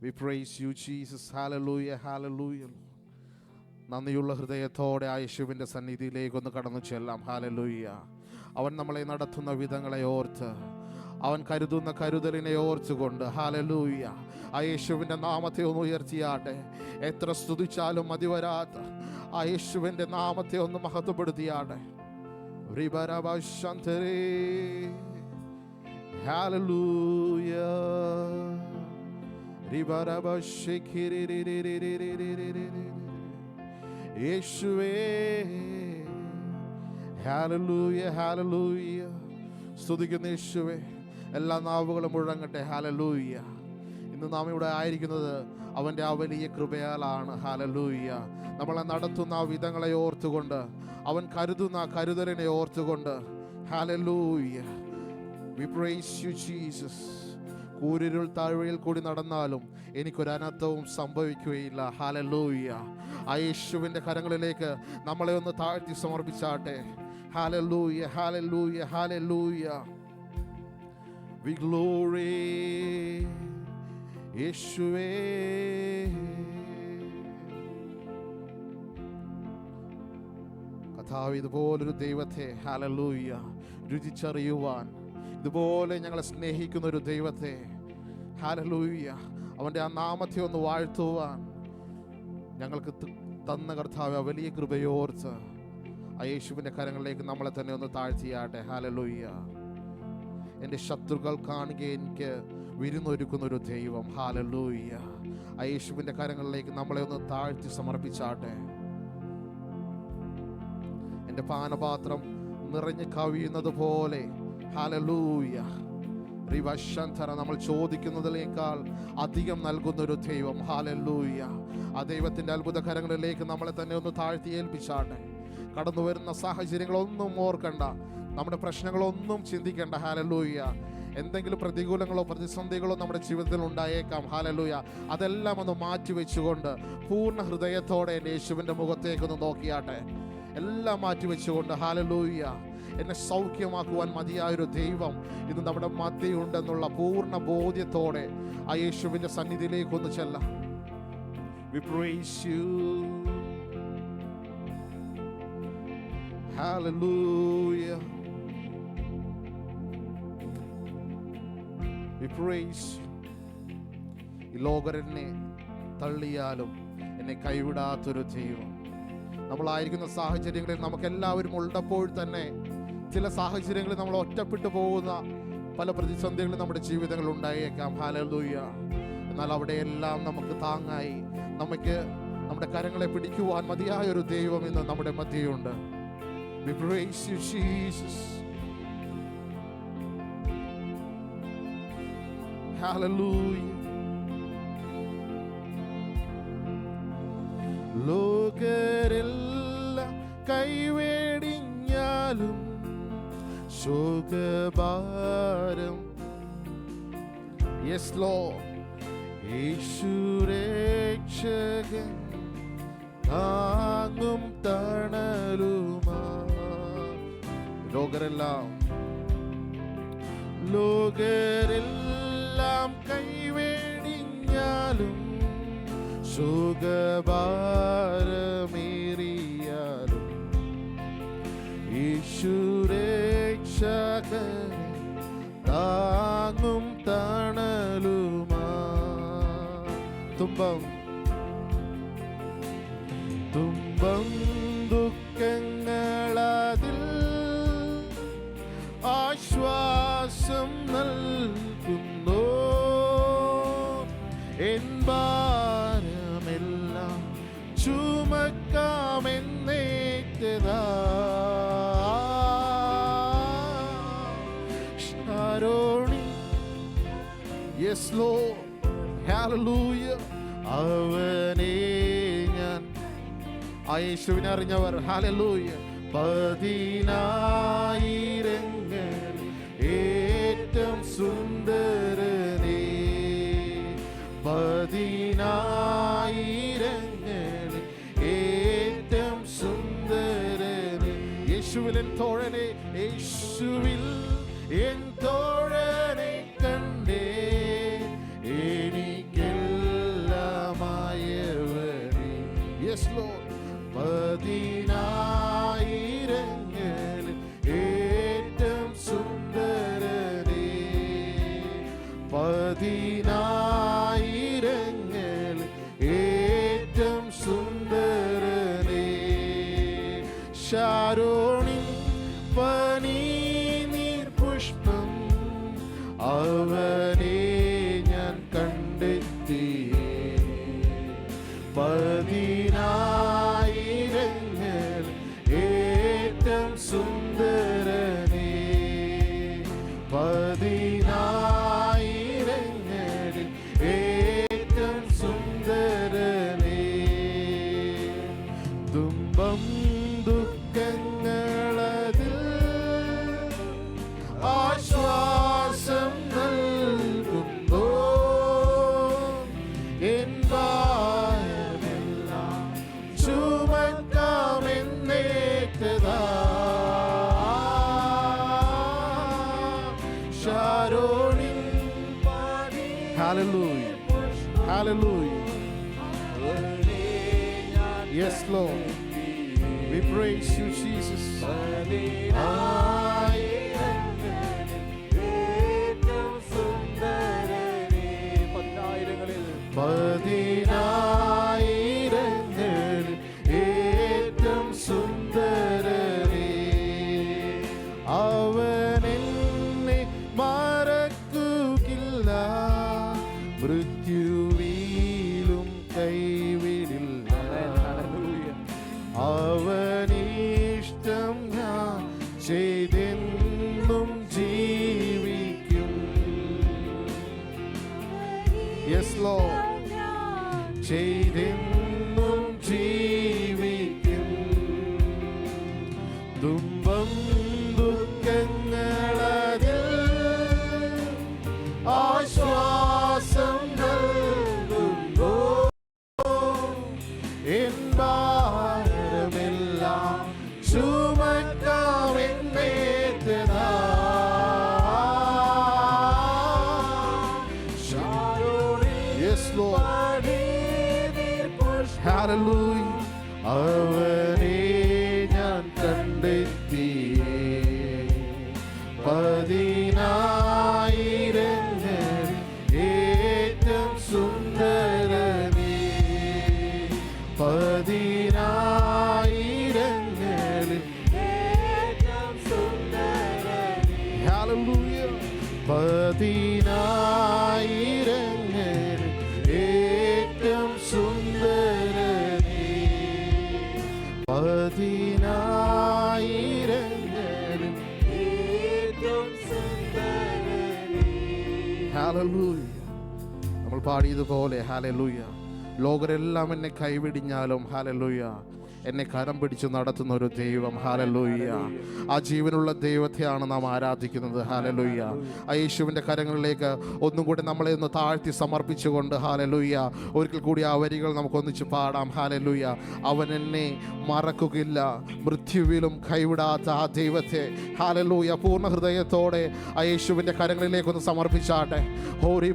We praise you, Jesus. Hallelujah, hallelujah. നന്ദിയുള്ള ഹൃദയത്തോടെ ആ യേശുവിൻ്റെ സന്നിധിയിലേക്കൊന്ന് കടന്നു ചെല്ലാം. ഹല്ലേലൂയ. അവൻ നമ്മളെ നടത്തുന്ന വിധങ്ങളെ ഓർത്ത്, അവൻ കരുതുന്ന കരുതലിനെ ഓർത്തുകൊണ്ട്, ഹല്ലേലൂയ, ആ യേശുവിൻ്റെ നാമത്തെ ഒന്ന് ഉയർത്തിയാട്ടെ. എത്ര സ്തുതിച്ചാലും മതി വരാത്ത ആ യേശുവിൻ്റെ നാമത്തെ ഒന്ന് മഹത്വപ്പെടുത്തിയാട്ടെ. ഹല്ലേലൂയ. യേശുവേ, ഹല്ലേലൂയ, ഹല്ലേലൂയ. സ്തുതിക്കുന്ന യേശുവേ, എല്ലാ നാവുകളും മുഴങ്ങട്ടെ. ഹല്ലേലൂയ. ഇന്ന് നാം ഇവിടെ ആയിരിക്കുന്നത് അവൻ്റെ ആ വലിയ കൃപയാലാണ്. ഹല്ലേലൂയ. നമ്മളെ നടത്തുന്ന ആ വിധങ്ങളെ ഓർത്തുകൊണ്ട്, അവൻ കരുതുന്ന കരുതലിനെ ഓർത്തുകൊണ്ട്, hallelujah. We praise you, Jesus. കൂരിരുൾ താഴ്വരയിൽ കൂടി നടന്നാലും എനിക്കൊരനർത്ഥവും സംഭവിക്കുകയില്ല. ഹല്ലേലൂയ. ആ യേശുവിൻ്റെ കരങ്ങളിലേക്ക് നമ്മളെ ഒന്ന് താഴ്ത്തി സമർപ്പിച്ചാട്ടെ. Hallelujah, hallelujah, hallelujah. We glory യേശുവേ. കർത്താവേ, ഇതുപോലൊരു ദൈവത്തെ, ഹല്ലേലൂയ, രുചിച്ചറിയുവാൻ, ഇതുപോലെ ഞങ്ങളെ സ്നേഹിക്കുന്ന ഒരു ദൈവത്തെ, ഹല്ലേലൂയ, അവൻ്റെ ആ നാമത്തെ ഒന്ന് വാഴ്ത്തുവാൻ ഞങ്ങൾക്ക് തന്ന കർത്താവേ, വലിയ കൃപയോർത്ത് ആ യേശുവിൻ്റെ കരങ്ങളിലേക്ക് നമ്മളെ തന്നെ ഒന്ന് താഴ്ത്തിയാട്ടെ. ഹല്ലേലൂയ. എൻ്റെ ശത്രുക്കൾ കാണുക എനിക്ക് വിരുന്നൊരുക്കുന്നൊരു ദൈവം. ഹല്ലേലൂയ. ആ യേശുവിൻ്റെ കരങ്ങളിലേക്ക് നമ്മളെ ഒന്ന് താഴ്ത്തി സമർപ്പിച്ചാട്ടെ. എൻ്റെ പാനപാത്രം നിറഞ്ഞ് കവിയുന്നത് പോലെ, ഹല്ലേലൂയ, റിവശന്തര, നമ്മൾ ചോദിക്കുന്നതിനേക്കാൾ അധികം നൽകുന്നൊരു ദൈവം. ഹല്ലേലൂയ. ആ ദൈവത്തിൻ്റെ അത്ഭുത കരങ്ങളിലേക്ക് നമ്മളെ തന്നെ ഒന്ന് താഴ്ത്തി ഏൽപ്പിച്ചാട്ടെ. കടന്നു വരുന്ന സാഹചര്യങ്ങളൊന്നും ഓർക്കണ്ട, നമ്മുടെ പ്രശ്നങ്ങളൊന്നും ചിന്തിക്കേണ്ട. ഹല്ലേലൂയ. എന്തെങ്കിലും പ്രതികൂലങ്ങളോ പ്രതിസന്ധികളോ നമ്മുടെ ജീവിതത്തിൽ ഉണ്ടായേക്കാം. ഹല്ലേലൂയ. അതെല്ലാം ഒന്ന് മാറ്റി വെച്ചുകൊണ്ട് പൂർണ്ണ ഹൃദയത്തോടെ എൻ്റെ യേശുവിൻ്റെ മുഖത്തേക്കൊന്ന് നോക്കിയാട്ടെ. എല്ലാം മാറ്റി വെച്ചുകൊണ്ട്, ഹല്ലേലൂയ, എന്നെ സൗഖ്യമാക്കുവാൻ മതിയായൊരു ദൈവം ഇന്ന് നമ്മുടെ മധ്യയുണ്ടെന്നുള്ള പൂർണ്ണ ബോധ്യത്തോടെ ആ യേശുവിൻ്റെ സന്നിധിയിലേക്കൊന്ന് ചെല്ലാം. We praise you. Hallelujah. We praise you. ഈ ലോകരെന്നെ തള്ളിയാലും എന്നെ കൈവിടാത്തൊരു ദൈവം. നമ്മളായിരിക്കുന്ന സാഹചര്യങ്ങളിൽ നമുക്കെല്ലാവരും ഉള്ളപ്പോൾ തന്നെ ചില സാഹചര്യങ്ങളിൽ നമ്മൾ ഒറ്റപ്പെട്ടു പോകുന്ന പല പ്രതിസന്ധികളും നമ്മുടെ ജീവിതങ്ങളിൽ ഉണ്ടായേക്കാം. ഹല്ലേലൂയ. എന്നാൽ അവിടെയെല്ലാം നമുക്ക് താങ്ങായി, നമുക്ക് നമ്മുടെ കരങ്ങളെ പിടിക്കുവാൻ മതിയായൊരു ദൈവം ഇന്ന് നമ്മുടെ മധ്യയുണ്ട്. We praise you, Jesus. Hallelujah. ലോകരെല്ലാം കൈവേടിഞ്ഞാലും ശോകഭാരം, യെസ് ലോർഡ്, യേശു രക്ഷകൻ താങ്ങും തണലുമാ. ലോകരെല്ലാം കൈവേടിഞ്ഞാലും ശോകഭാരമേറിയാലും യേശു രക്ഷകൻ താങ്ങും തണലുമാ. തുമ്പം ദുഃഖങ്ങളതിൽ ആശ്വാസം നൽകുന്നു. എൻ ഭാരമെല്ലാം ചുമക്കാമെന്നേറ്റതാ. ശാരോണി, യെസ് ലോർഡ്, ഹല്ലേലൂയ. അവനെ ഞാൻ, ആ യേശുവിനെ അറിഞ്ഞവർ, ഹല്ലേലൂയ, 10,000 ഏറ്റവും സുന്ദരനേ, 10,000 ഏറ്റവും സുന്ദരനേ. യേശുവിൽ എൻ തോഴനെ, യേശുവിൽ എൻ തോഴനെ കണ്ടേ, എനിക്കെല്ലാം പനിനീർ പുഷ്പം അവനെ ഞാൻ കണ്ടെത്തി. പതിനായിരങ്ങൾ ഏറ്റവും സുന്ദരനേ, പതിനായിരങ്ങളിൽ ഏറ്റവും സുന്ദരനേ. തുമ്പം ദുഃഖങ്ങളതിൽ ആശ്വാസം നൽകുന്നു. എൻ ഭാരമെല്ലാം ചുമക്കാമെന്നേറ്റതാ. ശാരോണിൻ Hallelujah. Hallelujah. Yes, Lord. We praise you, Jesus. പതിനായിരങ്ങളിൽ ഏറ്റവും സുന്ദരനേ, അവനെന്നെ മറക്കുകയില്ല, മൃത്യുവിലും കൈവിടില്ല. അവനിഷ്ടം ഞാൻ ചെയ്തെന്നും ജീവിക്കും. Yes, Lord. ചെയ്തെന്നും ജീവിക്കും. തുമ്പം ദുഃഖങ്ങളതിൽ ആശ്വാസം നൽകുന്നു. എൻ ഭാരമെല്ലാം ചുമക്കാമെന്നേറ്റതാ. Yes, Lord. Hallelujah. അവനെ ഞാൻ കണ്ടെത്തി. പതിനായിരങ്ങൾ ഏറ്റവും സുന്ദരനേ, പതിനായിരങ്ങളിൽ ഏറ്റവും സുന്ദരനേ. Hallelujah. പതിനായിരങ്ങൾ ഏറ്റവും സുന്ദരനേ, പതിനായിരങ്ങളിൽ ഏറ്റവും സുന്ദരനേ. Hallelujah. നമ്മൾ പാടിയതുപോലെ ഹല്ലേലൂയ. ലോകരെല്ലാം എന്നെ കൈവിടിഞ്ഞാലും ഹല്ലേലൂയ, എന്നെ കരം പിടിച്ച് നടത്തുന്ന ഒരു ദൈവം. ഹല്ലേലൂയ. ആ ജീവനുള്ള ദൈവത്തെയാണ് നാം ആരാധിക്കുന്നത്. ഹല്ലേലൂയ. ആ യേശുവിൻ്റെ കരങ്ങളിലേക്ക് ഒന്നും കൂടി നമ്മളെ ഒന്ന് താഴ്ത്തി സമർപ്പിച്ചുകൊണ്ട് ഹല്ലേലൂയ ഒരിക്കൽ കൂടി ആ വരികൾ നമുക്കൊന്നിച്ച് പാടാം. ഹല്ലേലൂയ. അവൻ എന്നെ മറക്കുകയില്ല, മൃത്യുവിലും കൈവിടാത്ത ആ ദൈവത്തെ ഹല്ലേലൂയ പൂർണ്ണ ഹൃദയത്തോടെ ആ യേശുവിൻ്റെ കരങ്ങളിലേക്കൊന്ന് സമർപ്പിച്ചാട്ടെ. ഹോരി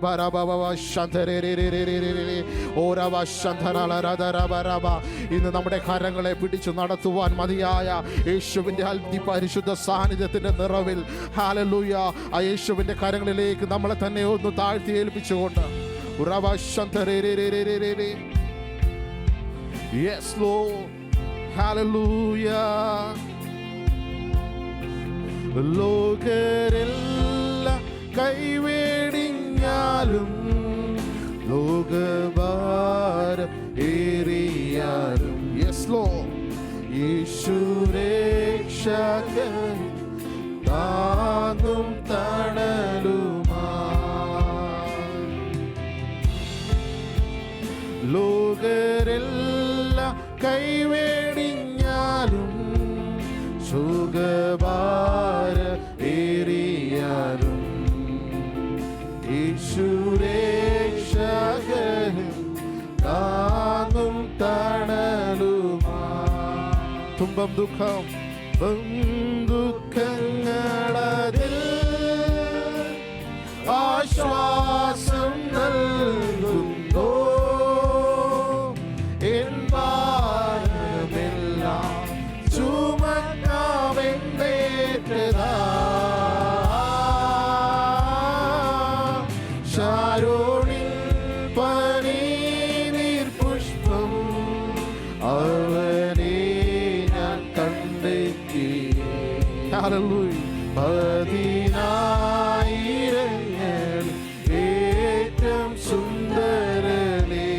ഇന്ന് നമ്മുടെ കരങ്ങളെ പിടിച്ചു നടത്തുവാൻ മതിയായ യേശുവിൻ്റെ പരിശുദ്ധ സാന്നിധ്യത്തിൻ്റെ നിറവിൽ ഹല്ലേലൂയ ആ യേശുവിൻ്റെ കരങ്ങളിലേക്ക് നമ്മളെ തന്നെ ഒന്ന് താഴ്ത്തി ഏൽപ്പിച്ചുകൊണ്ട് Yes, Lord. Hallelujah. ലോകരെല്ലാം കൈവേടിഞ്ഞാലും ലോകഭാരം ഏറിയാലും Yes, Lord. യേശു രക്ഷകൻ താങ്ങും തണലുമായി. ലോകരെല്ലാം കൈവേടിഞ്ഞാലും സുഖഭാരം ഏറിയാലും യേശു രക്ഷകൻ താങ്ങും തണലുമായി. തുമ്പം ദുഃഖം ദുഃഖങ്ങളതിൽ ആശ്വാസം നൽകുന്നു. എൻ ഭാരമെല്ലാം ചുമക്കാമെന്നേറ്റതാ. ശാരോണിൽ പനിനീർ പുഷ്പം അവനെ ഞാൻ കണ്ടെത്തി. ഹല്ലേലൂയ. 10,000 ഏറ്റവും സുന്ദരനേ,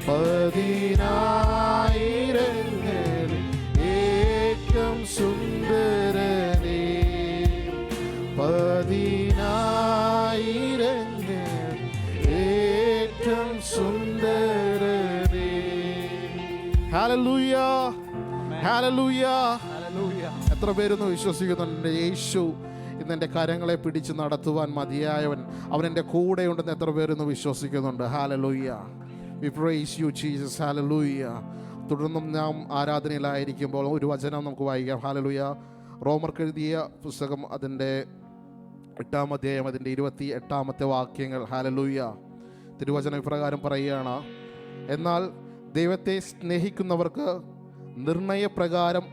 10,000 ഏറ്റവും സുന്ദരനേ, 10,000 ഏറ്റവും സുന്ദരനേ. Hallelujah, hallelujah. എത്ര പേരൊന്ന് വിശ്വസിക്കുന്നുണ്ട് യേശു ഇന്നെൻ്റെ കരങ്ങളെ പിടിച്ച് നടത്തുവാൻ മതിയായവൻ, അവൻ എൻ്റെ കൂടെയുണ്ടെന്ന് എത്ര പേരൊന്ന് വിശ്വസിക്കുന്നുണ്ട്? Hallelujah. We praise you Jesus. Hallelujah. തുടർന്നും നാം ആരാധനയിലായിരിക്കുമ്പോൾ ഒരു വചനം നമുക്ക് വായിക്കാം. ഹല്ലേലൂയ. റോമർക്ക് എഴുതിയ പുസ്തകം അതിൻ്റെ 8-ാം അധ്യായം അതിൻ്റെ 28-ാമത്തെ വാക്യങ്ങൾ. ഹല്ലേലൂയ. തിരുവചനം ഇപ്രകാരം പറയുകയാണ്: എന്നാൽ ദൈവത്തെ സ്നേഹിക്കുന്നവർക്ക് നിർണയപ്രകാരം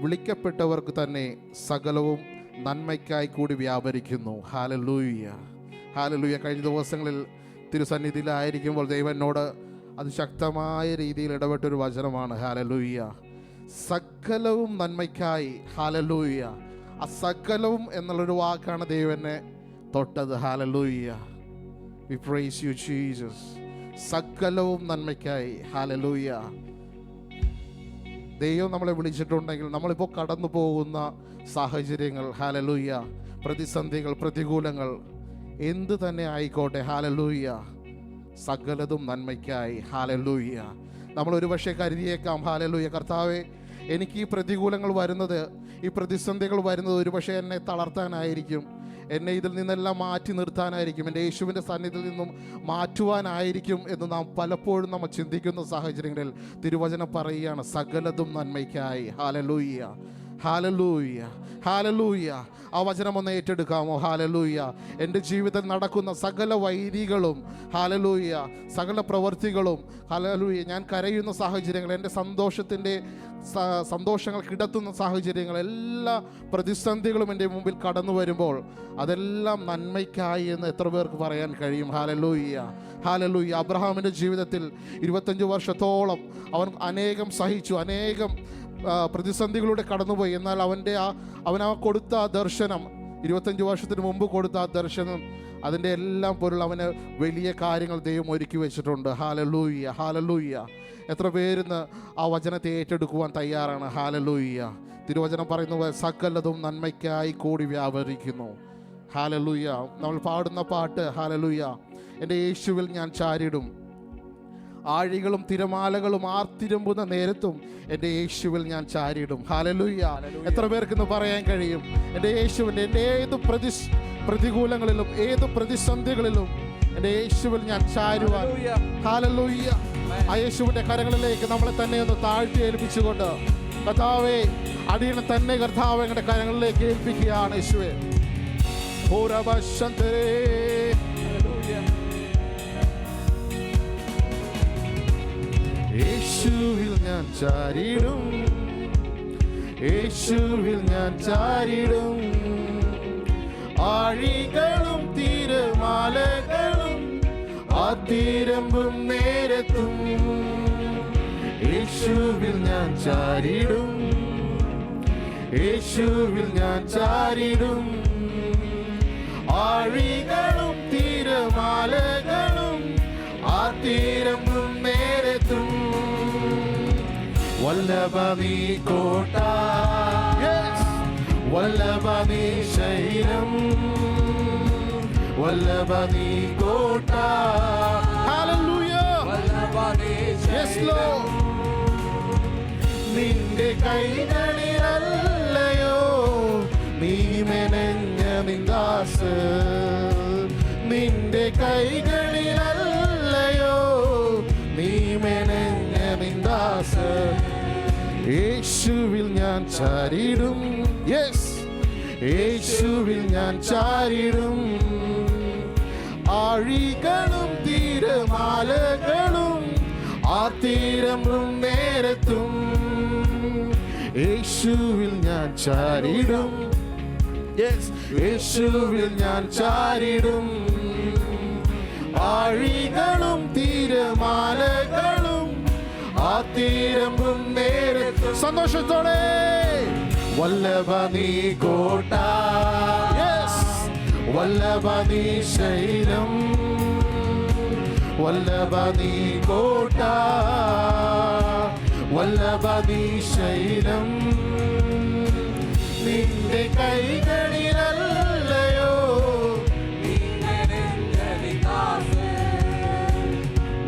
വിളിക്കപ്പെട്ടവർക്ക് തന്നെ സകലവും നന്മയ്ക്കായി കൂടി വ്യാപരിക്കുന്നു. Hallelujah, hallelujah. കഴിഞ്ഞ ദിവസങ്ങളിൽ തിരുസന്നിധിയിലായിരിക്കുമ്പോൾ ദൈവനോട് അതിശക്തമായ രീതിയിൽ ഇടപെട്ടൊരു വചനമാണ്. ഹല്ലേലൂയ. സകലവും നന്മയ്ക്കായി. ഹല്ലേലൂയ. ആ സകലവും എന്നുള്ളൊരു വാക്കാണ് ദൈവനെ തൊട്ടത്. Hallelujah. We praise you Jesus. സകലവും നന്മയ്ക്കായി. ഹല്ലേലൂയ. ദൈവം നമ്മളെ വിളിച്ചിട്ടുണ്ടെങ്കിൽ നമ്മളിപ്പോൾ കടന്നു പോകുന്ന സാഹചര്യങ്ങൾ, ഹല്ലേലൂയ, പ്രതിസന്ധികൾ, പ്രതികൂലങ്ങൾ എന്ത് തന്നെ ആയിക്കോട്ടെ, ഹല്ലേലൂയ, സകലതും നന്മയ്ക്കായി. ഹല്ലേലൂയ. നമ്മളൊരു പക്ഷേ കരുതിയേക്കാം, ഹല്ലേലൂയ, കർത്താവേ, എനിക്ക് ഈ പ്രതികൂലങ്ങൾ വരുന്നത്, ഈ പ്രതിസന്ധികൾ വരുന്നത് ഒരു പക്ഷേ എന്നെ തളർത്താനായിരിക്കും, എന്നെ ഇതിൽ നിന്നെല്ലാം മാറ്റി നിർത്താനായിരിക്കും, എൻ്റെ യേശുവിൻ്റെ സന്നിധിയിൽ നിന്നും മാറ്റുവാനായിരിക്കും എന്ന് നാം പലപ്പോഴും നമ്മൾ ചിന്തിക്കുന്ന സാഹചര്യങ്ങളിൽ തിരുവചനം പറയുകയാണ് സകലതും നന്മയ്ക്കായി. Hallelujah, hallelujah, hallelujah. ആ വചനം ഒന്ന് ഏറ്റെടുക്കാമോ? ഹല്ലേലൂയ. എൻ്റെ ജീവിതത്തിൽ നടക്കുന്ന സകല വൈരികളും, ഹല്ലേലൂയ, സകല പ്രവൃത്തികളും, ഹല്ലേലൂയ, ഞാൻ കരയുന്ന സാഹചര്യങ്ങൾ, എൻ്റെ സന്തോഷങ്ങൾ കിടത്തുന്ന സാഹചര്യങ്ങൾ, എല്ലാ പ്രതിസന്ധികളും എൻ്റെ മുമ്പിൽ കടന്നു വരുമ്പോൾ അതെല്ലാം നന്മയ്ക്കായി എന്ന് എത്ര പേർക്ക് പറയാൻ കഴിയും? Hallelujah, hallelujah. അബ്രഹാമിൻ്റെ ജീവിതത്തിൽ 25 വർഷത്തോളം അവൻ അനേകം സഹിച്ചു, അനേകം പ്രതിസന്ധികളിലൂടെ കടന്നുപോയി. എന്നാൽ അവൻ കൊടുത്ത ആ ദർശനം, 25 വർഷത്തിന് മുമ്പ് കൊടുത്ത ആ ദർശനം, അതിൻ്റെ എല്ലാം പൊരുൾ അവന് വലിയ കാര്യങ്ങൾ ദൈവം ഒരുക്കി വെച്ചിട്ടുണ്ട്. Hallelujah, hallelujah. എത്ര പേരിന്ന് ആ വചനത്തെ ഏറ്റെടുക്കുവാൻ തയ്യാറാണ്? ഹല്ലേലൂയ. തിരുവചനം പറയുന്നത് സകലതും നന്മയ്ക്കായി കൂടി വ്യാപരിക്കുന്നു. ഹല്ലേലൂയ. നമ്മൾ പാടുന്ന പാട്ട്, ഹല്ലേലൂയ, എൻ്റെ യേശുവിൽ ഞാൻ ചാരിടും, ആഴികളും തിരമാലകളും ആർത്തിരമ്പുന്ന നേരത്തും എൻ്റെ യേശുവിൽ ഞാൻ ചാരിടും. ഹല്ലേലൂയ. എത്ര പേർക്കിന്ന് പറയാൻ കഴിയും? എൻ്റെ യേശുവിൻ്റെ, എൻ്റെ ഏത് പ്രതികൂലങ്ങളിലും ഏത് പ്രതിസന്ധികളിലും എൻ്റെ യേശുവിൽ ഞാൻ ചാരുവാൻ. ഹല്ലേലൂയ. ആ യേശുവിൻ്റെ കരങ്ങളിലേക്ക് നമ്മളെ തന്നെ ഒന്ന് താഴ്ത്തി ഏൽപ്പിച്ചുകൊണ്ട്, കർത്താവേ, അടിയനെ തന്നെ കർത്താവ് ഞങ്ങളുടെ കരങ്ങളിലേക്ക് ഏൽപ്പിക്കുകയാണ്. യേശുവേ, യേശുവിൽ ഞാൻ ചാരിടും, യേശുവിൽ ഞാൻ ചാരിടും, ആഴികളും തിരമാലകളും ആർത്തിരമ്പും നേരത്തും യേശുവിൽ ഞാൻ ചാരിടും, യേശുവിൽ ഞാൻ ചാരിടും, ആഴികളും തിരമാലകളും ആർത്തിരമ്പും നേരത്തും വല്ലഭ നീ കോട്ട, വല്ലഭ നീ ശൈലം, വല്ലഭ നീ കോട്ട. ഹല്ലേലൂയ. Yes Lord. നിന്റെ കൈകളിലല്ലയോ നീ മെനഞ്ഞ നിന്ദാസ്, നിന്റെ കൈകളിലല്ലയോ നീ മെനഞ്ഞ നിന്ദാസ്. യേശുവിൽ ഞാൻ ചാരിടും, യെസ്, യേശുവിൽ ഞാൻ ചാരിടും, ആഴികളും തിരമാലകളും ആർത്തിരമ്പും നേരത്തും യേശുവിൽ ഞാൻ ചാരിടും, യെസ്, യേശുവിൽ ഞാൻ ചാരിടും, ആഴികളും തിരമാലകളും ആർത്തിരമ്പും നേരത്തും. സന്തോഷത്തോടെ വല്ലഭ നീ കോട്ട, വല്ലഭ നീ ശൈലം, വല്ലഭ നീ കോട്ട, വല്ലഭ നീ ശൈലം. നിന്റെ കൈകളിലല്ലയോ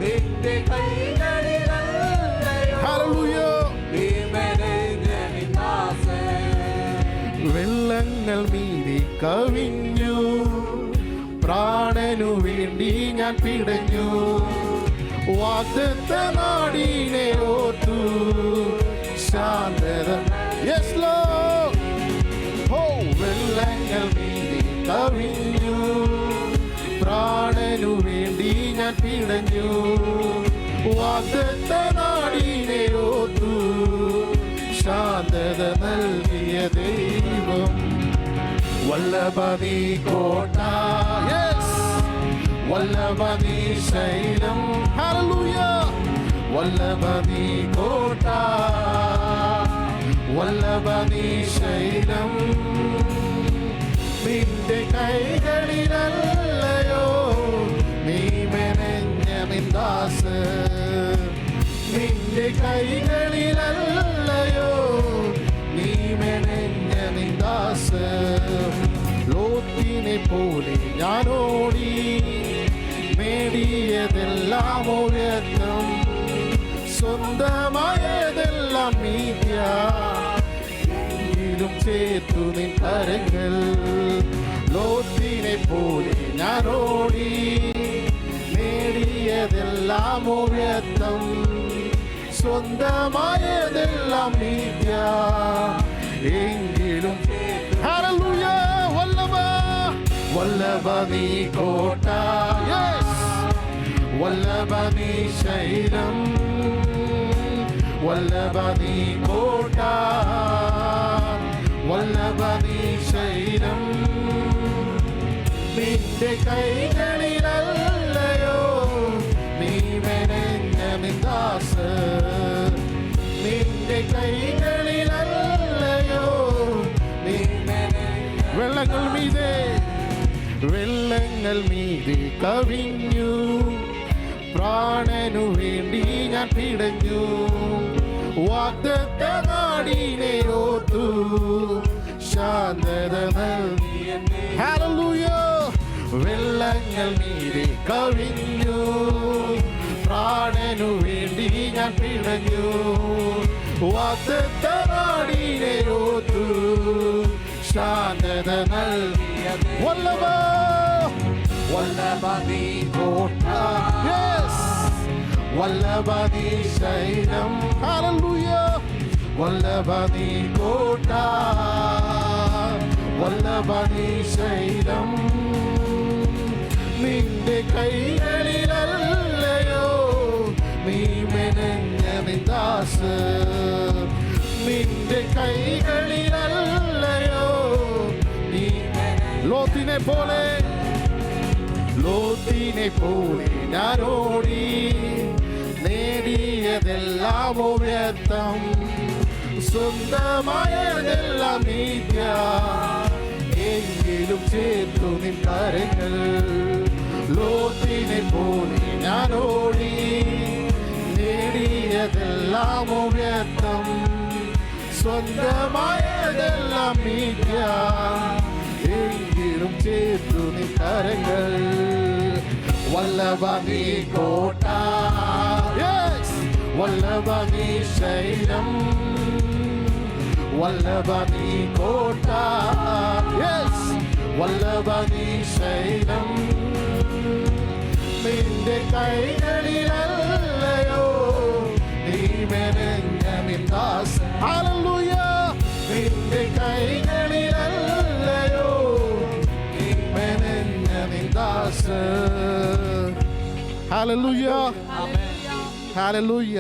നിന്റെ കൈകളിലല്ലയോ. ഹല്ലേലൂയ. വെള്ളങ്ങൾ മീതി കവിഞ്ഞു, പ്രാണനു വേണ്ടി ഞാൻ പിടഞ്ഞു, വാഗ്ദത്ത നാടിനെ ഓർത്തു ശാന്തത. Yes Lord. ഓ വെള്ളങ്ങൾ മീതി കവിഞ്ഞു, പ്രാണനു വേണ്ടി ഞാൻ പിടഞ്ഞു, വാഗ്ദത്ത നാടിനെ ഓർത്തു ശാന്തത നൽകിയ ദൈവം. വല്ലഭ നീ കോട്ട, വല്ലഭ നീ ശൈലം. ഹല്ലേലൂയ. വല്ലഭ നീ കോട്ട, വല്ലഭ നീ ശൈലം. നിന്റെ കൈകളിലല്ലയോ നീ മെനഞ്ഞ നിന്ദാസ്, നിന്റെ കൈകളിലല്ലയോ നീ മെനഞ്ഞ നിന്ദാസ്. ലോത്തിനെ പോലെ ഞാനോടി, നേടിയതെല്ലാം വ്യർത്ഥം, സ്വന്തമായതെല്ലാം മിഥ്യ. എങ്കിലും ചേർത്തു നിൻ കരങ്ങൾ. ലോത്തിനെ പോലെ ഞാനോടി, നേടിയതെല്ലാം വ്യർത്ഥം, സ്വന്തമായതെല്ലാം മിഥ്യ. എങ്കിലും ഹല്ലേലൂയ. വല്ലഭ വല്ലഭ നീ കോട്ട, വല്ലഭ നീ ശൈലം, വല്ലഭ നീ കോട്ട, വല്ലഭ നീ ശൈലം. നിന്റെ കൈകളിലല്ലയോ നീ മെനഞ്ഞ നിന്ദാസ്, നിന്റെ കൈകളിലല്ലയോ നീ മെനഞ്ഞ. വെള്ളങ്ങൾ മീതെ, വെള്ളങ്ങൾ മീതെ കവിഞ്ഞു, പ്രാണനു വേണ്ടി ഞാൻ പിടഞ്ഞു, വാഗ്ദത്ത നാടിനെ ഓർത്തു ശാന്തത നൽകിയ. ഹല്ലേലൂയ. വെള്ളങ്ങൾ മീതെ കവിഞ്ഞു, പ്രാണനു വേണ്ടി ഞാൻ പിടഞ്ഞു, വാഗ്ദത്ത നാടിനെ ഓർത്തു ശാന്തത നൽകിയ. വല്ലഭ വല്ലഭ നീ കോട്ട, വല്ലഭ നീ ശൈലം. ഹല്ലേലൂയ. വല്ലഭ നീ കോട്ട, വല്ലഭ നീ ശൈലം. നിന്റെ കൈകളിലല്ലയോ നീ മെനഞ്ഞ നിന്ദാസ്, നിന്റെ കൈകളിലല്ലയോ നീ. ലോത്തിനെ പോലെ, ലോത്തിനെ പോലെ ഞാനോടി, നേടിയതെല്ലാം വ്യർത്ഥം, സ്വന്തമായതെല്ലാം മിഥ്യ. എങ്കിലും ചേർത്തു നിൻ കരങ്ങൾ. ലോത്തിനെ പോലെ ഞാനോടി, നേടിയതെല്ലാം വ്യർത്ഥം, സ്വന്തമായതെല്ലാം മിഥ്യ. എങ്കിലും ചേർത്തു നിൻ കരങ്ങൾ. വല്ലഭ നീ കോട്ട, വല്ലഭ നീ ശൈലം, വല്ലഭ നീ കോട്ട, വല്ലഭ നീ ശൈലം. നിന്റെ കൈകളിലല്ലയോ നീ മെനഞ്ഞ നിന്ദാസ്. ഹല്ലേലൂയ. നിന്റെ കൈകളിലല്ലയോ നീ മെനഞ്ഞ നിന്ദാസ്. ഹല്ലേലൂയ. ഹല്ലേലൂയ.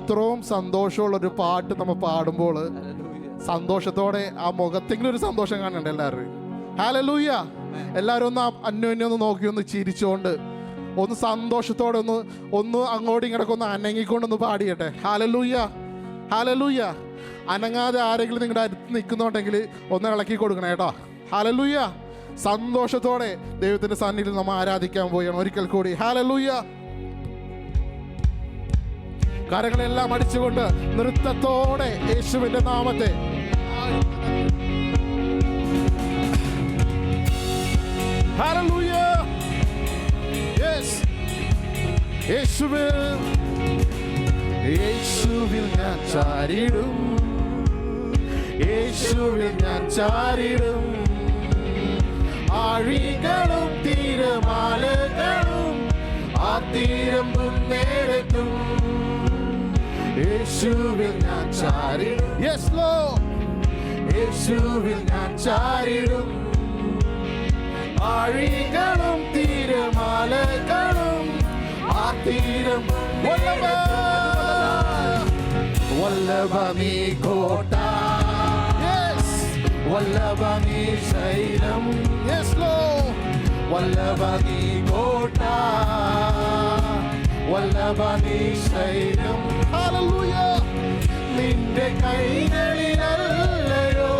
ഇത്രയും സന്തോഷമുള്ളൊരു പാട്ട് നമ്മൾ പാടുമ്പോൾ സന്തോഷത്തോടെ ആ മുഖത്തെങ്കിലും ഒരു സന്തോഷം കാണുന്നുണ്ട് എല്ലാവരും. ഹല്ലേലൂയ. എല്ലാവരും ഒന്ന് അന്യോന്യം ഒന്ന് നോക്കി ഒന്ന് ചിരിച്ചുകൊണ്ട് ഒന്ന് സന്തോഷത്തോടെ ഒന്ന് അങ്ങോട്ടും ഇങ്ങോട്ടൊക്കെ ഒന്ന് അനങ്ങിക്കൊണ്ടൊന്ന് പാടിയട്ടെ. ഹല്ലേലൂയ. ഹല്ലേലൂയ. അനങ്ങാതെ ആരെങ്കിലും നിങ്ങളുടെ അടുത്ത് നിൽക്കുന്നുണ്ടെങ്കിൽ ഒന്ന് ഇളക്കി കൊടുക്കണം കേട്ടോ. ഹല്ലേലൂയ. സന്തോഷത്തോടെ ദൈവത്തിന്റെ സന്നിധിയിൽ നമ്മൾ ആരാധിക്കാൻ പോവുകയാണ് ഒരിക്കൽ കൂടി. ഹല്ലേലൂയ. കരങ്ങളെല്ലാം അടിച്ചുകൊണ്ട് നൃത്തത്തോടെ യേശുവിന്റെ നാമത്തെ ഹല്ലേലൂയ. യെസ്. യേശുവിൽ ഞാൻ ചാരിടും, യേശുവിൽ ഞാൻ ചാരിടും. ആഴികളും തീരമാലകളും ആ തീരം നേരത്തും യേശുവിൽ ഞാൻ ചാരിടും. Yes Lord. യേശുവിൽ ഞാൻ ചാരിടും. ആഴികളും തീരമാലകളും ആ തീരം വല്ലഭ നീ കോട്ട, വല്ലഭ നീ ശൈലം. Yes Lord. വല്ലഭ നീ കോട്ട, വല്ലഭ നീ ശൈലം. ഹല്ലേലൂയ. നിന്റെ കൈകളിലല്ലയോ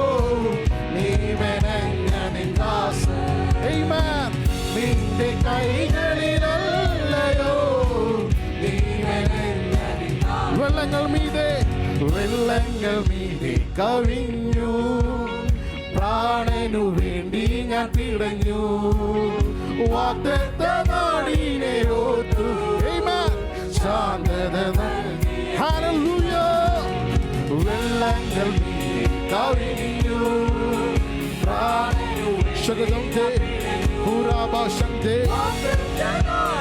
നീ മെനഞ്ഞ നിൻ ദാസൻ. ആമേൻ. നിന്റെ കൈകളിലല്ലയോ നീ മെനഞ്ഞ നിൻ ദാസൻ. വെള്ളങ്ങൾ മീതെ കവിഞ്ഞു, പ്രാണനു വേണ്ടി ഞാൻ പിടഞ്ഞു. വാഗ്ദത്ത നാടിനെ ഓർത്തു ശാന്തത നൽകി. ഹല്ലേലൂയ. വെള്ളങ്ങൾ മീതെ കവിഞ്ഞു, പ്രാണനു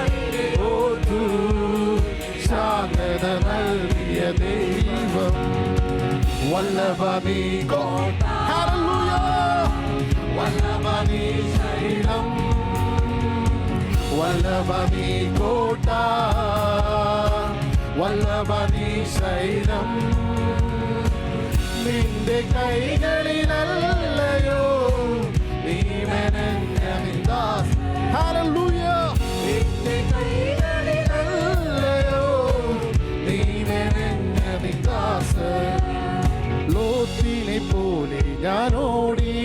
വേണ്ടി ഓർത്തു ശാന്തത നൽകിയ ദൈവം. വല്ലഭ നീ കോട്ട, ഹല്ലേലൂയ. വല്ലഭ നീ ശൈലം, വല്ലഭ നീ കോട്ട, വല്ലഭ നീ ശൈലം. നിന്റെ കൈകളിലല്ലയോ നീ മെനഞ്ഞ നിൻ ദാസൻ. ഹല്ലേലൂയ. നിന്റെ കൈകളിലല്ലയോ നീ മെനഞ്ഞ നിൻ ദാസൻ. ലോത്തിനെ പോലെ ഞാൻ ഓടി,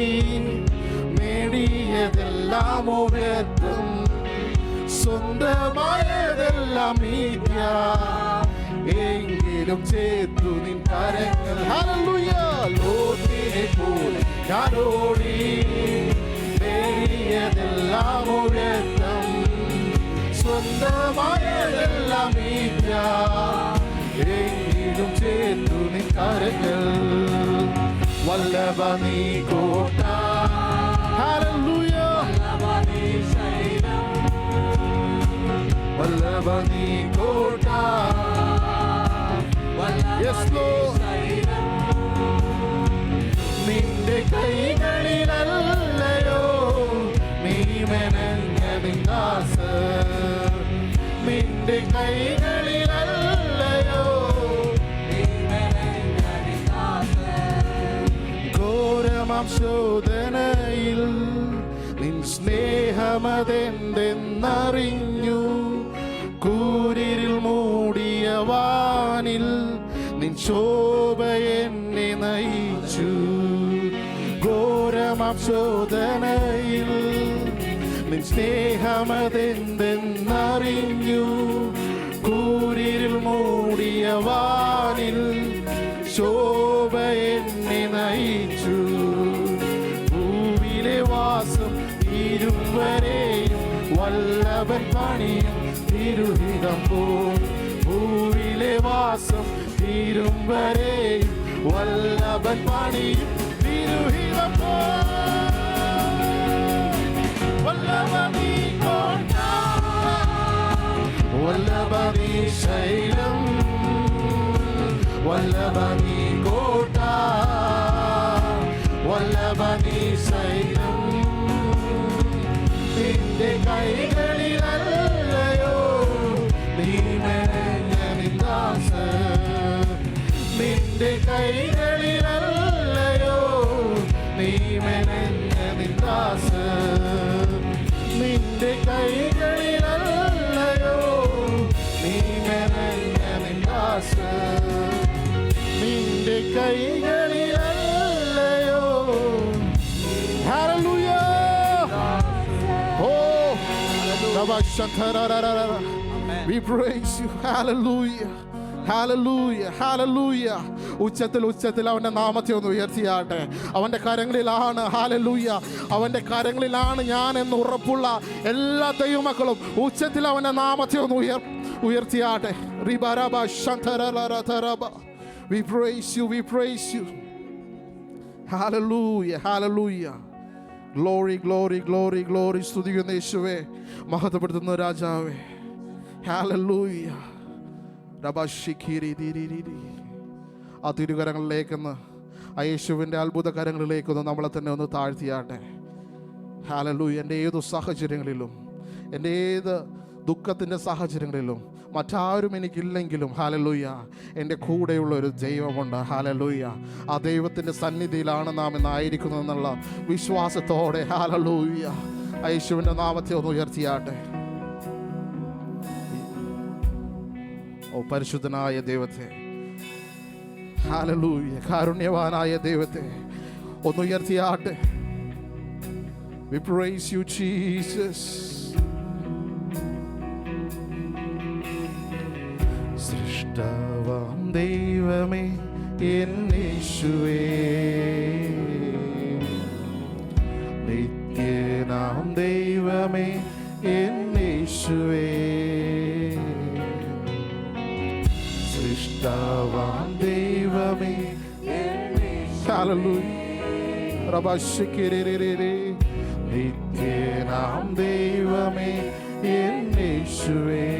നേടിയതെല്ലാം വ്യർത്ഥം, സ്വന്തമായതെല്ലാം മിഥ്യ, എങ്കിലും ചേർത്തു നിൻ കരങ്ങൾ. ഹല്ലേലൂയ. ലോത്തിനെ പോലെ ഞാൻ ഓടി, നേടിയതെല്ലാം വ്യർത്ഥം, സ്വന്തമായതെല്ലാം മിഥ്യ, എങ്കിലും ചേർത്തു നിൻ കരങ്ങൾ. വല്ലഭ നീ കോട്ട, ഹല്ലേലൂയ. വല്ലഭ നീ കോട്ട, യെസ് ലോർഡ്. നിന്റെ കൈകളിലല്ലയോ നീ മെനഞ്ഞ നിൻ ദാസൻ. നിന്റെ കൈകളിലല്ലയോ നീ മെനഞ്ഞ നിൻ ദാസൻ. ഘോരമാം ശോധനയിൽ നിൻ സ്നേഹമതെന്തെന്നറിഞ്ഞു, കൂരിരുൾ മൂടിയ വാനിൽ നിൻ ശോഭ എന്നെ നയിച്ചു. ഘോരമാം ശോധനയിൽ നിൻ സ്നേഹമതെന്തെന്നറിഞ്ഞു, കൂരിരുൾ മൂടിയ വാനിൽ ശോഭ എന്നെ നയിച്ചു. ഭൂവിലെ വാസം തീരും വരെയും വല്ലഭൻ പണിയും തിരുഹിതം പോൽ. ഭൂവിലെ വാസം തീരും വരെയും വല്ലഭൻ പണിയും തിരുഹിതം പോൽ. വല്ലഭ നീ കോട്ട, വല്ലഭ നീ ശൈലം, വല്ലഭ നീ കോട്ട, വല്ലഭ നീ ശൈലം. നിന്റെ കൈകളിലല്ലയോ നീ മെനഞ്ഞ നിൻ ദാസൻ. നിന്റെ കൈകളിലല്ലയോ നീ മെനഞ്ഞ നിൻ ദാസൻ. നിന്റെ കൈകളിലല്ലയോ നീ മെനഞ്ഞ നിൻ ദാസൻ. നിന്റെ കൈ കൈകളിലല്ലയോ. Hallelujah. Oh, we praise you. Hallelujah. Hallelujah. Hallelujah. ഉച്ചത്തിൽ അവൻ്റെ നാമത്തെ ഒന്ന് ഉയർത്തിയാട്ടെ. അവൻ്റെ കരങ്ങളിലാണ്, ഹാലലൂയ, അവൻ്റെ കരങ്ങളിലാണ് ഞാൻ എന്ന് ഉറപ്പുള്ള എല്ലാ ദൈവമക്കളും ഉച്ചത്തിൽ അവൻ്റെ നാമത്തെ ഒന്ന് ഉയർത്തിയാട്ടെ. We praise you. We praise you. Hallelujah. Hallelujah. Glory, glory, glory, glory. സ്തുതിക്കുന്ന യേശുവേ, മഹത്വപ്പെടുത്തുന്ന രാജാവേ. Hallelujah. ആ തിരുകരങ്ങളിലേക്കൊന്ന്, ആ യേശുവിൻ്റെ അത്ഭുത കരങ്ങളിലേക്കൊന്ന് നമ്മളെ തന്നെ ഒന്ന് താഴ്ത്തിയാട്ടെ. ഹല്ലേലൂയ. എൻ്റെ ഏതു സാഹചര്യങ്ങളിലും, എൻ്റെ ഏത് ദുഃഖത്തിൻ്റെ സാഹചര്യങ്ങളിലും മറ്റാരും എനിക്കില്ലെങ്കിലും, ഹല്ലേലൂയ, എൻ്റെ കൂടെയുള്ള ഒരു ദൈവമുണ്ട്. ഹല്ലേലൂയ. ആ ദൈവത്തിൻ്റെ സന്നിധിയിലാണ് നാം ഇന്നായിരിക്കുന്നതെന്നുള്ള വിശ്വാസത്തോടെ, ഹല്ലേലൂയ, ആ യേശുവിൻ്റെ നാമത്തെ ഒന്ന് ഉയർത്തിയാട്ടെ. ഓ പരിശുദ്ധനായ ദൈവത്തെ, ഹല്ലേലൂയ, കാരുണ്യവാനായ ദൈവത്തെ ഒന്ന് ഉയർത്തിയാട്ടെ. We praise you, Jesus. സൃഷ്ടാവാം ദൈവമേ എൻ യേശുവേ, നിത്യനാം ദൈവമേ എൻ യേശുവേ, സൃഷ്ടാവാം ദൈവമേ എൻ യേശുവേ, നിത്യനാം ദൈവമേ എൻ യേശുവേ,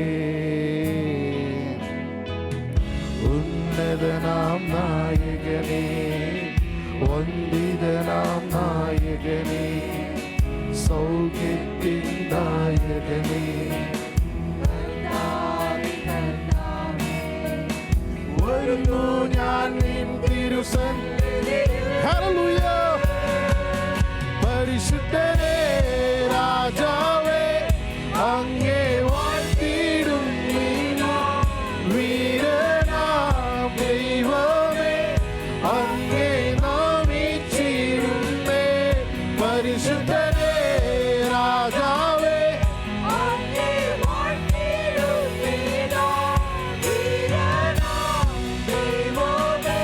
ഉന്നതനാം നായകനേ, വന്ദിതനാം നായകനേ, സൗഖ്യത്തിൻ നായകനേ, വരുന്നു ഞാൻ നിൻ തിരുസന്നിധിയിൽ. ഹല്ലേലൂയ. പരിശുദ്ധനേ രാജാവേ, അങ്ങേ വാഴ്ത്തിയിടുന്നു. വീരനാം ദൈവമേ, അങ്ങേ നാമിച്ചിടുന്നേ. പരിശുദ്ധനേ രാജാവേ, അങ്ങേ വാഴ്ത്തിയിടുന്നു. വീരനാം ദൈവമേ,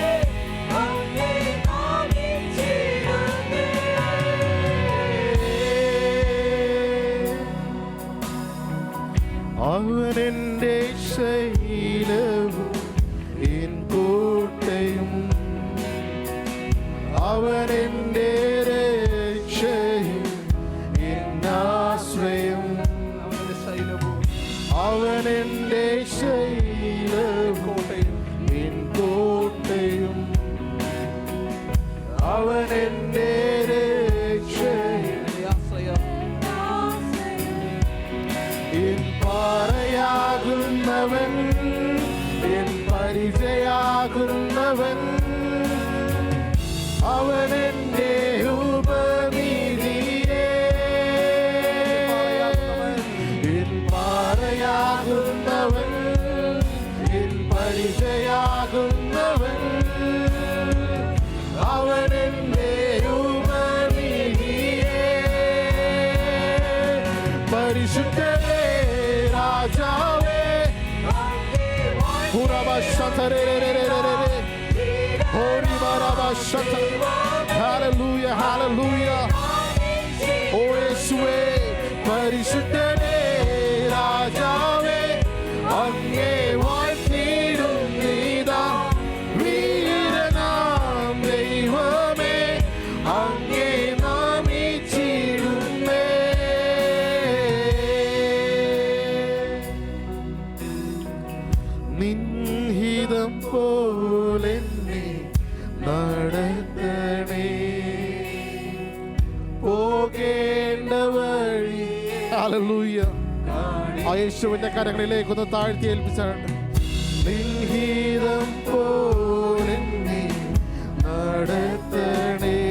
അങ്ങേ നാമിച്ചിടുന്നേ. അവനെൻ്റെ ശൈലവും എൻ കോട്ടയും, അവനെൻ്റെ രക്ഷയും എന്നാശ്രയം. അവനെൻ്റെ ശൈലവും എൻ കോട്ടയും, അവനെൻ്റെ രക്ഷയും എൻ പാറയാകുന്നവൻ, എൻ പരിചയാകുന്നവൻ, അവനെൻ്റെ ഉപനിധിയേ. എൻ പാറയാകുന്നവൻ, എൻ പരിചയാകുന്നവൻ, അവനെൻ്റെ ഉപനിധിയേ. പരിശുദ്ധനേ രാജാവേ, hallelujah, hallelujah. ഓ യേശുവേ, പരിശുദ്ധനേ രാജാവേ, അങ്ങേ വാഴ്ത്തിയിടുന്നീതാ. വീരനാം ദൈവമേ, അങ്ങേ നാമിച്ചിടുന്നേ. നിൻഹിതം പോലെന്നെ നടത്തണേ, പോകേണ്ട വഴി. ഹല്ലേലൂയ. ആ യേശുവിന്റെ കരങ്ങളിലേക്കൊന്ന് താഴ്ത്തി ഏൽപ്പിച്ചാണ്. നിൻഹിതം പോലെന്നെ നടത്തണേ,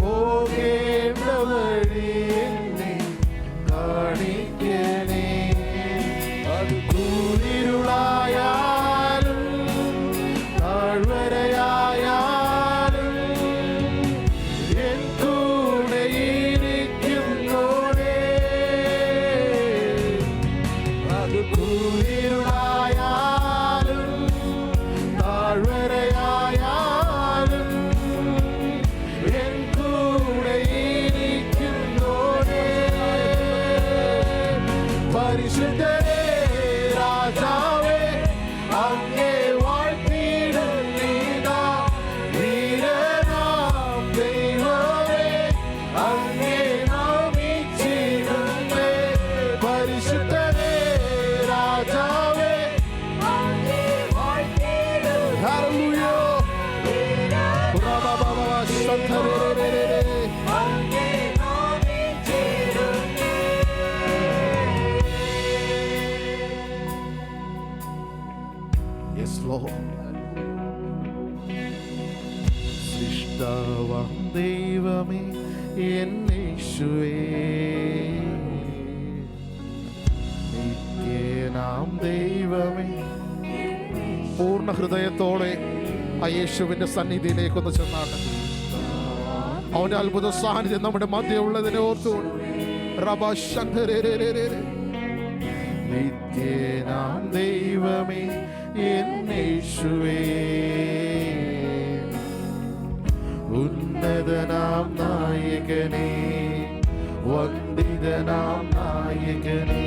പോകേണ്ട വഴി എന്നെ കാണിക്കണേ. അത് കൂരിരുളായാലും താഴ്വ Yes, Lord. സൃഷ്ടാവാം ദൈവമേ എൻ യേശുവേ, നിത്യനാം ദൈവമേ. പൂർണ്ണ ഹൃദയത്തോടെ ആ യേശുവിന്റെ സന്നിധിയിലേക്കൊന്ന് ചെന്നാട്ടെ. അവന്റെ അത്ഭുത സാന്നിധ്യം നമ്മുടെ മധ്യ ഉള്ളതിനെ ഓർത്തുകൊണ്ട് നിത്യനാം ദൈവമേ എൻ യേശുവേ, ഉന്നതനാം നായകനേ, വന്ദിതനാം നായകനേ,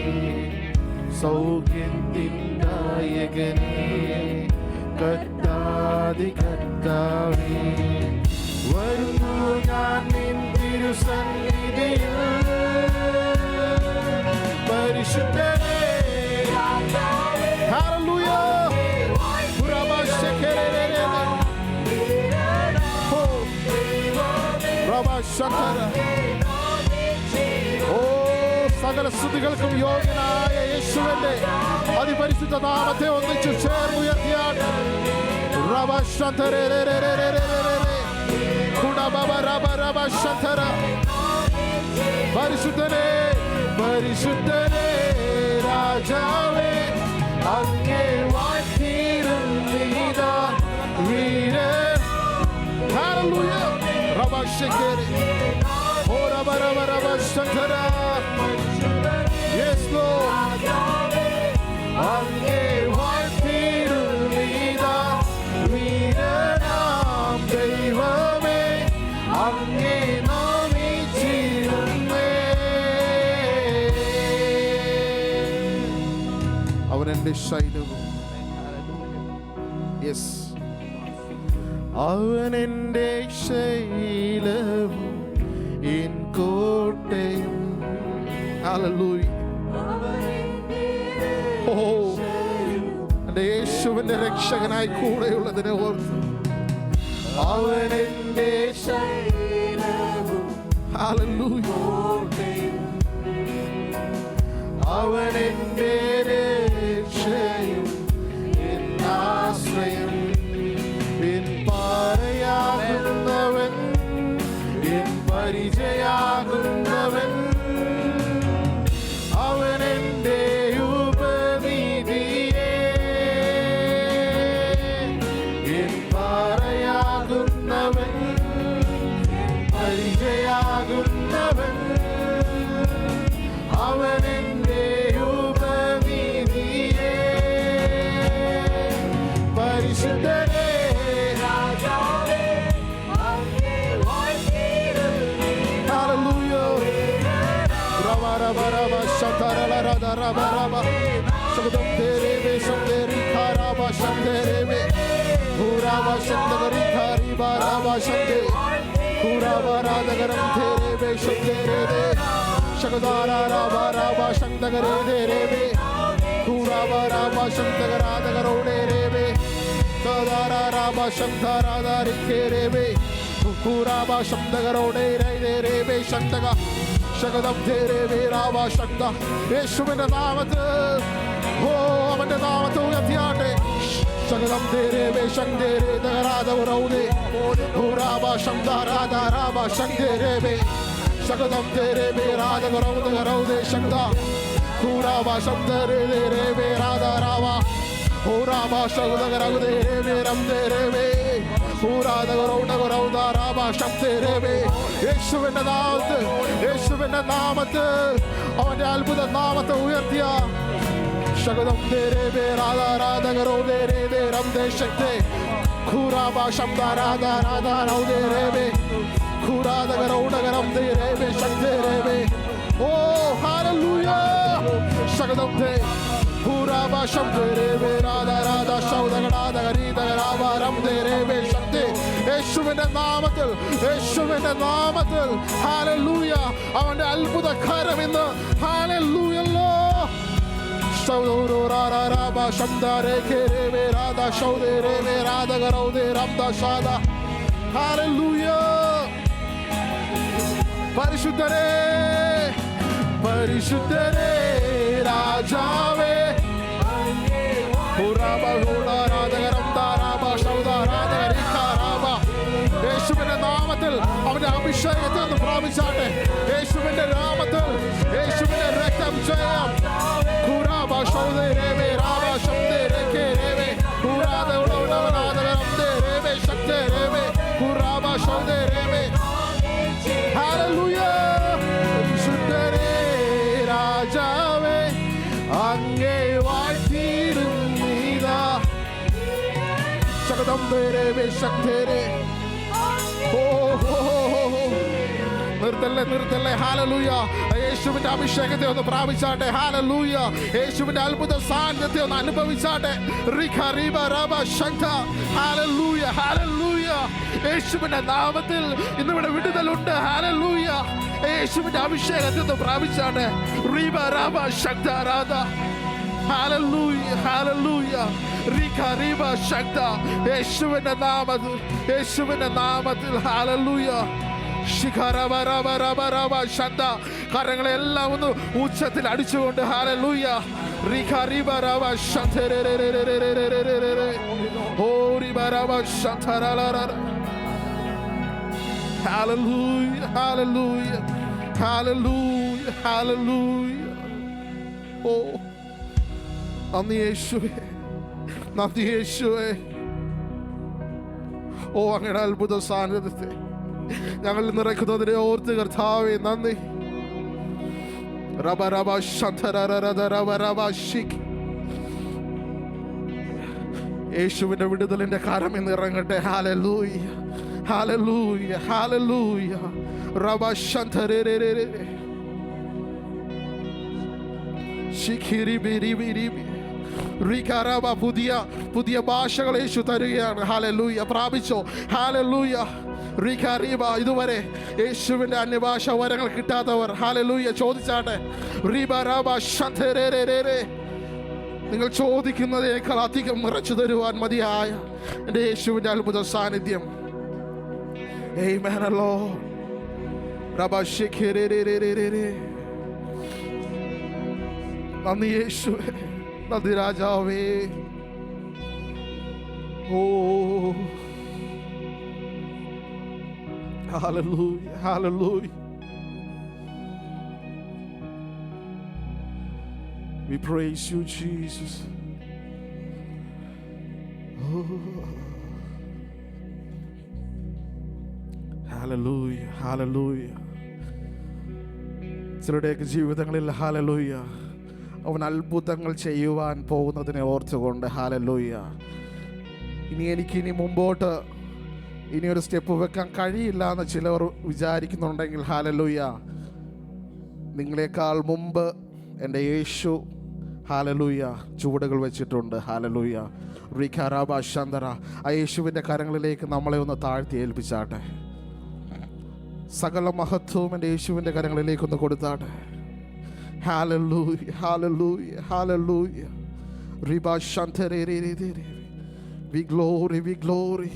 സൗഖ്യത്തിൻ നായകനേ, കർത്താതി കർത്താവേ, വരുന്നു ഞാൻ നിൻ തിരുസന്നിധിയിൽ. പരിശുദ്ധനേ, ഹല്ലേലൂയ. ഓ, സകല സ്തുതികൾക്കും യോഗ്യനായ യേശുവിന്റെ അതിപരിശുദ്ധ നാമത്തെ ഒന്നിച്ചു ചേർന്നുയർത്തിയാട്ടെ. പരിശുദ്ധനേ, പരിശുദ്ധനേ, രാജാവേ, അങ്ങേ വാഴ്ത്തിയിടുന്നീതാ വീരൻ. ഹല്ലേലൂയ. റബശങ്കരി, ഓ റബശങ്കര. യെസ് ലോർഡ്, അങ്ങേ വാഴ്ത്തിയിടുന്നീതാ വീരനാം ദൈവമേ, അങ്ങേ നാമിച്ചിരുന്നേ. അവനെന്റെ ശൈലവും, യെസ്, അവനെന്റെ ശൈലവും എൻ കോട്ടയും. ഹല്ലേലൂയ. ഓ, എന്റെ യേശുവിന്റെ രക്ഷകനായി കൂടെയുള്ളതിനെ ഓർത്ത് അവനെന്റെ ശൈലവും, ഹല്ലേലൂയ, അവനെന്റെ രക്ഷയും എൻ ആശ്രയം, എൻ പാറയാകുന്നവൻ, എൻ പരിചയാകുന്നവൻ, അവനെന്റെ ഉപനിധിയേ, എൻ പാറയാകുന്നവൻ, പരിചയാകുന്നവൻ, അവനെന്റെ ഉപനിധിയേ. പരിശുദ്ധനേ, യേശുവിന്റെ നാമത്തിൽ, ഓ, അവന്റെ നാമത്തെ ഉയർത്തിയാട്ടെ. ശകലം തേരേ ശങ്കരേ ദരാദൗരൗദേ ഭൂരാഭാശംദാരാദാരാഭാ ശങ്കരേ ശകലം തേരേ രാദൗരൗദേ ശങ്ദ ഭൂരാഭാശംദരേ രേ രാദാരാവാ ഭൂരാഭാശൗദഗരൗദേ രേ രംദരേ യേശുവിന്റെ നാമത്തിൽ, യേശുവിന്റെ നാമത്തിൽ, അവന്റെ അത്ഭുത നാമത്തെ ഉയർത്തിയ ശകലം തേരേ രാധാരാധകരൗദേ രേ രംദേ ശക്തേ ഭൂരാഭാശംദാരാദാരാദാരൗദേ രേ ഭൂരാദഗരൗദഗരം ദേ രേ ശക്തേ രേ. ഓ, ഹല്ലേലൂയ. ശകലം തേ ഭൂരാഭാശം രേ രാധാരാധ ശൗദഗടാദഗരീദഗരാവാരം ദേ രേ ശക്തേ. യേശുവിന്റെ നാമത്തിൽ, യേശുവിന്റെ നാമത്തിൽ, ഹല്ലേലൂയ. അവന്റെ അത്ഭുത കരം ഇന്ന്, ഹല്ലേലൂയ. Hallelujah. പരിശുദ്ധരേ പരിശുദ്ധരേ രാജാവേ യേശുവിന്റെ നാമത്തിൽ അവന്റെ അഭിഷേകത്തിൽ നിന്ന് പ്രാപിച്ചാട്ടെ. യേശുവിന്റെ നാമത്തിൽ യേശുവിന്റെ രക്തം ജയം. രാജാവേ അങ്ങേ വാഴ്ത്തിയിടുന്നീതാ ശക്തം ശക്തരേ. നിർത്തല്ലേ. ഹാലലൂയ. യേശുവിന്റെ അഭിഷേകത്തെ ഒന്ന് പ്രാപിച്ചാട്ടെ. ഹാലലൂയ. യേശുവിന്റെ അത്ഭുത സാന്നിധ്യത്തെ ഒന്ന് അനുഭവിച്ചാട്ടെ. Hallelujah hallelujah. യേശുവിന്റെ നാമത്തിൽ ഇന്നിവിടെ വിടുതലുണ്ട്. ഹാലലൂയ. യേശുവിന്റെ അഭിഷേകത്തെ ഒന്ന് പ്രാപിച്ചാട്ടെ. Hallelujah hallelujah. യേശുവിന്റെ നാമത്തിൽ ഹാലലൂയ. കരങ്ങളെല്ലാം ഒന്ന് ഉച്ചത്തിൽ അടിച്ചുകൊണ്ട് ഹാലലൂയ. നന്ദി യേശുവേ. ഓ അങ്ങയുടെ അത്ഭുത സാന്നിധ്യത്തെ ഞങ്ങൾ നിറയ്ക്കുന്നതിനെ ഓർത്ത് കർത്താവേ നന്ദി. യേശുവിന്റെ വിടുതലിന്റെ കാരം ഇന്ന് ഇറങ്ങട്ടെ. Hallelujah hallelujah hallelujah. പുതിയ ഭാഷകൾ യേശു തരികയാണ്. ഹാലലൂയ. പ്രാപിച്ചോ. ഹാലലൂയ. ഇതുവരെ യേശുവിന്റെ അന്യഭാഷ വരങ്ങൾ കിട്ടാത്തവർ ഹാലലൂയ ചോദിച്ചാട്ടെ. നിങ്ങൾ ചോദിക്കുന്നതിനേക്കാൾ അധികം നിറച്ചു തരുവാൻ മതിയായ എൻ്റെ യേശുവിന്റെ അത്ഭുത സാന്നിധ്യം. നന്ദി യേശുവേ. നന്ദി രാജാവേ. ഓ hallelujah hallelujah. We praise you Jesus. Oh. hallelujah hallelujah. ചിലരുടെയൊക്കെ ജീവിതങ്ങളിൽ ഹാലലൂയ അവൻ അത്ഭുതങ്ങൾ ചെയ്യുവാൻ പോകുന്നതിനെ ഓർത്തുകൊണ്ട് ഹാലലൂയ. ഇനി മുമ്പോട്ട് ഇനിയൊരു സ്റ്റെപ്പ് വെക്കാൻ കഴിയില്ല എന്ന് ചിലർ വിചാരിക്കുന്നുണ്ടെങ്കിൽ ഹാലലൂയ, നിങ്ങളെക്കാൾ മുമ്പ് എൻ്റെ യേശു ഹാലലൂയ ചുവടുകൾ വെച്ചിട്ടുണ്ട്. ഹാലലൂയ. റിഖാറാബാശാന്തര. ആ യേശുവിൻ്റെ കരങ്ങളിലേക്ക് നമ്മളെ ഒന്ന് താഴ്ത്തി ഏൽപ്പിച്ചാട്ടെ. സകല മഹത്വവും എൻ്റെ യേശുവിൻ്റെ കരങ്ങളിലേക്കൊന്ന് കൊടുത്താട്ടെ. Hallelujah hallelujah hallelujah. We glory we glory.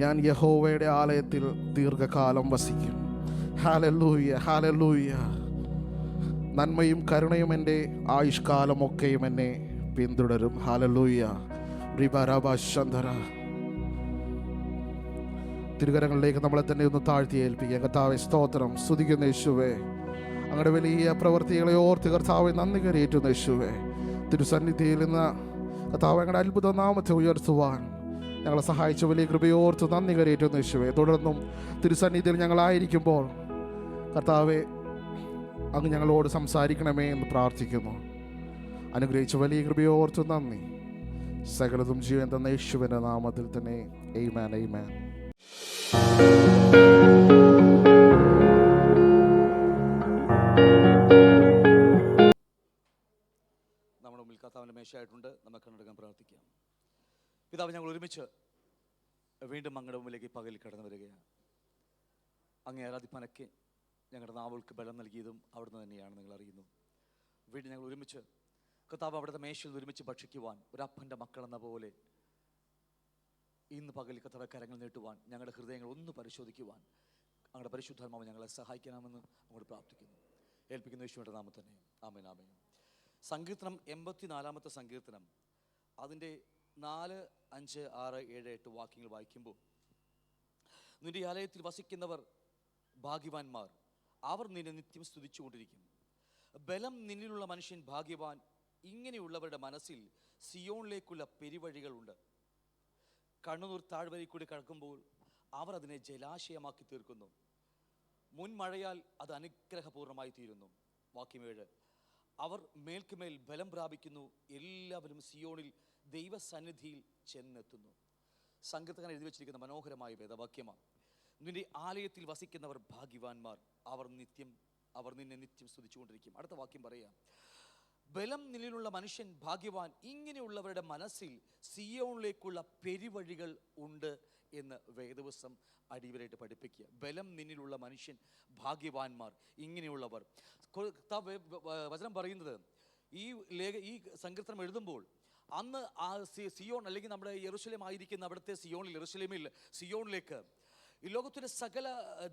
ഞാൻ യഹോവയുടെ ആലയത്തിൽ ദീർഘകാലം വസിക്കും. Hallelujah hallelujah. നന്മയും കരുണയും എൻ്റെ ആയുഷ്കാലമൊക്കെയും എന്നെ പിന്തുടരും. ഹാലലൂയ. റിബാരാബാശന്തര. തിരുകരങ്ങളിലേക്ക് നമ്മളെ തന്നെ ഒന്ന് താഴ്ത്തി ഏൽപ്പിക്കുക. കർത്താവേ സ്തോത്രം. സ്തുതിക്കുന്ന യേശുവേ, അങ്ങയുടെ വലിയ പ്രവൃത്തികളെ ഓർത്ത് കർത്താവെ നന്ദി കരയേറ്റുന്ന യേശുവേ, തിരുസന്നിധിയിൽ നിന്ന് കർത്താവ് അങ്ങയുടെ അത്ഭുത നാമത്തെ ഉയർത്തുവാൻ ഞങ്ങളെ സഹായിച്ച വലിയ കൃപയോർത്ത് നന്ദി കരയേറ്റുന്ന യേശുവേ, തുടർന്നും തിരുസന്നിധിയിൽ ഞങ്ങളായിരിക്കുമ്പോൾ കർത്താവെ അങ്ങ് ഞങ്ങളോട് സംസാരിക്കണമേ എന്ന് പ്രാർത്ഥിക്കുന്നു. അനുഗ്രഹിച്ച വലിയ കൃപയോർത്ത് നന്ദി. സകലതും ജീവൻ തന്ന യേശുവിൻ്റെ നാമത്തിൽ തന്നെ ആമേൻ ആമേൻ. നമ്മുടെ മുമ്പിൽ കർത്താവിൻ്റെ മേശയായിട്ടുണ്ട്. നമുക്ക് കണ്ടെടുക്കാൻ പ്രാർത്ഥിക്കാം. പിതാവ്, ഞങ്ങൾ ഒരുമിച്ച് വീണ്ടും അങ്ങയുടെ മുമ്പിലേക്ക് പകൽ കടന്നു വരികയാണ്. അങ്ങേ ആരാധിപ്പാനൊക്കെ ഞങ്ങളുടെ നാവുകൾക്ക് ബലം നൽകിയതും അവിടുന്ന് തന്നെയാണ് നിങ്ങൾ അറിയുന്നു. വീണ്ടും ഞങ്ങൾ ഒരുമിച്ച് കർത്താവ് അവിടുത്തെ മേശയിൽ ഒരുമിച്ച് ഭക്ഷിക്കുവാൻ ഒരപ്പൻ്റെ മക്കളെന്ന പോലെ ഇന്ന് പകൽ കർത്താവ് കരങ്ങൾ നീട്ടുവാൻ, ഞങ്ങളുടെ ഹൃദയങ്ങൾ ഒന്ന് പരിശോധിക്കുവാൻ അങ്ങയുടെ പരിശുദ്ധാത്മാവ് ഞങ്ങളെ സഹായിക്കണമെന്ന് അങ്ങോട്ട് പ്രാർത്ഥിക്കുന്നു. ഏൽപ്പിക്കുന്ന യേശുവിൻ്റെ നാമത്തിൽ തന്നെ ആമേൻ, ആമേൻ. സങ്കീർത്തനം 84-ാമത്തെ സങ്കീർത്തനം അതിൻ്റെ 4, 5, 6, 7, 8 വാക്യങ്ങൾ വായിക്കുമ്പോൾ, നിന്റെ ആലയത്തിൽ വസിക്കുന്നവർ ഭാഗ്യവാന്മാർ, അവർ നിന്നെ നിത്യം സ്തുതിച്ചുകൊണ്ടിരിക്കും. ബലം നിന്നിലുള്ള മനുഷ്യൻ ഭാഗ്യവാൻ, ഇങ്ങനെയുള്ളവരുടെ മനസ്സിൽ സിയോണിലേക്കുള്ള പെരുവഴികളുണ്ട്. കണ്ണുനീർ താഴ്വരയിൽ കൂടി കടക്കുമ്പോൾ അവർ അതിനെ ജലാശയമാക്കി തീർക്കുന്നു. മുൻമഴയാൽ അത് അനുഗ്രഹപൂർണ്ണമായി തീരുന്നു. വാക്യം 7, അവർ മേൽക്കുമേൽ ബലം പ്രാപിക്കുന്നു, എല്ലാവരും സിയോണിൽ ദൈവസന്നിധിയിൽ ചെന്നെത്തുന്നു. സങ്കീർത്തകൻ എഴുതി വച്ചിരിക്കുന്ന മനോഹരമായ വേദവാക്യമാണ്. നിന്റെ ആലയത്തിൽ വസിക്കുന്നവർ ഭാഗ്യവാന്മാർ, അവർ നിന്നെ നിത്യം സ്തുതിച്ചുകൊണ്ടിരിക്കും. അടുത്ത വാക്യം പറയാം, ബലം നിന്നിലുള്ള മനുഷ്യൻ ഭാഗ്യവാൻ, ഇങ്ങനെയുള്ളവരുടെ മനസ്സിൽ സിയോണിലേക്കുള്ള പെരുവഴികൾ ഉണ്ട് എന്ന് വേദവസം അടിവരായിട്ട് പഠിപ്പിക്കുക. ബലം നിന്നിലുള്ള മനുഷ്യൻ ഭാഗ്യവാന്മാർ, ഇങ്ങനെയുള്ളവർ. വചനം പറയുന്നത് ഈ സങ്കീർത്തനം എഴുതുമ്പോൾ അന്ന് ആ സിയോൺ അല്ലെങ്കിൽ നമ്മുടെ യെരൂശലേം ആയിരിക്കുന്ന അവിടുത്തെ സിയോണിലേക്ക് ഈ ലോകത്തിൻ്റെ സകല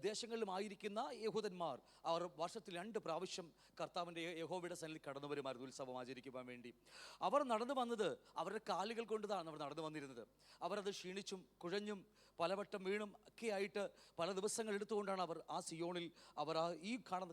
ദേശങ്ങളിലും ആയിരിക്കുന്ന യഹൂദന്മാർ അവർ വർഷത്തിൽ 2 പ്രാവശ്യം കർത്താവിൻ്റെ യഹോവയുടെ സന്നിധിയിൽ കടന്നു വരുമായിരുന്നു ഉത്സവം ആചരിക്കുവാൻ വേണ്ടി. അവർ നടന്നു വന്നത് അവരുടെ കാലുകൾ കൊണ്ടാണ് അവർ നടന്നു വന്നിരുന്നത്. അവരത് ക്ഷീണിച്ചും കുഴഞ്ഞും പലവട്ടം വീണും ഒക്കെ ആയിട്ട് പല ദിവസങ്ങൾ എടുത്തുകൊണ്ടാണ് അവർ ആ സിയോണിൽ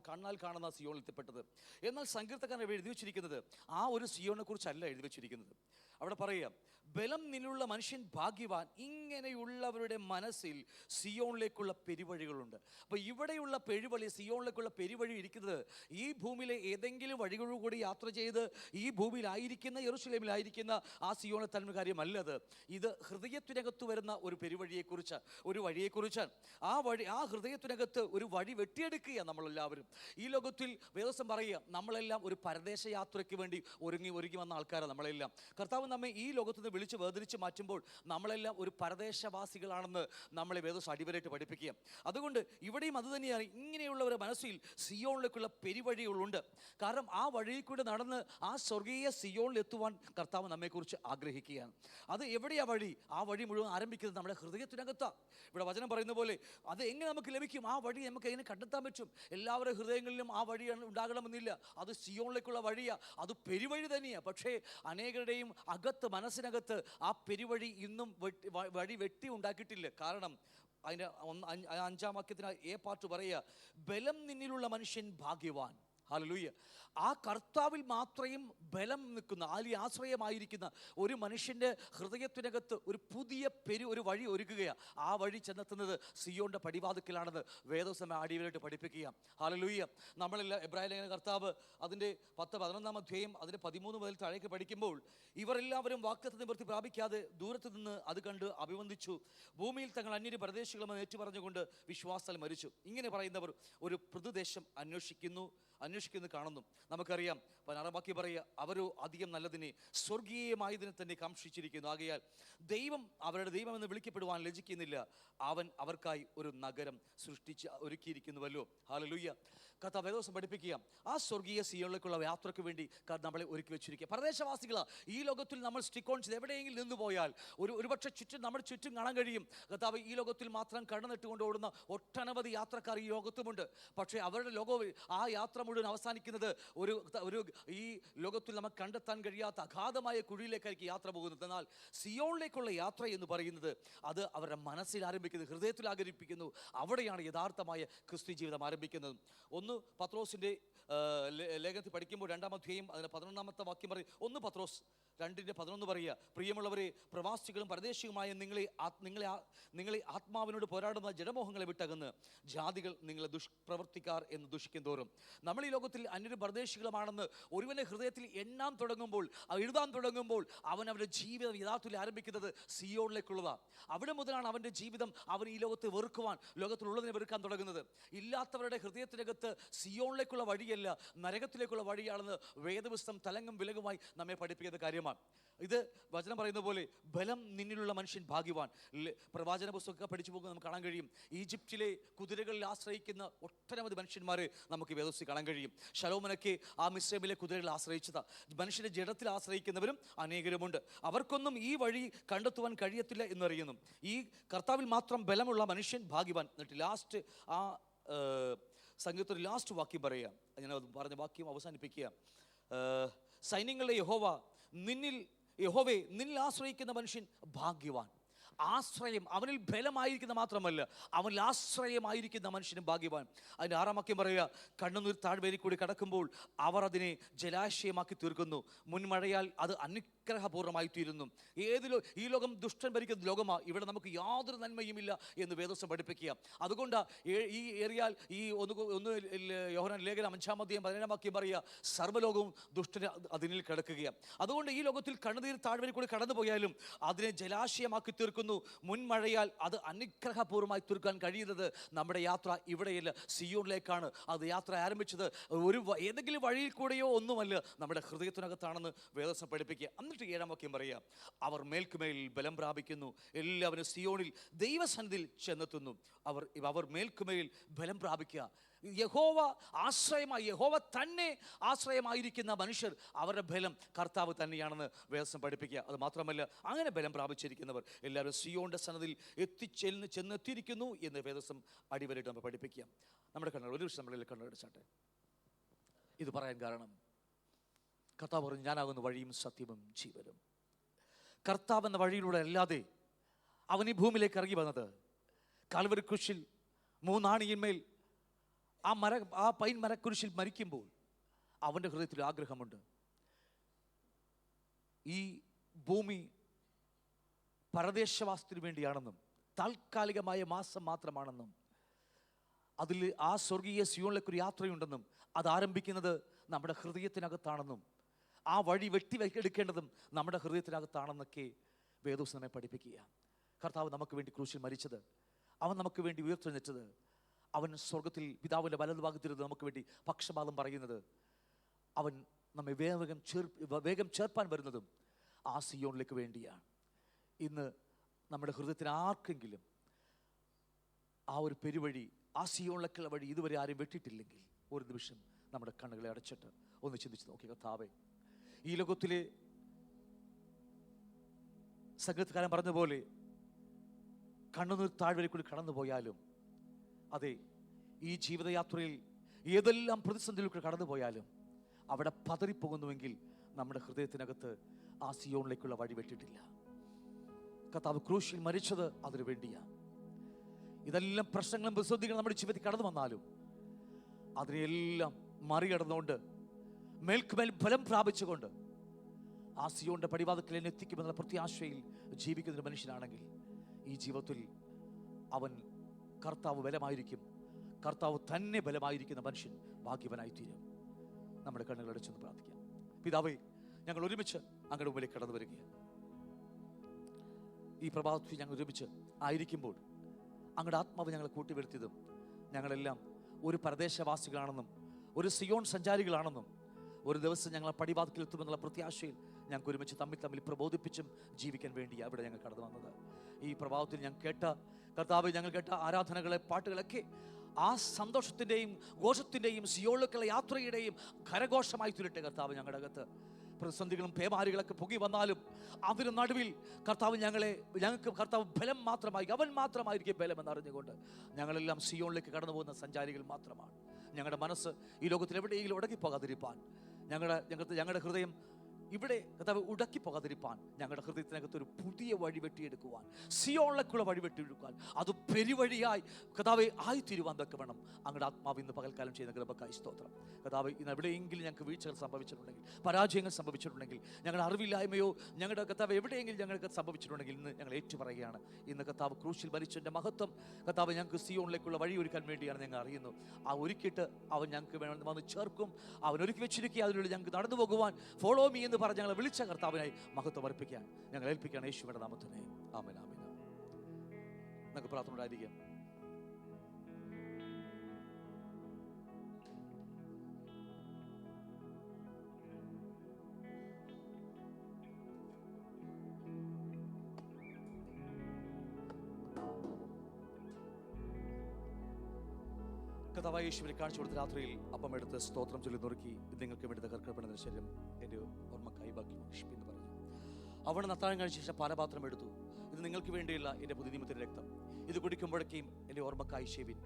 കണ്ണാൽ കാണുന്ന സിയോണിൽ എത്തിപ്പെട്ടത്. എന്നാൽ സങ്കീർത്തകൻ എഴുതി വെച്ചിരിക്കുന്നത് ആ ഒരു സിയോണിനെ കുറിച്ചല്ല എഴുതി വെച്ചിരിക്കുന്നത്. അവിടെ പറയാം, ബലം നിന്നുള്ള മനുഷ്യൻ ഭാഗ്യവാൻ, ഇങ്ങനെയുള്ളവരുടെ മനസ്സിൽ സിയോണിലേക്കുള്ള പെരുവഴികളുണ്ട്. അപ്പോൾ ഇവിടെയുള്ള പെരുവഴി, സിയോണിലേക്കുള്ള പെരുവഴി ഇരിക്കുന്നത് ഈ ഭൂമിയിലെ ഏതെങ്കിലും വഴികളിലൂടെ യാത്ര ചെയ്ത് ഈ ഭൂമിയിലായിരിക്കുന്ന യെരൂശലേമിലായിരിക്കുന്ന ആ സിയോണിൽ തന്നെ കാര്യമല്ലത്. ഇത് ഹൃദയത്തിനകത്ത് വരുന്ന ഒരു പെരുവഴിയെക്കുറിച്ച്, ഒരു വഴിയെക്കുറിച്ചാണ്. ആ ഹൃദയത്തിനകത്ത് ഒരു വഴി വെട്ടിയെടുക്കുക നമ്മളെല്ലാവരും. ഈ ലോകത്തിൽ വേദവസം പറയുക, നമ്മളെല്ലാം ഒരു പരദേശ യാത്രയ്ക്ക് വേണ്ടി ഒരുങ്ങി വന്ന ആൾക്കാരാണ് നമ്മളെല്ലാം. കർത്താവ് നമ്മെ ഈ ലോകത്ത് നിന്ന് വിളിച്ച് വേർതിരിച്ച് മാറ്റുമ്പോൾ നമ്മളെല്ലാം ഒരു പരദേശവാസികളാണെന്ന് നമ്മളെ വേദവസം അടിവരായിട്ട് പഠിപ്പിക്കുക. അതുകൊണ്ട് ഇവിടെയും അത് തന്നെയാണ്, ഇങ്ങനെയുള്ളവരുടെ മനസ്സിൽ സിയോണിലേക്കുള്ള പെരുവഴികളുണ്ട്. കാരണം ആ വഴിയിൽ കൂടെ നടന്ന് ആ സ്വർഗീയ സിയോണിൽ എത്തുവാൻ കർത്താവ് നമ്മെക്കുറിച്ച് ആഗ്രഹിക്കുകയാണ്. അത് എവിടെയാ വഴി? ആ വഴി മുഴുവൻ ആരംഭിക്കുന്നത് നമ്മുടെ ഹൃദയത്തിനകത്താണ്. ഇവിടെ വചനം പറയുന്ന പോലെ അത് എങ്ങനെ നമുക്ക് ലഭിക്കും? ആ വഴി നമുക്ക് എങ്ങനെ കണ്ടെത്താൻ പറ്റും? എല്ലാവരുടെ ഹൃദയങ്ങളിലും ആ വഴി ഉണ്ടാകണമെന്നില്ല. അത് സിയോണിലേക്കുള്ള വഴിയാണ്, അത് പെരുവഴി തന്നെയാണ്. പക്ഷേ അനേകരുടെയും അകത്ത്, മനസ്സിനകത്ത് ആ പെരുവഴി ഇന്നും വഴി വെട്ടി ഉണ്ടാക്കിയിട്ടില്ല. കാരണം അതിൻ്റെ 5-ാം വാക്യത്തിന് എ പാർട്ട് പറയുക, ബലം നിന്നിലുള്ള മനുഷ്യൻ ഭാഗ്യവാൻ. ഹല്ലേലൂയ. ആ കർത്താവിൽ മാത്രം ബലം നിൽക്കുന്ന, ആശ്രയമായിരിക്കുന്ന ഒരു മനുഷ്യൻ്റെ ഹൃദയത്തിനകത്ത് ഒരു പുതിയ ഒരു വഴി ഒരുക്കുകയാണ്. ആ വഴി ചെന്നെത്തുന്നത് സിയോന്റെ പടിവാതിക്കലാണെന്ന് വേദവസം അടിവരായിട്ട് പഠിപ്പിക്കുക. ഹല്ലേലൂയ. നമ്മളെല്ലാം എബ്രായ ലേഖന കർത്താവ് അതിൻ്റെ 10-11-ാം അധ്യായം അതിൻ്റെ 13 മുതൽ താഴേക്ക് പഠിക്കുമ്പോൾ, ഇവരെല്ലാവരും വാഗ്ദത്ത നിവൃത്തി പ്രാപിക്കാതെ ദൂരത്ത് നിന്ന് അത് കണ്ട് അഭിവന്ദിച്ചു, ഭൂമിയിൽ തങ്ങൾ അന്യര് പരദേശികളുമെന്ന് ഏറ്റുപറഞ്ഞുകൊണ്ട് വിശ്വാസത്താൽ മരിച്ചു. ഇങ്ങനെ പറയുന്നവർ ഒരു പൃഥുദേശം അന്വേഷിക്കുന്നു കാണുന്നു. നമുക്കറിയാം, 16-ാം വാക്യം പറയുക, അവരോ അധികം നല്ലതിനെ, സ്വർഗീയമായതിനെ തന്നെ കാംക്ഷിച്ചിരിക്കുന്നു. ആകയാൽ ദൈവം അവരുടെ ദൈവമെന്ന് വിളിക്കപ്പെടുവാൻ ലജ്ജിക്കുന്നില്ല. അവൻ അവർക്കായി ഒരു നഗരം ഒരുക്കിയിരിക്കുന്നുവല്ലോ. ഹല്ലേലൂയ. കർത്താവ് വേദവസം പഠിപ്പിക്കുക, ആ സ്വർഗീയ സിയോണിലേക്കുള്ള യാത്രയ്ക്ക് വേണ്ടി നമ്മളെ ഒരുക്കി വെച്ചിരിക്കുക. പ്രദേശവാസികളാണ്. ഈ ലോകത്തിൽ നമ്മൾ സ്റ്റിക്ക് ഓൺ ചെയ്ത് എവിടെയെങ്കിലും നിന്ന് പോയാൽ ഒരുപക്ഷെ നമ്മുടെ ചുറ്റും കാണാൻ കഴിയും. കർത്താവ് ഈ ലോകത്തിൽ മാത്രം കടന്നിട്ടുകൊണ്ട് ഓടുന്ന ഒട്ടനവധി യാത്രക്കാർ ഈ ലോകത്തുമുണ്ട്. പക്ഷേ അവരുടെ ആ യാത്ര മുഴുവൻ അവസാനിക്കുന്നത് ഒരു ഈ ലോകത്തിൽ നമുക്ക് കണ്ടെത്താൻ കഴിയാത്ത അഗാധമായ കുഴിയിലേക്കായിരിക്കും യാത്ര പോകുന്നത്. എന്നാൽ സിയോണിലേക്കുള്ള യാത്ര എന്ന് പറയുന്നത് അത് അവരുടെ മനസ്സിൽ ആരംഭിക്കുന്നത്, ഹൃദയത്തിൽ ആഗ്രഹിപ്പിക്കുന്നു. അവിടെയാണ് യഥാർത്ഥമായ ക്രിസ്ത്യ ജീവിതം ആരംഭിക്കുന്നത്. 1 പത്രോസിൻ്റെ ലേഖനത്തിൽ പഠിക്കുമ്പോൾ 2-ാം അധ്യായം അതിന് 11-ാമത്തെ വാക്യം പറയും. 1 പത്രോസ് 2:11 പറയുക, പ്രിയമുള്ളവരെ, പ്രവാസികളും പരദേശികളുമായ നിങ്ങളെ ആത്മാവിനോട് പോരാടുന്ന ജഡമോഹങ്ങളെ വിട്ടകന്ന് ജാതികൾ നിങ്ങളെ ദുഷ്പ്രവർത്തിക്കാർ എന്ന് ദുഷിക്കും തോറും. നമ്മൾ ഈ ലോകത്തിൽ അന്യരും പരദേശികളുമാണെന്ന് ഒരുവൻ്റെ ഹൃദയത്തിൽ എഴുതാൻ തുടങ്ങുമ്പോൾ അവൻ്റെ ജീവിതം യഥാർത്ഥത്തിൽ ആരംഭിക്കുന്നത് സിയോണിലേക്കുള്ളതാണ്. അവിടെ മുതലാണ് അവൻ്റെ ജീവിതം അവൻ ഈ ലോകത്തെ വെറുക്കുവാൻ, ലോകത്തിലുള്ളതിനെ വെറുക്കാൻ തുടങ്ങുന്നത്. ഇല്ലാത്തവരുടെ ഹൃദയത്തിനകത്ത് സിയോണിലേക്കുള്ള വഴിയല്ല, നരകത്തിലേക്കുള്ള വഴിയാണെന്ന് വേദപുസ്തകം തലങ്ങും വിലങ്ങുമായി നമ്മെ പഠിപ്പിക്കുന്ന കാര്യമാണ്. ഇത് വചനം പറയുന്ന പോലെ ബലം നിന്നിലുള്ള മനുഷ്യൻ ഭാഗ്യവാൻ. പ്രവാചന പുസ്തകമൊക്കെ പഠിച്ചു പോകുമ്പോൾ നമുക്ക് കാണാൻ കഴിയും, ഈജിപ്തിലെ കുതിരകളിൽ ആശ്രയിക്കുന്ന ഒട്ടനവധി മനുഷ്യന്മാരെ നമുക്ക് വേദോസ്തി കാണാൻ കഴിയും. ശലോമോനൊക്കെ ആ മിസ്രൈമിലെ കുതിരകളെ ആശ്രയിച്ചതാ. മനുഷ്യന്റെ ജഡത്തിൽ ആശ്രയിക്കുന്നവരും അനേകരുമുണ്ട്. അവർക്കൊന്നും ഈ വഴി കണ്ടെത്തുവാൻ കഴിയത്തില്ല എന്നറിയുന്നു. ഈ കർത്താവിൽ മാത്രം ബലമുള്ള മനുഷ്യൻ ഭാഗ്യവാൻ. എന്നിട്ട് ലാസ്റ്റ് ആ സംഗീതത്തിൽ ലാസ്റ്റ് വാക്യം പറയുക, ഞാൻ പറഞ്ഞ വാക്യം അവസാനിപ്പിക്കുക. സൈന്യങ്ങളുടെ യഹോവേ നിന്നിൽ ആശ്രയിക്കുന്ന മനുഷ്യൻ ഭാഗ്യവാൻ. ആശ്രയം, അവനിൽ ബലമായിരിക്കുന്ന മാത്രമല്ല, അവനിൽ ആശ്രയമായിരിക്കുന്ന മനുഷ്യനും ഭാഗ്യവാൻ. അതിൻ്റെ 6-ാം വാക്യം പറയുക, കണ്ണുനീർ താഴ്വരയിൽ കൂടി കടക്കുമ്പോൾ അവർ അതിനെ ജലാശയമാക്കി തീർക്കുന്നു, മുൻമഴയാൽ അത് അനുഗ്രഹപൂർണ്ണമായി തീരുന്നു. ഈ ലോകം ദുഷ്ടൻ ഭരിക്കുന്ന ലോകമാണ്, ഇവിടെ നമുക്ക് യാതൊരു നന്മയുമില്ല എന്ന് വേദോസ്തം പഠിപ്പിക്കുക. അതുകൊണ്ട് ഈ ഏറിയാൽ ഈ ഒന്ന് യോഹന്നാൻ ലേഖനം 5-ാം അധ്യായം 17-ാം വാക്യം പറയുക, സർവ്വലോകവും ദുഷ്ടന് അതിനിൽ കിടക്കുകയാണ്. അതുകൊണ്ട് ഈ ലോകത്തിൽ കണ്ണുനീർ താഴ്വരയിൽ കൂടി കടന്നു പോയാലും അതിനെ ജലാശയമാക്കി തീർക്കുന്നു, മുൻമഴയാൽ അത് അനുഗ്രഹപൂർവ്വമായി തീർക്കാൻ കഴിയുന്നത് നമ്മുടെ യാത്ര ഇവിടെയല്ല, സിയോണിലേക്കാണ്. അത് യാത്ര ആരംഭിച്ചത് ഏതെങ്കിലും വഴിയിൽ കൂടെയോ ഒന്നുമല്ല, നമ്മുടെ ഹൃദയത്തിനകത്താണെന്ന് വേദോസ്തം പഠിപ്പിക്കുക. എന്നിട്ട് 7-ാം വാക്യം പറയുക, അവർ മേൽക്കുമേൽ ബലം പ്രാപിക്കുന്നു, എല്ലാവരും സിയോണിൽ ദൈവസന്നിധിയിൽ ചെന്നെത്തുന്നു. അവർ മേൽക്കുമേൽ ബലം പ്രാപിക്കുക. യഹോവ ആശ്രയമായി, യഹോവ തന്നെ ആശ്രയമായിരിക്കുന്ന മനുഷ്യർ, അവരുടെ ബലം കർത്താവ് തന്നെയാണെന്ന് വേദോസ്തം പഠിപ്പിക്കുക. അത് മാത്രമല്ല, അങ്ങനെ ബലം പ്രാപിച്ചിരിക്കുന്നവർ എല്ലാവരും സിയോന്റെ സന്നിധിയിൽ ചെന്നെത്തിയിരിക്കുന്നു എന്ന് വേദോസ്തം അടിവരയിട്ട് നമ്മൾ പഠിപ്പിക്കുക. നമ്മുടെ കണ്ണുകൾ ഒരു നിമിഷം നമ്മളിൽ കണ്ണടച്ചാട്ടെ. ഇത് പറയാൻ കാരണം, കർത്താവ് പറഞ്ഞു, ഞാനാകുന്ന വഴിയും സത്യവും ജീവനും. കർത്താവ് എന്ന വഴിയിലൂടെ അല്ലാതെ അവൻ ഈ ഭൂമിയിലേക്ക് ഇറങ്ങി വന്നത് കാൽവരി ക്രൂശിൽ 3 ആണിയിന്മേൽ ആ പൈൻ മരക്കുരിശിൽ മരിക്കുമ്പോൾ അവൻ്റെ ഹൃദയത്തിൽ ആഗ്രഹമുണ്ട്, ഈ ഭൂമി പരദേശവാസത്തിന് വേണ്ടിയാണെന്നും താൽക്കാലികമായ മാസം മാത്രമാണെന്നും അതിൽ ആ സ്വർഗീയ സിയോണിലേക്കൊരു യാത്രയുണ്ടെന്നും അത് ആരംഭിക്കുന്നത് നമ്മുടെ ഹൃദയത്തിനകത്താണെന്നും ആ വഴി വെട്ടിവെടുക്കേണ്ടതും നമ്മുടെ ഹൃദയത്തിനകത്താണെന്നൊക്കെ വേദോസ്തം നമ്മെ പഠിപ്പിക്കുക. കർത്താവ് നമുക്ക് വേണ്ടി ക്രൂശിൽ മരിച്ചത്, അവൻ നമുക്ക് വേണ്ടി ഉയർത്തെഴുന്നേറ്റത്, അവൻ സ്വർഗത്തിൽ പിതാവിൻ്റെ വലതുഭാഗത്തിരുന്ന് നമുക്ക് വേണ്ടി പക്ഷപാതം പറയുന്നത്, അവൻ നമ്മെ വേഗം ചേർപ്പാൻ വരുന്നതും ആ സിയോണിലേക്ക് വേണ്ടിയാണ്. ഇന്ന് നമ്മുടെ ഹൃദയത്തിന് ആർക്കെങ്കിലും ആ ഒരു പെരുവഴി, ആ സിയോണിലേക്കുള്ള വഴി ഇതുവരെ ആരും വെട്ടിയിട്ടില്ലെങ്കിൽ, ഒരു നിമിഷം നമ്മുടെ കണ്ണുകളെ അടച്ചിട്ട് ഒന്ന് ചിന്തിച്ച് നോക്കി, കർത്താവേ, ഈ ലോകത്തിലെ സംഗീതക്കാരൻ പറഞ്ഞ പോലെ കണ്ണുനീർ താഴ്വരയിൽ കൂടി കടന്നു പോയാലും, അതെ, ഈ ജീവിതയാത്രയിൽ ഏതെല്ലാം പ്രതിസന്ധിയിലൂടെ കടന്നു പോയാലും അവിടെ പതറിപ്പോകുന്നുവെങ്കിൽ നമ്മുടെ ഹൃദയത്തിനകത്ത് ആ സിയോണിലേക്കുള്ള വഴി വെട്ടിട്ടില്ല. കർത്താവ് ക്രൂശിൽ മരിച്ചത് അതിനു വേണ്ടിയാണ്. ഇതെല്ലാം പ്രശ്നങ്ങളും പ്രതിസന്ധികളും നമ്മുടെ ജീവിതത്തിൽ കടന്നു വന്നാലും അതിനെല്ലാം മറികടന്നുകൊണ്ട് മേൽക്കുമേൽ ബലം പ്രാപിച്ചുകൊണ്ട് ആ സിയോന്റെ പടിവാതിൽക്കൽ എന്നെ എത്തിക്കുമെന്നുള്ള പ്രത്യാശയിൽ ജീവിക്കുന്ന ഒരു മനുഷ്യനാണെങ്കിൽ ഈ ജീവിതത്തിൽ അവൻ കർത്താവ് ബലമായിരിക്കും, കർത്താവ് തന്നെ ബലമായിരിക്കുന്ന മനുഷ്യൻ ഭാഗ്യവനായിത്തീരും. നമ്മുടെ കണ്ണുകളടച്ചൊന്ന് പ്രാർത്ഥിക്കാം. പിതാവേ, ഞങ്ങൾ ഒരുമിച്ച് അങ്ങയുടെ മുമ്പിലേക്ക് കടന്നു വരികയാണ്. ഈ പ്രഭാതത്തിൽ ഞങ്ങൾ ഒരുമിച്ച് ആയിരിക്കുമ്പോൾ അങ്ങയുടെ ആത്മാവ് ഞങ്ങളെ കൂട്ടിവരുത്തിയതും ഞങ്ങളെല്ലാം ഒരു പരദേശവാസികളാണെന്നും ഒരു സിയോൺ സഞ്ചാരികളാണെന്നും ഒരു ദിവസം ഞങ്ങൾ പടിവാതിൽക്കൽ എത്തുമെന്നുള്ള പ്രത്യാശയിൽ ഞങ്ങൾക്ക് ഒരുമിച്ച് തമ്മിൽ പ്രബോധിപ്പിച്ചും ജീവിക്കാൻ വേണ്ടി അവിടെ ഞങ്ങൾ കടന്നു വന്നത്. ഈ പ്രഭാതത്തിൽ ഞങ്ങൾ കേട്ട ആരാധനകളെ, പാട്ടുകളൊക്കെ ആ സന്തോഷത്തിൻ്റെയും ഘോഷത്തിൻ്റെയും സിയോണിലേക്കുള്ള യാത്രയുടെയും ഖരഘോഷമായി തീരട്ടെ. കർത്താവ്, ഞങ്ങളുടെ അകത്ത് പ്രതിസന്ധികളും പേമാരികളൊക്കെ പൊങ്ങി വന്നാലും അതിന് നടുവിൽ ഞങ്ങൾക്ക് കർത്താവ് ബലം മാത്രമായി, അവൻ മാത്രമായിരിക്കും ബലം എന്നറിഞ്ഞുകൊണ്ട് ഞങ്ങളെല്ലാം സിയോണിലേക്ക് കടന്നു പോകുന്ന സഞ്ചാരികൾ മാത്രമാണ്. ഞങ്ങളുടെ മനസ്സ് ഈ ലോകത്തിൽ എവിടെയെങ്കിലും ഉടക്കിപ്പോകാതിരിപ്പാൻ, ഞങ്ങളുടെ ഹൃദയം ഇവിടെ കർത്താവ് ഉടക്കിപ്പോകാതിരിപ്പാൻ, ഞങ്ങളുടെ ഹൃദയത്തിനകത്ത് ഒരു പുതിയ വഴി വെട്ടിയെടുക്കുവാൻ, സിയോണിലേക്കുള്ള വഴി വെട്ടിയെടുക്കുവാൻ, അത് പെരുവഴിയായി കർത്താവെ ആയിത്തീരുവാൻ തൊക്കെ വേണം അങ്ങയുടെ ആത്മാവ് ഇന്ന് പകൽക്കാലം ചെയ്യുന്ന കൃപക്കായി സ്തോത്രം. കർത്താവ്, ഇന്ന് എവിടെയെങ്കിലും ഞങ്ങൾക്ക് വീഴ്ചകൾ സംഭവിച്ചിട്ടുണ്ടെങ്കിൽ, പരാജയങ്ങൾ സംഭവിച്ചിട്ടുണ്ടെങ്കിൽ, ഞങ്ങളുടെ അറിവില്ലായ്മയോ ഞങ്ങളുടെ കർത്താവ് എവിടെയെങ്കിലും ഞങ്ങൾക്ക് സംഭവിച്ചിട്ടുണ്ടെങ്കിൽ ഇന്ന് ഞങ്ങൾ ഏറ്റുപറയുകയാണ്. ഇന്ന് കർത്താവ് ക്രൂശിൽ മരിച്ചതിൻ്റെ മഹത്വം കർത്താവ് ഞങ്ങൾക്ക് സിയോണിലേക്കുള്ള വഴി ഒരുക്കാൻ വേണ്ടിയാണ് ഞങ്ങൾ അറിയുന്നു. ആ ഒരുക്കിയിട്ട് അവൻ ഞങ്ങൾക്ക് വേണം വന്ന് ചേർക്കും. അവൻ ഒരുക്കി വെച്ചിരിക്കുക, അതിലൂടെ ഞങ്ങൾക്ക് നടന്നു പോകുവാൻ ഫോളോ മീ എന്ന് പറഞ്ഞ് ഞങ്ങളെ വിളിച്ച കർത്താവിനായി മഹത്വം അർപ്പിക്കാൻ ഞങ്ങൾ ഏൽപ്പിക്കുകയാണ് യേശുവിന്റെ നാമത്തിനെ. ആമേൻ, ആമേൻ. നമുക്ക് പ്രാർത്ഥന ഉണ്ടായിരിക്കാം. കർത്താവായ യേശുവിനെ കാണിച്ചു കൊടുത്ത രാത്രിയിൽ അപ്പം എടുത്ത് സ്തോത്രം ചൊല്ലി നുറുക്കി, ഇത് നിങ്ങൾക്ക് വേണ്ടി തകർക്കപ്പെടുന്ന ശരീരം എൻ്റെ ഓർമ്മക്കായി ബാക്കി എന്ന് പറഞ്ഞു. അവിടെ അത്താഴം കഴിച്ച ശേഷം പാനപാത്രം എടുത്തു, ഇത് നിങ്ങൾക്ക് വേണ്ടിയുള്ള എൻ്റെ പുതിയ നിയമത്തിൻ്റെ രക്തം, ഇത് കുടിക്കുമ്പോഴേക്കും എൻ്റെ ഓർമ്മക്കായി ശേവിൻ.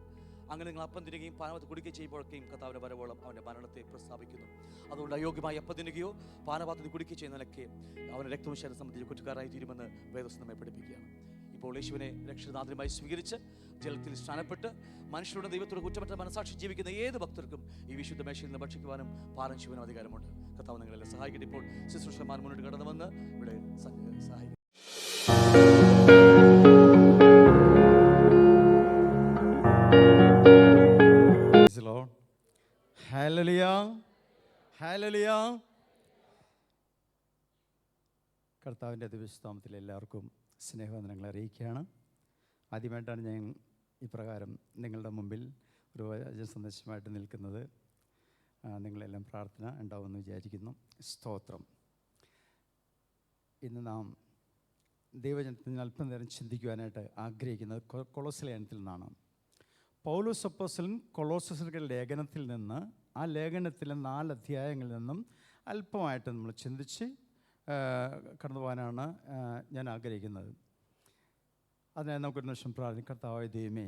അങ്ങനെ നിങ്ങൾ അപ്പം തിന്നുകയും പാനപാത്രം കുടിക്കുകയും ചെയ്യുമ്പോഴേക്കും കർത്താവിൻ്റെ വരവോളം അവൻ്റെ മരണത്തെ പ്രസ്താവിക്കുന്നു. അതുകൊണ്ട് അയോഗ്യമായി അപ്പം തിന്നുകയോ പാനപാത്രത്തിൽ കുടിക്കുകയോ ചെയ്യുന്നതിനൊക്കെ അവൻ്റെ രക്തവും ശരീരം സംബന്ധിച്ച് കുറ്റക്കാരായി തീരുമെന്ന് വേദവസ്തു നമ്മെ പഠിപ്പിക്കുകയാണ്. ഇപ്പോൾ യേശുവിനെ രക്ഷനാഥനുമായി സ്വീകരിച്ച് ജലത്തിൽ സ്നാനപ്പെട്ട് മനുഷ്യരുടെ ദൈവത്തോട് കുറ്റമറ്റ മനസാക്ഷി ജീവിക്കുന്ന ഏത് ഭക്തർക്കും ഈ വിശുദ്ധ മേശയിൽ നിന്ന് ഭക്ഷിക്കുവാനും പാനം ചെയ്യുവാനും അധികാരമുണ്ട്. കർത്താവ് നിങ്ങളെല്ലാം സഹായിക്കട്ടെ. ഇപ്പോൾ ശുശ്രൂഷമാർ മുന്നോട്ട് കടന്നു വന്ന് ഇവിടെ സഹായിക്കും. Hallelujah, hallelujah. കർത്താവിൻ്റെ ദിവസനാമത്തിൽ എല്ലാവർക്കും സ്നേഹവന്ദനങ്ങൾ അറിയിക്കുകയാണ്. ആദ്യമായിട്ടാണ് ഞാൻ ഇപ്രകാരം നിങ്ങളുടെ മുമ്പിൽ ഒരു വചന സന്ദേശമായിട്ട് നിൽക്കുന്നത്. നിങ്ങളെല്ലാം പ്രാർത്ഥന ഉണ്ടാവുമെന്ന് വിചാരിക്കുന്നു. സ്തോത്രം. ഇന്ന് നാം ദൈവജനത്തിന് അല്പം നേരം ചിന്തിക്കുവാനായിട്ട് ആഗ്രഹിക്കുന്നത് കൊളോസ്യ ലേഖനത്തിൽ നിന്നാണ്. പൗലോസ് അപ്പോസ്തലൻ കൊളോസ്യരുടെ ലേഖനത്തിൽ നിന്ന്, ആ ലേഖനത്തിലെ 4 അധ്യായങ്ങളിൽ നിന്നും അല്പമായിട്ട് നമ്മൾ ചിന്തിച്ച് കടന്നു പോകാനാണ് ഞാൻ ആഗ്രഹിക്കുന്നത്. അതിനായി നമുക്കൊരു നിമിഷം പ്രാർത്ഥിക്കാം. കർത്താവായ ദൈവമേ,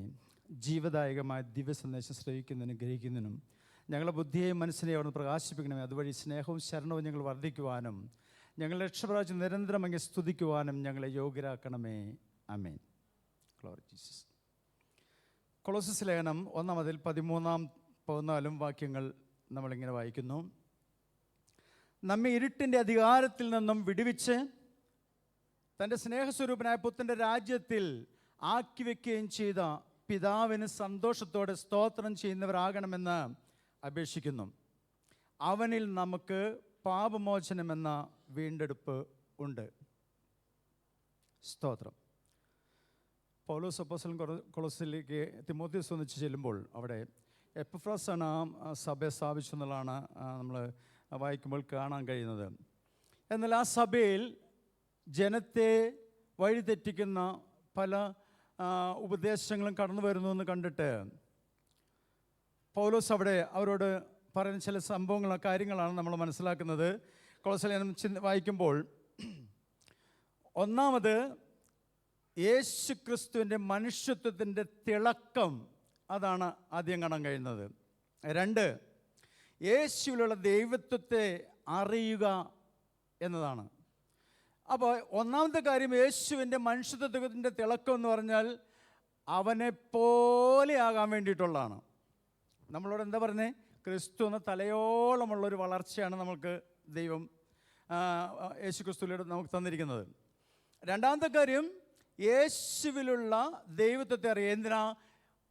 ജീവദായകമായ ദിവ്യ സന്ദേശം ശ്രവിക്കുന്നതിനും ഗ്രഹിക്കുന്നതിനും ഞങ്ങളുടെ ബുദ്ധിയെയും മനസ്സിനെയും അവിടുന്ന് പ്രകാശിപ്പിക്കണമേ. അതുവഴി സ്നേഹവും ശരണവും ഞങ്ങൾ വർദ്ധിക്കുവാനും ഞങ്ങളുടെ രക്ഷപ്രാപിച്ച് നിരന്തരം അങ്ങ് സ്തുതിക്കുവാനും ഞങ്ങളെ യോഗ്യരാക്കണമേ. ആമേൻ. Glory Jesus. കൊളോസ്യസ് ലേഖനം 1-14 വാക്യങ്ങൾ നമ്മളിങ്ങനെ വായിക്കുന്നു. നമ്മെ ഇരുട്ടിൻ്റെ അധികാരത്തിൽ നിന്നും വിടുവിച്ച് തൻ്റെ സ്നേഹസ്വരൂപനായ പുത്രൻ്റെ രാജ്യത്തിൽ ആക്കി വയ്ക്കുകയും ചെയ്ത പിതാവിന് സന്തോഷത്തോടെ സ്തോത്രം ചെയ്യുന്നവരാകണമെന്ന് അപേക്ഷിക്കുന്നു. അവനിൽ നമുക്ക് പാപമോചനമെന്ന വീണ്ടെടുപ്പ് ഉണ്ട്. സ്തോത്രം. പൗലോസ് അപ്പോസ്തലൻ കൊളോസ്യയിലേക്ക് തിമോഥെയോസ് ഒന്നിച്ച് ചെല്ലുമ്പോൾ അവിടെ എപ്പഫ്രാസാണ് ആ സഭയെ സ്ഥാപിച്ചു എന്നുള്ളതാണ് നമ്മൾ വായിക്കുമ്പോൾ കാണാൻ കഴിയുന്നത്. എന്നാൽ ആ സഭയിൽ ജനത്തെ വഴിതെറ്റിക്കുന്ന പല ഉപദേശങ്ങളും കടന്നു വരുന്നു എന്ന് കണ്ടിട്ട് പൗലോസ് അവിടെ അവരോട് പറയുന്ന ചില സംഭവങ്ങൾ, കാര്യങ്ങളാണ് നമ്മൾ മനസ്സിലാക്കുന്നത്. കൊളോസ്യ വായിക്കുമ്പോൾ ഒന്നാമത് യേശു ക്രിസ്തുവിൻ്റെ മനുഷ്യത്വത്തിൻ്റെ തിളക്കം, അതാണ് ആദ്യം കാണാൻ കഴിയുന്നത്. 2, യേശുവിലുള്ള ദൈവത്വത്തെ അറിയുക എന്നതാണ്. അപ്പോൾ ഒന്നാമത്തെ കാര്യം യേശുവിൻ്റെ മനുഷ്യത്വത്തിൻ്റെ തിളക്കം എന്ന് പറഞ്ഞാൽ അവനെ പോലെ ആകാൻ വേണ്ടിയിട്ടുള്ളതാണ്. നമ്മളോട് എന്താ പറഞ്ഞത്? ക്രിസ്തു എന്ന തലയോളമുള്ളൊരു വളർച്ചയാണ് നമുക്ക് ദൈവം യേശു ക്രിസ്തുവിലൂടെ നമുക്ക് തന്നിരിക്കുന്നത്. രണ്ടാമത്തെ കാര്യം, യേശുവിലുള്ള ദൈവത്വത്തെ അറിയുക. എന്തിനാ?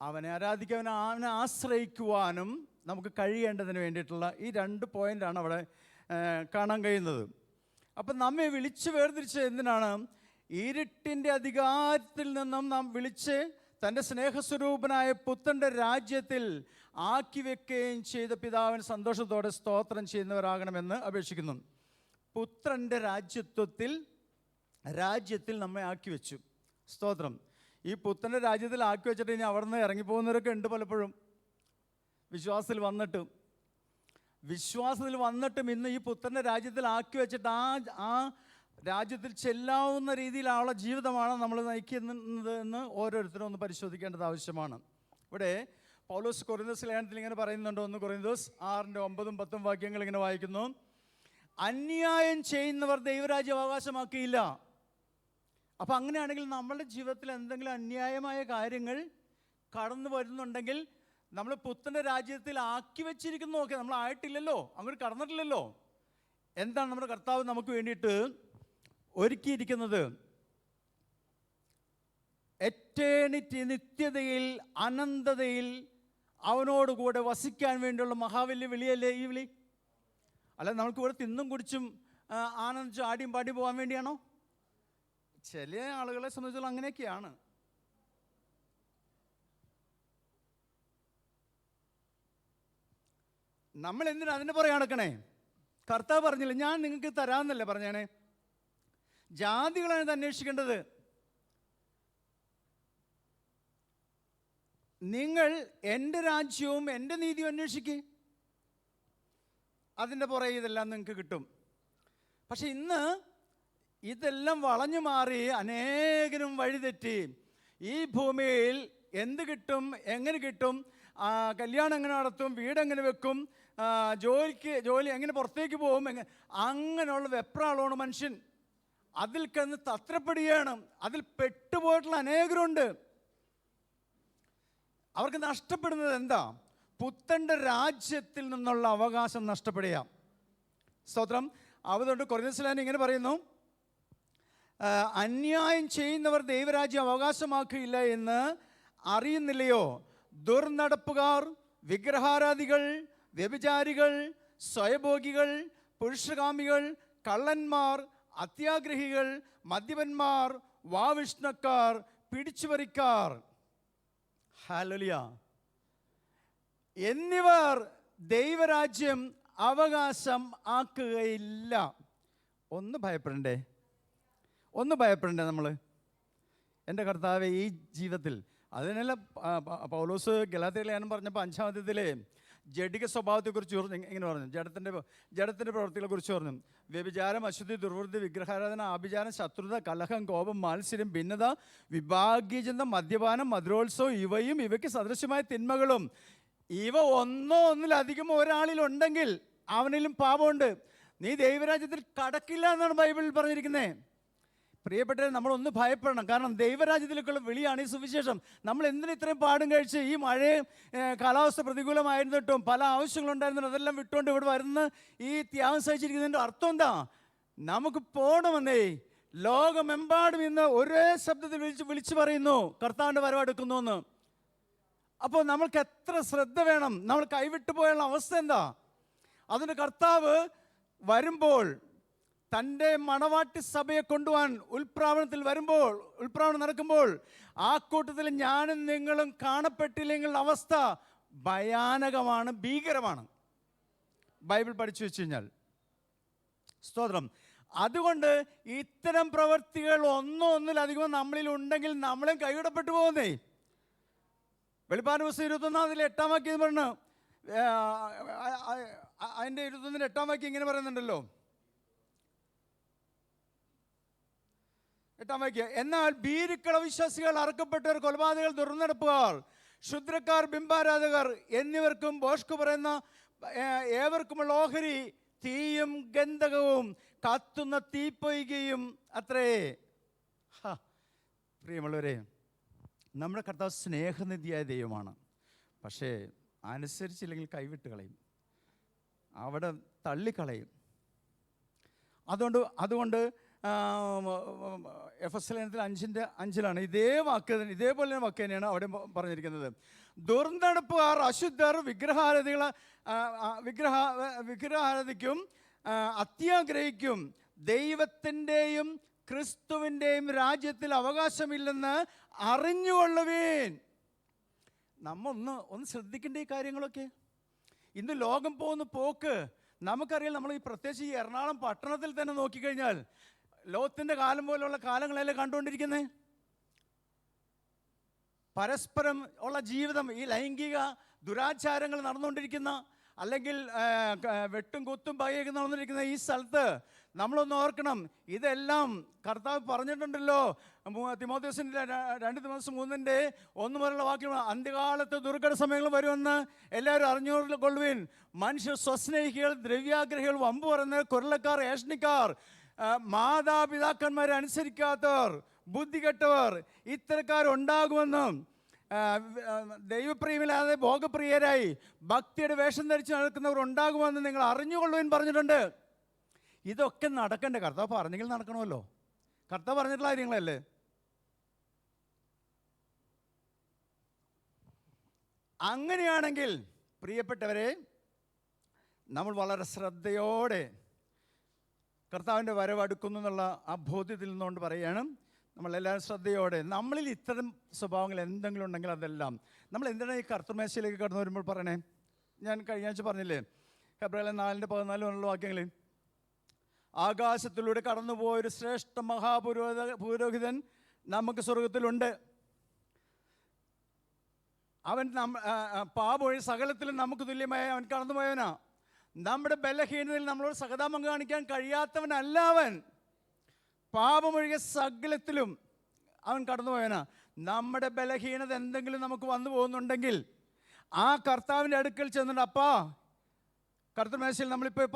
അവനെ ആരാധിക്കാൻ, അവനെ ആശ്രയിക്കുവാനും നമുക്ക് കഴിയേണ്ടതിന് വേണ്ടിയിട്ടുള്ള ഈ 2 പോയിൻ്റാണ് അവിടെ കാണാൻ കഴിയുന്നത്. അപ്പം നമ്മെ വിളിച്ച് വേർതിരിച്ച് എന്തിനാണ്? ഇരുട്ടിൻ്റെ അധികാരത്തിൽ നിന്നും നാം വിളിച്ച് തൻ്റെ സ്നേഹസ്വരൂപനായ പുത്രൻ്റെ രാജ്യത്തിൽ ആക്കി വെക്കുകയും ചെയ്ത പിതാവിന് സന്തോഷത്തോടെ സ്തോത്രം ചെയ്യുന്നവരാകണമെന്ന് അപേക്ഷിക്കുന്നു. പുത്രൻ്റെ രാജ്യത്തിൽ നമ്മെ ആക്കി വെച്ചു. സ്തോത്രം. ഈ പുത്രൻ്റെ രാജ്യത്തിൽ ആക്കി വെച്ചിട്ട് ഇനി അവിടെ നിന്ന് ഇറങ്ങിപ്പോകുന്നവരൊക്കെ ഉണ്ട് പലപ്പോഴും. വിശ്വാസത്തിൽ വന്നിട്ടും ഇന്ന് ഈ പുത്രൻ്റെ രാജ്യത്തിൽ ആക്കി വെച്ചിട്ട് ആ രാജ്യത്തിൽ ചെല്ലാവുന്ന രീതിയിലുള്ള ജീവിതമാണ് നമ്മൾ നയിക്കുന്നത് എന്ന് ഓരോരുത്തരും ഒന്ന് പരിശോധിക്കേണ്ടത് ആവശ്യമാണ്. ഇവിടെ പൗലോസ് കൊരിന്തോസ് ലേഖനത്തിൽ ഇങ്ങനെ പറയുന്നുണ്ട്. 1 കൊരിന്തോസ് 6:9-10 വാക്യങ്ങൾ ഇങ്ങനെ വായിക്കുന്നു. അന്യായം ചെയ്യുന്നവർ ദൈവരാജ്യം അവകാശമാക്കിയില്ല. അപ്പം അങ്ങനെയാണെങ്കിൽ നമ്മളുടെ ജീവിതത്തിൽ എന്തെങ്കിലും അന്യായമായ കാര്യങ്ങൾ കടന്നു വരുന്നുണ്ടെങ്കിൽ നമ്മൾ പുത്രൻ്റെ രാജ്യത്തിൽ ആക്കി വെച്ചിരിക്കുന്നു. നോക്കി, നമ്മളായിട്ടില്ലല്ലോ, അങ്ങോട്ട് കടന്നിട്ടില്ലല്ലോ. എന്താണ് നമ്മുടെ കർത്താവ് നമുക്ക് വേണ്ടിയിട്ട് ഒരുക്കിയിരിക്കുന്നത്? എറ്റേണിറ്റി, നിത്യതയിൽ, അനന്തതയിൽ അവനോടുകൂടെ വസിക്കാൻ വേണ്ടിയുള്ള മഹാവല്യ വിളിയല്ലേ ഈ വിളി? അല്ല നമുക്ക് ഇവിടെ തിന്നും കുടിച്ചും ആനന്ദിച്ചും ആടിയും പാടി പോകാൻ വേണ്ടിയാണോ? ചില ആളുകളെ സംബന്ധിച്ചുള്ള അങ്ങനെയൊക്കെയാണ്. നമ്മൾ എന്തിനാ അതിൻ്റെ പുറകെ നടക്കണേ? കർത്താവ് പറഞ്ഞില്ല, ഞാൻ നിങ്ങൾക്ക് തരാമെന്നല്ലേ പറഞ്ഞേണേ. ജാതികളാണ് ഇത് അന്വേഷിക്കേണ്ടത്. നിങ്ങൾ എൻ്റെ രാജ്യവും എൻ്റെ നീതിയും അന്വേഷിക്കുക, അതിൻ്റെ പുറകെ ഇതെല്ലാം നിങ്ങൾക്ക് കിട്ടും. പക്ഷെ ഇന്ന് ഇതെല്ലാം വളഞ്ഞു മാറി അനേകരും വഴിതെറ്റി ഈ ഭൂമിയിൽ എന്ത് കിട്ടും, എങ്ങനെ കിട്ടും, കല്യാണം എങ്ങനെ നടത്തും, വീടെങ്ങനെ വെക്കും, ജോലി എങ്ങനെ പുറത്തേക്ക് പോകും, അങ്ങനെയുള്ള വെപ്രാളമാണ് മനുഷ്യൻ. അതിൽ കിടന്ന് തത്രപ്പെടുകയാണ്. അതിൽ പെട്ടുപോയിട്ടുള്ള അനേകരുണ്ട്. അവർക്ക് നഷ്ടപ്പെടുന്നത് എന്താ? പുത്തൻ്റെ രാജ്യത്തിൽ നിന്നുള്ള അവകാശം നഷ്ടപ്പെടുക. സ്തോത്രം. അതുകൊണ്ട് കൊരിന്ത്യൻസിലാണ് ഇങ്ങനെ പറയുന്നു, അന്യായം ചെയ്യുന്നവർ ദൈവരാജ്യം അവകാശമാക്കുകയില്ല എന്ന് അറിയുന്നില്ലയോ? ദുർനടപ്പുകാർ, വിഗ്രഹാരാധികൾ, വ്യഭിചാരികൾ, സ്വയഭോഗികൾ, പുരുഷകാമികൾ, കള്ളന്മാർ, അത്യാഗ്രഹികൾ, മദ്യപന്മാർ, വാവിഷ്ണക്കാർ, പിടിച്ചുപറിക്കാർ, ഹല്ലേലൂയ, എന്നിവർ ദൈവരാജ്യം അവകാശം ആക്കുകയില്ല. ഒന്ന് ഭയപ്പെടണ്ടേ നമ്മൾ? എൻ്റെ കർത്താവെ, ഈ ജീവിതത്തിൽ അതിനല്ല പൗലോസ് ഗലാത്യർ ലേഖനം പറഞ്ഞപ്പോൾ 5-ാം അധ്യായത്തിലെ ജഡിക സ്വഭാവത്തെക്കുറിച്ച് ഇങ്ങനെ പറഞ്ഞു, ജഡത്തിൻ്റെ പ്രവൃത്തികളെക്കുറിച്ച് പറഞ്ഞു. വ്യഭിചാരം, അശുദ്ധി, ദുർവൃത്തി, വിഗ്രഹാരാധന, ആഭിചാരം, ശത്രുത, കലഹം, കോപം, മാത്സര്യം, ഭിന്നത, വിഭാഗീയചിന്ത, മദ്യപാനം, മധുരോത്സവം, ഇവയ്ക്ക് സദൃശ്യമായ തിന്മകളും. ഇവ ഒന്നിലധികം ഒരാളിലുണ്ടെങ്കിൽ അവനിലും പാപമുണ്ട്. നീ ദൈവരാജ്യത്തിൽ കടക്കില്ല എന്നാണ് ബൈബിളിൽ പറഞ്ഞിരിക്കുന്നത്. പ്രിയപ്പെട്ടവരെ, നമ്മളൊന്ന് ഭയപ്പെടണം. കാരണം ദൈവരാജ്യത്തിലേക്കുള്ള വിളിയാണ് ഈ സുവിശേഷം. നമ്മൾ എന്തിനും ഇത്രയും പാടും കഴിച്ച് ഈ മഴയും കാലാവസ്ഥ പ്രതികൂലമായിരുന്നിട്ടും പല ആവശ്യങ്ങളുണ്ടായിരുന്നിട്ടും അതെല്ലാം വിട്ടുകൊണ്ട് ഇവിടെ വരുന്ന ഈ ത്യാഗം സഹിച്ചിരിക്കുന്നതിൻ്റെ അർത്ഥം എന്താ? നമുക്ക് പോകണമെന്നേ. ലോകമെമ്പാടും ഇന്ന് ഒരേ ശബ്ദത്തിൽ വിളിച്ചു പറയുന്നു കർത്താവിൻ്റെ വരവെടുക്കുന്നു എന്ന്. അപ്പോൾ നമ്മൾക്ക് എത്ര ശ്രദ്ധ വേണം? നമ്മൾ കൈവിട്ടു പോയുള്ള അവസ്ഥ എന്താ? അതിന് കർത്താവ് വരുമ്പോൾ, തൻ്റെ മണവാട്ടി സഭയെ കൊണ്ടുപോകാൻ ഉൽപ്രാവണം നടക്കുമ്പോൾ, ആ കൂട്ടത്തിൽ ഞാനും നിങ്ങളും കാണപ്പെട്ടില്ലെങ്കിൽ അവസ്ഥ ഭയാനകമാണ്, ഭീകരമാണ്. ബൈബിൾ പഠിച്ചു വെച്ച് കഴിഞ്ഞാൽ. സ്തോത്രം. അതുകൊണ്ട് ഇത്തരം പ്രവൃത്തികൾ ഒന്നിലധികം നമ്മളിൽ ഉണ്ടെങ്കിൽ നമ്മളും കൈവിടപ്പെട്ടു പോകുന്നേ. വെളിപ്പാട് പുസ്തകം 21 8-ാം വാക്യം പറഞ്ഞു, അതിൻ്റെ 21 8-ാം വാക്യം ഇങ്ങനെ പറയുന്നുണ്ടല്ലോ, 8-ാം വാക്യം, എന്നാൽ ഭീരുക്കള വിശ്വാസികൾ, അറക്കപ്പെട്ടവർ, കൊലപാതകർ, ദുർനടപ്പുകാർ, ക്ഷുദ്രക്കാർ, ബിംബാരാധകർ എന്നിവർക്കും ബോഷ്കു പറയുന്ന ഏവർക്കുമുള്ള ഓഹരി തീയും ഗന്ധകവും കത്തുന്ന തീപ്പൊയ്കയും അത്രേ. പ്രിയമുള്ളവരെ, നമ്മുടെ കർത്താവ് സ്നേഹനിധിയായ ദൈവമാണ്. പക്ഷേ അനുസരിച്ചില്ലെങ്കിൽ കൈവിട്ട് കളയും, അവിടെ തള്ളിക്കളയും. അതുകൊണ്ട് എഫെസ്യ ലേഖനത്തിൽ 5:5 ഇതേപോലെ വാക്ക് തന്നെയാണ് അവിടെ പറഞ്ഞിരിക്കുന്നത്. ദുർനടപ്പുകാർ, അശുദ്ധർ, വിഗ്രഹാരാധിക്കും, അത്യാഗ്രഹിക്കും ദൈവത്തിൻ്റെയും ക്രിസ്തുവിൻ്റെയും രാജ്യത്തിൽ അവകാശമില്ലെന്ന് അറിഞ്ഞുകൊള്ളുവീൻ. ഒന്ന് ശ്രദ്ധിക്കേണ്ട ഈ കാര്യങ്ങളൊക്കെ. ഇന്ന് ലോകം പോകുന്ന പോക്ക് നമുക്കറിയാം. നമ്മൾ ഈ പ്രത്യേകിച്ച് ഈ എറണാകുളം പട്ടണത്തിൽ തന്നെ നോക്കിക്കഴിഞ്ഞാൽ ലോകത്തിൻ്റെ കാലം പോലെയുള്ള കാലങ്ങളെല്ലാം കണ്ടുകൊണ്ടിരിക്കുന്നത്. പരസ്പരം ഉള്ള ജീവിതം, ഈ ലൈംഗിക ദുരാചാരങ്ങൾ നടന്നുകൊണ്ടിരിക്കുന്ന, അല്ലെങ്കിൽ വെട്ടും കുത്തും പകയൊക്കെ നടന്നിരിക്കുന്ന ഈ സ്ഥലത്ത് നമ്മളൊന്ന് ഓർക്കണം, ഇതെല്ലാം കർത്താവ് പറഞ്ഞിട്ടുണ്ടല്ലോ. തിമോഥെയോസിൻ്റെ 2 തിമോഥെയോസ് 3:1 മുതലുള്ള വാക്യം, അന്ത്യകാലത്ത് ദുർഘട സമയങ്ങൾ വരുമെന്ന് എല്ലാവരും അറിഞ്ഞുകൊള്ളുവിൻ. മനുഷ്യർ സ്വസ്നേഹികൾ, ദ്രവ്യാഗ്രഹികൾ, വമ്പ് പറയുന്നവർ, കൊരളക്കാർ, ഏഷണിക്കാർ, മാതാപിതാക്കന്മാരെ അനുസരിക്കാത്തവർ, ബുദ്ധികെട്ടവർ, ഇത്തരക്കാരുണ്ടാകുമെന്നും ദൈവപ്രിയമില്ലാതെ ഭോഗപ്രിയരായി ഭക്തിയുടെ വേഷം ധരിച്ച് നടക്കുന്നവർ ഉണ്ടാകുമെന്ന് നിങ്ങൾ അറിഞ്ഞുകൊള്ളുവാൻ പറഞ്ഞിട്ടുണ്ട്. ഇതൊക്കെ നടക്കണ്ടേ? കർത്താവ് പറഞ്ഞെങ്കിൽ നടക്കണമല്ലോ. കർത്താവ് പറഞ്ഞിട്ടുള്ള കാര്യങ്ങളല്ലേ. അങ്ങനെയാണെങ്കിൽ പ്രിയപ്പെട്ടവരെ, നമ്മൾ വളരെ ശ്രദ്ധയോടെ കർത്താവിൻ്റെ വരവ് അടുക്കുന്നു എന്നുള്ള ആ ബോധ്യത്തിൽ നിന്നുകൊണ്ട് പറയുകയാണ്, നമ്മളെല്ലാവരും ശ്രദ്ധയോടെ. നമ്മളിൽ ഇത്തരം സ്വഭാവങ്ങൾ എന്തെങ്കിലും ഉണ്ടെങ്കിൽ അതെല്ലാം നമ്മൾ എന്തിനാണ് ഈ കർത്തൃമേശയിലേക്ക് കടന്നു വരുമ്പോൾ പറയണേ? ഞാൻ കഴിഞ്ഞ ആഴ്ച പറഞ്ഞില്ലേ, ഹെബ്രായർ 4:14 വാക്യങ്ങളിൽ, ആകാശത്തിലൂടെ കടന്നുപോയൊരു ശ്രേഷ്ഠ മഹാപുരോഹിതൻ നമുക്ക് സ്വർഗത്തിലുണ്ട്. അവൻ പാപൊഴി സകലത്തിലും നമുക്ക് തുല്യമായ അവൻ കടന്നുപോയവനാ. നമ്മുടെ ബലഹീനതയിൽ നമ്മളോട് സഹതാപം കാണിക്കാൻ കഴിയാത്തവനല്ല അവൻ. പാപമൊഴികെ സകലത്തിലും അവൻ കടന്നുപോയവനാ. നമ്മുടെ ബലഹീനത എന്തെങ്കിലും നമുക്ക് വന്നു പോകുന്നുണ്ടെങ്കിൽ ആ കർത്താവിൻ്റെ അടുക്കൽ ചെന്നിട്ട്, അപ്പാ, കർത്തൃമേശയിൽ നമ്മളിപ്പോൾ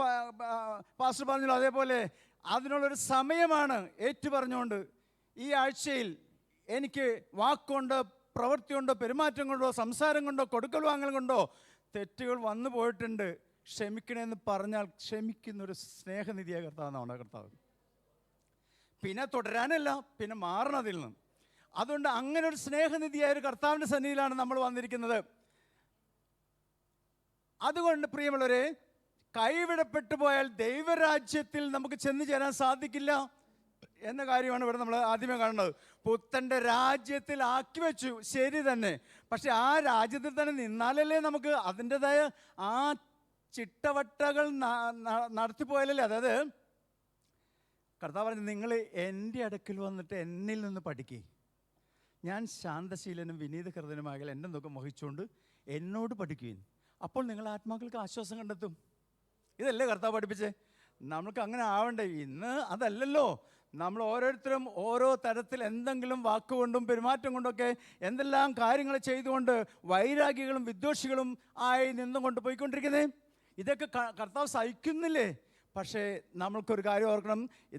പാസ്റ്റർ പറഞ്ഞല്ലോ, അതേപോലെ അതിനുള്ളൊരു സമയമാണ് ഏറ്റു പറഞ്ഞുകൊണ്ട് ഈ ആഴ്ചയിൽ എനിക്ക് വാക്കുകൊണ്ടോ പ്രവൃത്തി കൊണ്ടോ പെരുമാറ്റം കൊണ്ടോ സംസാരം കൊണ്ടോ കൊടുക്കൽ വാങ്ങൽ കൊണ്ടോ തെറ്റുകൾ വന്നു പോയിട്ടുണ്ട്, ക്ഷമിക്കണമെന്ന് പറഞ്ഞാൽ ക്ഷമിക്കുന്നൊരു സ്നേഹനിധിയായ കർത്താവാണ് നമ്മുടെ കർത്താവ്. പിന്നെ തുടരാനല്ല, പിന്നെ മാറണതിൽ നിന്ന്. അതുകൊണ്ട് അങ്ങനെ ഒരു സ്നേഹനിധിയായ ഒരു കർത്താവിൻ്റെ സന്നിധിയിലാണ് നമ്മൾ വന്നിരിക്കുന്നത്. അതുകൊണ്ട് പ്രിയമുള്ളവരെ, കൈവിടപ്പെട്ടു പോയാൽ ദൈവരാജ്യത്തിൽ നമുക്ക് ചെന്ന് ചേരാൻ സാധിക്കില്ല എന്ന കാര്യമാണ് ഇവിടെ നമ്മൾ ആദ്യമേ കാണുന്നത്. പുത്തൻ്റെ രാജ്യത്തിൽ ആക്കി വെച്ചു, ശരി തന്നെ. പക്ഷെ ആ രാജ്യത്തിൽ തന്നെ നിന്നാലല്ലേ നമുക്ക് അതിൻ്റെതായ ആ ചിട്ടവട്ടകൾ നടത്തിപ്പോയാലല്ലേ. അതായത് കർത്താവ് പറഞ്ഞു, നിങ്ങൾ എൻ്റെ അടുക്കൽ വന്നിട്ട് എന്നിൽ നിന്ന് പഠിക്കേ, ഞാൻ ശാന്തശീലനും വിനീത ഹൃദയനുമാകൽ എൻ്റെ മുഖം വഹിച്ചുകൊണ്ട് എന്നോട് പഠിക്കുകയും അപ്പോൾ നിങ്ങൾ ആത്മാക്കൾക്ക് ആശ്വാസം കണ്ടെത്തും. ഇതല്ലേ കർത്താവ് പഠിപ്പിച്ചേ? നമുക്ക് അങ്ങനെ ആവണ്ടേ? ഇന്ന് അതല്ലല്ലോ. നമ്മൾ ഓരോരുത്തരും ഓരോ തരത്തിൽ എന്തെങ്കിലും വാക്കുകൊണ്ടും പെരുമാറ്റം കൊണ്ടൊക്കെ എന്തെല്ലാം കാര്യങ്ങൾ ചെയ്തുകൊണ്ട് വൈരാഗികളും വിദ്വേഷികളും ആയി നിന്നുകൊണ്ട് പോയിക്കൊണ്ടിരിക്കുന്നേ. ഇതൊക്കെ കർത്താവ് സഹിക്കുന്നില്ലേ? പക്ഷേ നമ്മൾക്കൊരു കാര്യം ഓർക്കണം, ഈ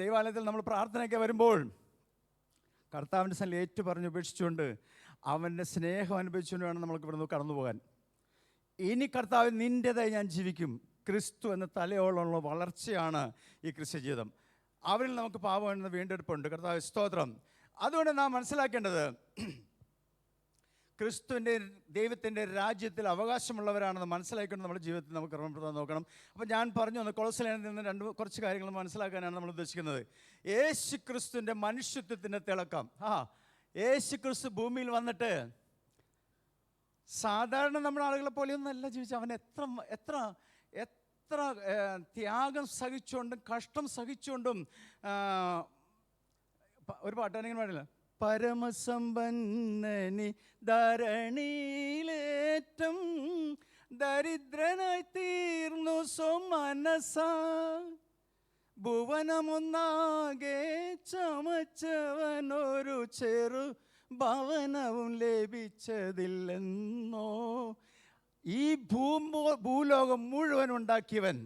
ദൈവാലയത്തിൽ നമ്മൾ പ്രാർത്ഥനയൊക്കെ വരുമ്പോൾ കർത്താവിൻ്റെ സന്നിധിയിൽ ഏറ്റു പറഞ്ഞ് ഉപേക്ഷിച്ചുകൊണ്ട് അവൻ്റെ സ്നേഹം അനുഭവിച്ചുകൊണ്ട് വേണം നമ്മൾക്ക് ഇവിടുന്ന് കടന്നു പോകാൻ. ഇനി കർത്താവ് നിൻ്റെതായി ഞാൻ ജീവിക്കും. ക്രിസ്തു എന്ന തലയോളമുള്ള വളർച്ചയാണ് ഈ ക്രിസ്ത്യ ജീവിതം. അവരിൽ നമുക്ക് പാപം എന്ന വീണ്ടെടുപ്പുണ്ട്. കർത്താവ് സ്തോത്രം. അതുകൊണ്ട് നാം മനസ്സിലാക്കേണ്ടത്, ക്രിസ്തുവിൻ്റെ ദൈവത്തിൻ്റെ രാജ്യത്തിൽ അവകാശമുള്ളവരാണെന്ന് മനസ്സിലാക്കിക്കൊണ്ട് നമ്മുടെ ജീവിതത്തിൽ നമുക്ക് ക്രമപ്പെടുത്താൻ നോക്കണം. അപ്പോൾ ഞാൻ പറഞ്ഞു വന്നു, കൊളോസ്യയിൽ നിന്ന് കുറച്ച് കാര്യങ്ങൾ മനസ്സിലാക്കാനാണ് നമ്മൾ ഉദ്ദേശിക്കുന്നത്. യേശു ക്രിസ്തുവിൻ്റെ മനുഷ്യത്വത്തിൻ്റെ തിളക്കം. യേശു ക്രിസ്തു ഭൂമിയിൽ വന്നിട്ട് സാധാരണ നമ്മുടെ ആളുകളെ പോലെയൊന്നും അല്ല ജീവിച്ച. അവൻ എത്ര എത്ര എത്ര ത്യാഗം സഹിച്ചുകൊണ്ടും കഷ്ടം സഹിച്ചുകൊണ്ടും ഒരു പാട്ടാണെങ്കിൽ പാടില്ല, പരമസമ്പന്നനി ധരണിയിലേറ്റം ദരിദ്രനായി തീർന്നു സ്വമനസ ഭുവനമൊന്നാകെ ചമച്ചവനൊരു ചെറു ഭവനവും ലഭിച്ചതില്ലെന്നോ. ഈ ഭൂലോകം മുഴുവൻ ഉണ്ടാക്കിയവൻ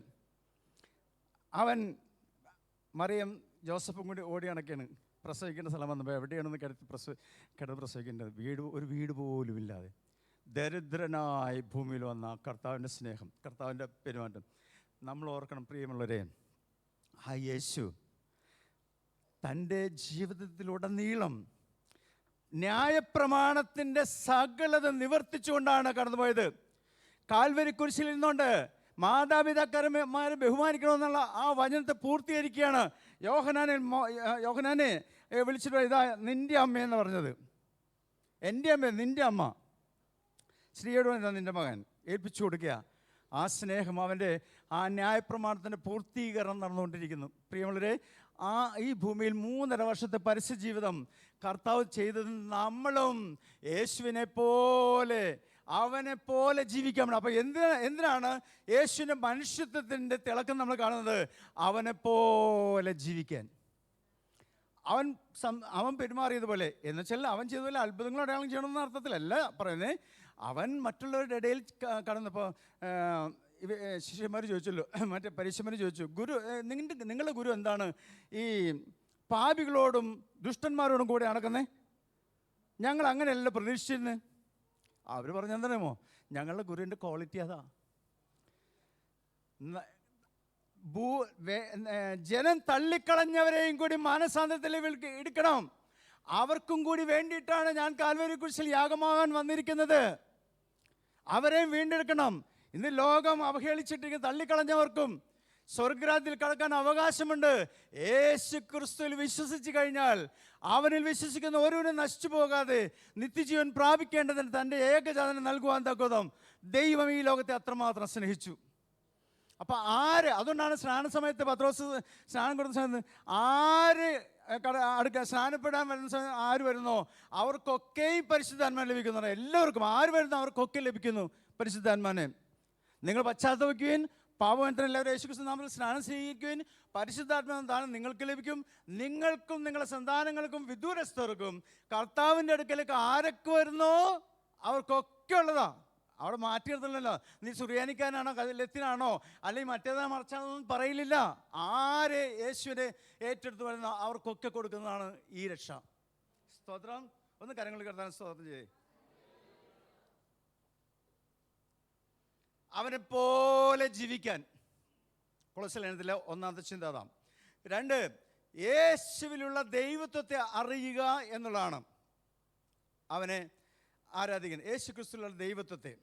അവൻ. മറിയം ജോസഫും കൂടി ഓടി നടക്കുകയാണ്. പ്രസവിക്കേണ്ട സ്ഥലം വന്നപ്പോൾ എവിടെയാണെന്ന് കിടത്തി പ്രസവിക്കേണ്ടത്? ഒരു വീട് പോലും ഇല്ലാതെ ദരിദ്രനായി ഭൂമിയിൽ വന്ന കർത്താവിൻ്റെ സ്നേഹം, കർത്താവിൻ്റെ പെരുമാറ്റം നമ്മൾ ഓർക്കണം പ്രിയമുള്ളവരെ. ആ യേശു തൻ്റെ ജീവിതത്തിലുടനീളം ന്യായപ്രമാണത്തിൻ്റെ സകലത നിവർത്തിച്ചുകൊണ്ടാണ് കടന്നുപോയത്. കാൽവരി കുരിശിൽ നിന്നുകൊണ്ട് മാതാപിതാക്കന്മാരെ ബഹുമാനിക്കണമെന്നുള്ള ആ വചനത്തെ പൂർത്തീകരിക്കുകയാണ്. യോഹനാനെ വിളിച്ചിട്ട്, ഇതാ നിൻ്റെ അമ്മയെന്ന് പറഞ്ഞത്. എൻ്റെ അമ്മ, നിൻ്റെ അമ്മ. സ്ത്രീയോട് ഇതാ നിൻ്റെ മകൻ ഏൽപ്പിച്ചു കൊടുക്കുക. ആ സ്നേഹം, അവൻ്റെ ആ ന്യായപ്രമാണത്തിൻ്റെ പൂർത്തീകരണം നടന്നുകൊണ്ടിരിക്കുന്നു. പ്രിയമുള്ളവരെ, ഈ ഭൂമിയിൽ 3.5 വർഷത്തെ പരസ്യ ജീവിതം കർത്താവ് ചെയ്തത് നമ്മളും യേശുവിനെ പോലെ അവനെ പോലെ ജീവിക്കാൻ. അപ്പോൾ എന്തിനാണ് യേശുവിൻ്റെ മനുഷ്യത്വത്തിൻ്റെ തിളക്കം നമ്മൾ കാണുന്നത്? അവനെ പോലെ ജീവിക്കാൻ. അവൻ പെരുമാറിയതുപോലെ എന്ന് വെച്ചാൽ അവൻ ചെയ്തതുപോലെ അത്ഭുതങ്ങൾ അടയാളം ചെയ്യണമെന്ന അർത്ഥത്തിലല്ല പറയുന്നത്. അവൻ മറ്റുള്ളവരുടെ ഇടയിൽ കടന്നപ്പോൾ ശിഷ്യന്മാർ ചോദിച്ചല്ലോ, മറ്റേ പരീക്ഷന്മാർ ചോദിച്ചു, ഗുരു നിങ്ങളുടെ ഗുരു എന്താണ് ഈ പാപികളോടും ദുഷ്ടന്മാരോടും കൂടെ നടക്കുന്നേ? ഞങ്ങൾ അങ്ങനെയല്ല പ്രതീക്ഷിച്ചിരുന്നത്. അവർ പറഞ്ഞെന്തറിയുമോ? ഞങ്ങളുടെ ഗുരുവിൻ്റെ ക്വാളിറ്റി അതാ. ജനം തള്ളിക്കളഞ്ഞവരെയും കൂടി മാനസാന്തരത്തിലേക്ക് എടുക്കണം. അവർക്കും കൂടി വേണ്ടിയിട്ടാണ് ഞാൻ കാൽവരി കുരിശിൽ യാഗമാകാൻ വന്നിരിക്കുന്നത്. അവരെയും വീണ്ടെടുക്കണം. ഇന്ന് ലോകം അവഹേളിച്ചിട്ടിരിക്കുന്ന തള്ളിക്കളഞ്ഞവർക്കും സ്വർഗ്ഗരാജ്യത്തിൽ കടക്കാൻ അവകാശമുണ്ട്. യേശു ക്രിസ്തുവിൽ വിശ്വസിച്ച് കഴിഞ്ഞാൽ, അവനിൽ വിശ്വസിക്കുന്ന ഒരുവനും നശിച്ചു പോകാതെ നിത്യജീവൻ പ്രാപിക്കേണ്ടതിന് തൻ്റെ ഏകജാതനം നൽകുവാൻ തക്കതും ദൈവം ഈ ലോകത്തെ അത്രമാത്രം സ്നേഹിച്ചു. അപ്പം അതുകൊണ്ടാണ് സ്നാന സമയത്ത് പത്രോസ് സ്നാനം കൊടുത്ത സമയത്ത് സ്നാനപ്പെടാൻ വരുന്ന ആര് വരുന്നോ അവർക്കൊക്കെയും പരിശുദ്ധാത്മാൻ ലഭിക്കുന്നുണ്ട്. എല്ലാവർക്കും ആര് വരുന്നോ അവർക്കൊക്കെ ലഭിക്കുന്നു പരിശുദ്ധാത്മാനെ. നിങ്ങൾ പശ്ചാത്തപിക്കുവിൻ, പാപമോചനത്തിന് എല്ലാവരും യേശുക്രിസ്തു നാമത്തിൽ സ്നാനം സ്വീകരിക്കുവിൻ, പരിശുദ്ധാത്മാവിൻ ദാനം നിങ്ങൾക്ക് ലഭിക്കും. നിങ്ങൾക്കും നിങ്ങളുടെ സന്താനങ്ങൾക്കും വിദൂരസ്ഥർക്കും കർത്താവിൻ്റെ അടുക്കലേക്ക് ആരൊക്കെ വരുന്നോ അവർക്കൊക്കെ ഉള്ളതാ. അവിടെ മാറ്റി നിർത്തുന്നില്ലല്ലോ. നീ സുറിയാനിക്കാനാണോ ലത്തിനാണോ അല്ലെങ്കിൽ മറ്റേതാ മറിച്ചാണെന്നൊന്നും പറയില്ല. ആര് യേശുവിനെ ഏറ്റെടുത്ത് വരുന്ന അവർക്കൊക്കെ കൊടുക്കുന്നതാണ് ഈ രക്ഷ. സ്തോത്രം. ഒന്ന് കരങ്ങളിൽ കിടത്താൻ സ്തോത്രം ചെയ്യേ. അവനെ പോലെ ജീവിക്കാൻ കൊളോസ്യർ ലേഖനത്തിലെ 1-ാമത്തെ ചിന്ത അതാ. 2, യേശുവിലുള്ള ദൈവത്വത്തെ അറിയുക എന്നുള്ളതാണ്. അവനെ ആരാധിക്കാൻ യേശു ക്രിസ്തുവിലുള്ള ദൈവത്വത്തെ,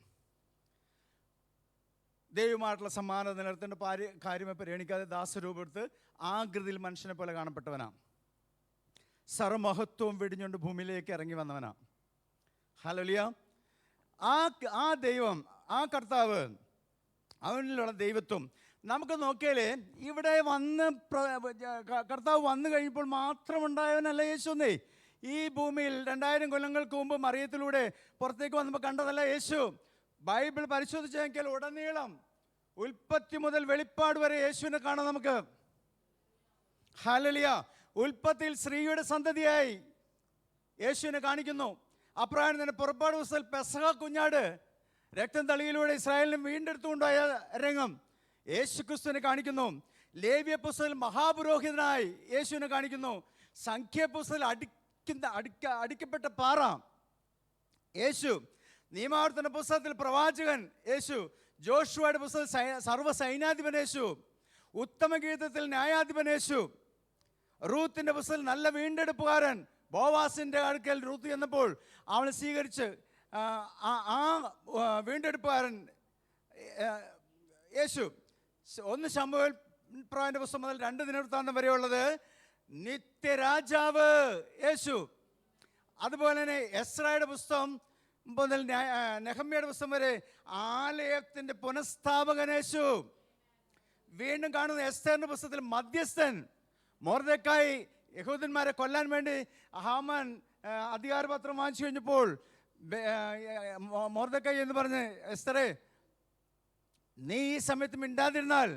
ദൈവമായിട്ടുള്ള സമാനത നിലനിർത്തേണ്ട കാര്യമെ പരിഗണിക്കാതെ ദാസരൂപമെടുത്ത് ആകൃതിയിൽ മനുഷ്യനെ പോലെ കാണപ്പെട്ടവനാ. സർവമഹത്വവും വെടിഞ്ഞുകൊണ്ട് ഭൂമിയിലേക്ക് ഇറങ്ങി വന്നവനാ. ഹല്ലേലൂയ. ആ ദൈവം, ആ കർത്താവ്, അവനിലുള്ള ദൈവത്വം നമുക്ക് നോക്കിയാലേ ഇവിടെ വന്ന് കർത്താവ് വന്നു കഴിഞ്ഞപ്പോൾ മാത്രം ഉണ്ടായവനല്ല യേശു എന്നേ. ഈ ഭൂമിയിൽ 2000 കൊല്ലങ്ങൾക്ക് മുമ്പ് മറിയത്തിലൂടെ പുറത്തേക്ക് വന്നപ്പോൾ കണ്ടതല്ല യേശു. ബൈബിൾ പരിശോധിച്ച് നോക്കിയാൽ ഉടനീളം ഉൽപ്പത്തി മുതൽ വെളിപ്പാട് വരെ യേശുവിനെ കാണാം നമുക്ക്. ഹല്ലേലൂയ. ഉൽപ്പത്തിയിൽ സ്ത്രീയുടെ സന്തതിയായി യേശുവിനെ കാണിക്കുന്നു. അപ്രകാരം തന്നെ പുറപ്പാട് പുസ്തകത്തിൽ പെസഹ കുഞ്ഞാട് രക്തം തളിയിലൂടെ ഇസ്രായേലിനെ വീണ്ടെടുത്തുകൊണ്ടായ രംഗം യേശു ക്രിസ്തുവിനെ കാണിക്കുന്നു. ലേവ്യ പുസ്തകത്തിൽ മഹാപുരോഹിതനായി യേശുവിനെ കാണിക്കുന്നു. സംഖ്യ പുസ്തകത്തിൽ അടിക്കപ്പെട്ട പാറ യേശു. നിയമാവർത്തന പുസ്തകത്തിൽ പ്രവാചകൻ യേശു. ജോഷുവയുടെ പുസ്തകത്തിൽ സർവ്വസൈന്യാധിപൻ യേശു. ഉത്തമഗീതത്തിൽ ന്യായാധിപൻ യേശു. റൂത്തിന്റെ പുസ്തകത്തിൽ നല്ല വീണ്ടെടുപ്പുകാരൻ. ബോവാസിന്റെ അടുക്കൽ റൂത്ത് ചെന്നപ്പോൾ അവനെ സ്വീകരിച്ച് ആ വീണ്ടെടുപ്പുകാരൻ യേശു. 1 ശമൂവേൽ പ്രവാചകന്റെ പുസ്തകം മുതൽ 2 ദിനവൃത്താന്തം വരെയുള്ളത് നിത്യരാജാവ് യേശു. അതുപോലെ തന്നെ എസ്രായുടെ പുസ്തകം മുതൽ നെഹമ്യയുടെ പുസ്തകം വരെ ആലയത്തിന്റെ പുനഃസ്ഥാപകൻ യേശു. വീണ്ടും കാണുന്ന എസ്തേറിന്റെ പുസ്തകത്തിൽ മധ്യസ്ഥൻ. മൊർദെഖായി യഹൂദന്മാരെ കൊല്ലാൻ വേണ്ടി ഹാമാൻ അധികാരപത്രം വാങ്ങിച്ചു കഴിഞ്ഞപ്പോൾ മൊർദെഖായി എന്ന് പറഞ്ഞ് എസ്തറേ, നീ ഈ സമയത്ത് മിണ്ടാതിരുന്നാൽ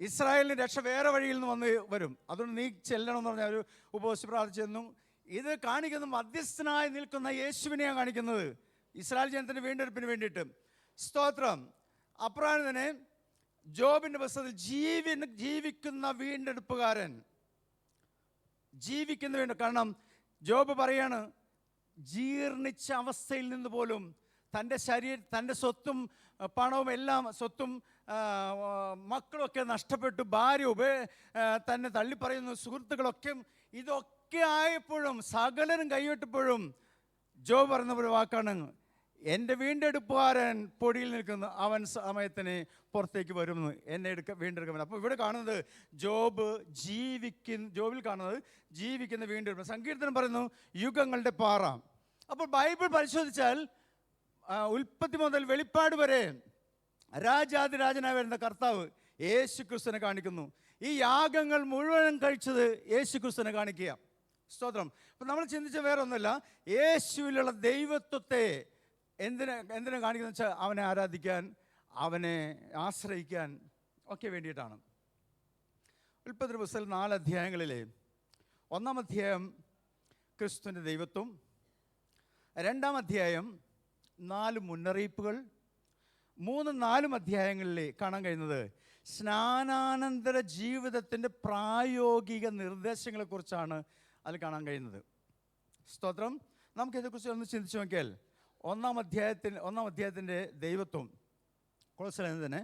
ഇസ്രായേലിന് രക്ഷ വേറെ വഴിയിൽ നിന്ന് വരും, അതുകൊണ്ട് നീ ചെല്ലണം എന്ന് പറഞ്ഞ ഒരു ഉപവസിച്ച് പ്രാർത്ഥിച്ചെന്നും. ഇത് കാണിക്കുന്ന മധ്യസ്ഥനായി നിൽക്കുന്ന യേശുവിനെയാണ് കാണിക്കുന്നത് ഇസ്രായേൽ ജനത്തിൻ്റെ വീണ്ടെടുപ്പിന് വേണ്ടിയിട്ട്. സ്തോത്രം. അപ്രകാരം തന്നെ ജോബിൻ്റെ പുസ്തകത്തിൽ ജീവിക്കുന്ന വീണ്ടെടുപ്പുകാരൻ, ജീവിക്കുന്ന കാരണം ജോബ് പറയാണ്, ജീർണിച്ച അവസ്ഥയിൽ നിന്ന് പോലും തൻ്റെ സ്വത്തും പണവും എല്ലാം, സ്വത്തും മക്കളൊക്കെ നഷ്ടപ്പെട്ടു, ഭാര്യ തന്നെ തള്ളിപ്പറയുന്നു, സുഹൃത്തുക്കളൊക്കെ, ഇതൊക്കെ ആയപ്പോഴും സകലരും കൈവിട്ടപ്പോഴും ജോബ് പറഞ്ഞ പോലെ വാക്കാണ്, എൻ്റെ വീണ്ടെടുപ്പുകാരൻ പൊടിയിൽ നിൽക്കുന്നു, അവൻ സമയത്തിന് പുറത്തേക്ക് വരുമെന്ന്, എന്നെ വീണ്ടെടുക്കുമെന്ന്. അപ്പോൾ ഇവിടെ കാണുന്നത് ജോബിൽ കാണുന്നത് ജീവിക്കുന്ന വീണ്ടെടുപ്പ്. സങ്കീർത്തനം പറയുന്നു യുഗങ്ങളുടെ പാറ. അപ്പോൾ ബൈബിൾ പരിശോധിച്ചാൽ ഉൽപ്പത്തി മുതൽ വെളിപ്പാട് വരെ രാജാതിരാജനായി വരുന്ന കർത്താവ് യേശു ക്രിസ്തുവിനെ കാണിക്കുന്നു. ഈ യാഗങ്ങൾ മുഴുവനും കഴിച്ചത് യേശു ക്രിസ്തുവിനെ കാണിക്കുക. സ്തോത്രം. അപ്പം നമ്മൾ ചിന്തിച്ച വേറെ ഒന്നുമില്ല, യേശുവിലുള്ള ദൈവത്വത്തെ എന്തിനാ കാണിക്കുന്നത് വെച്ചാൽ അവനെ ആരാധിക്കാൻ, അവനെ ആശ്രയിക്കാൻ ഒക്കെ വേണ്ടിയിട്ടാണ്. ഉൽപ്പത്തി പുസ്തകം 4 അധ്യായങ്ങളിലെ 1-ാം അധ്യായം ക്രിസ്തുവിൻ്റെ ദൈവത്വം, 2-ാം അധ്യായം 4 മുന്നറിയിപ്പുകൾ, 3-4 അധ്യായങ്ങളിൽ കാണാൻ കഴിയുന്നത് സ്നാനാനന്തര ജീവിതത്തിൻ്റെ പ്രായോഗിക നിർദ്ദേശങ്ങളെക്കുറിച്ചാണ് അതിൽ കാണാൻ കഴിയുന്നത്. സ്തോത്രം. നമുക്കിതേക്കുറിച്ച് ഒന്ന് ചിന്തിച്ച് നോക്കിയാൽ 1-ാം അധ്യായത്തിൻ്റെ ദൈവത്വം കൊളോസ്യ ലേഖനം തന്നെ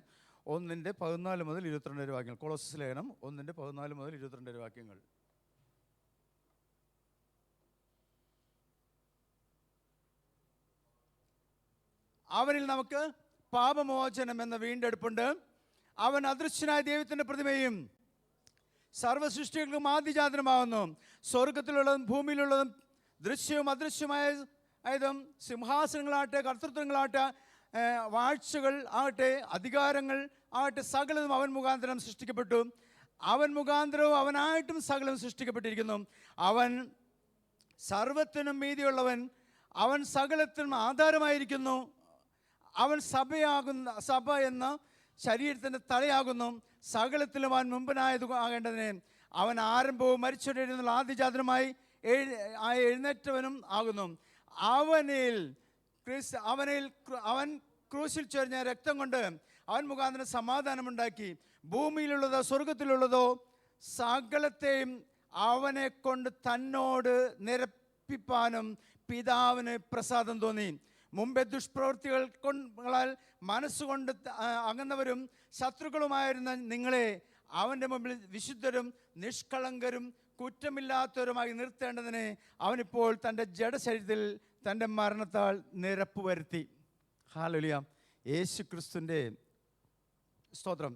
1:14 മുതൽ 22 വരെ വാക്യങ്ങൾ. കൊളോസ്യ ലേഖനം 1:14 മുതൽ 22 വരെ വാക്യങ്ങൾ. അവനിൽ നമുക്ക് പാപമോചനം എന്ന വീണ്ടെടുപ്പുണ്ട്. അവൻ അദൃശ്യനായ ദൈവത്തിൻ്റെ പ്രതിമയും സർവ്വസൃഷ്ടികൾക്കും ആദിജാതനുമാകുന്നു. സ്വർഗത്തിലുള്ളതും ഭൂമിയിലുള്ളതും ദൃശ്യവും അദൃശ്യമായതും സിംഹാസനങ്ങളാകട്ടെ, കർത്തൃത്വങ്ങളാകട്ടെ, വാഴ്ചകൾ ആകട്ടെ, അധികാരങ്ങൾ ആകട്ടെ, സകലതും അവൻ മുഖാന്തരം സൃഷ്ടിക്കപ്പെട്ടു. അവൻ മുഖാന്തരവും അവനായിട്ടും സകലം സൃഷ്ടിക്കപ്പെട്ടിരിക്കുന്നു. അവൻ സർവത്തിനും മീതിയുള്ളവൻ, അവൻ സകലത്തിനും ആധാരമായിരിക്കുന്നു. അവൻ സഭ എന്ന ശരീരത്തിൻ്റെ തലയാകുന്നു. സകലത്തിലും അവൻ മുമ്പനായത് ആകേണ്ടതിന് അവൻ ആരംഭവും മരിച്ചവരിൽ ആദ്യജാതനുമായി എഴുന്നേറ്റവനും ആകുന്നു. അവൻ ക്രൂശിൽ ചൊരിഞ്ഞ രക്തം കൊണ്ട് അവൻ മുഖാന്തരം സമാധാനമുണ്ടാക്കി. ഭൂമിയിലുള്ളതോ സ്വർഗത്തിലുള്ളതോ സകലത്തെയും അവനെ കൊണ്ട് തന്നോട് നിരപ്പിപ്പാനും പിതാവിന് പ്രസാദം തോന്നി. മുമ്പേ ദുഷ്പ്രവൃത്തികളാൽ മനസ്സുകൊണ്ട് അകന്നവരും ശത്രുക്കളുമായിരുന്ന നിങ്ങളെ അവൻ്റെ മുമ്പിൽ വിശുദ്ധരും നിഷ്കളങ്കരും കുറ്റമില്ലാത്തവരുമായി നിർത്തേണ്ടതിന് അവനിപ്പോൾ തൻ്റെ ജഡശരീരത്തിൽ തൻ്റെ മരണത്താൽ നിരപ്പ് വരുത്തി. ഹല്ലേലൂയ. യേശു ക്രിസ്തുവിൻ്റെ സ്തോത്രം.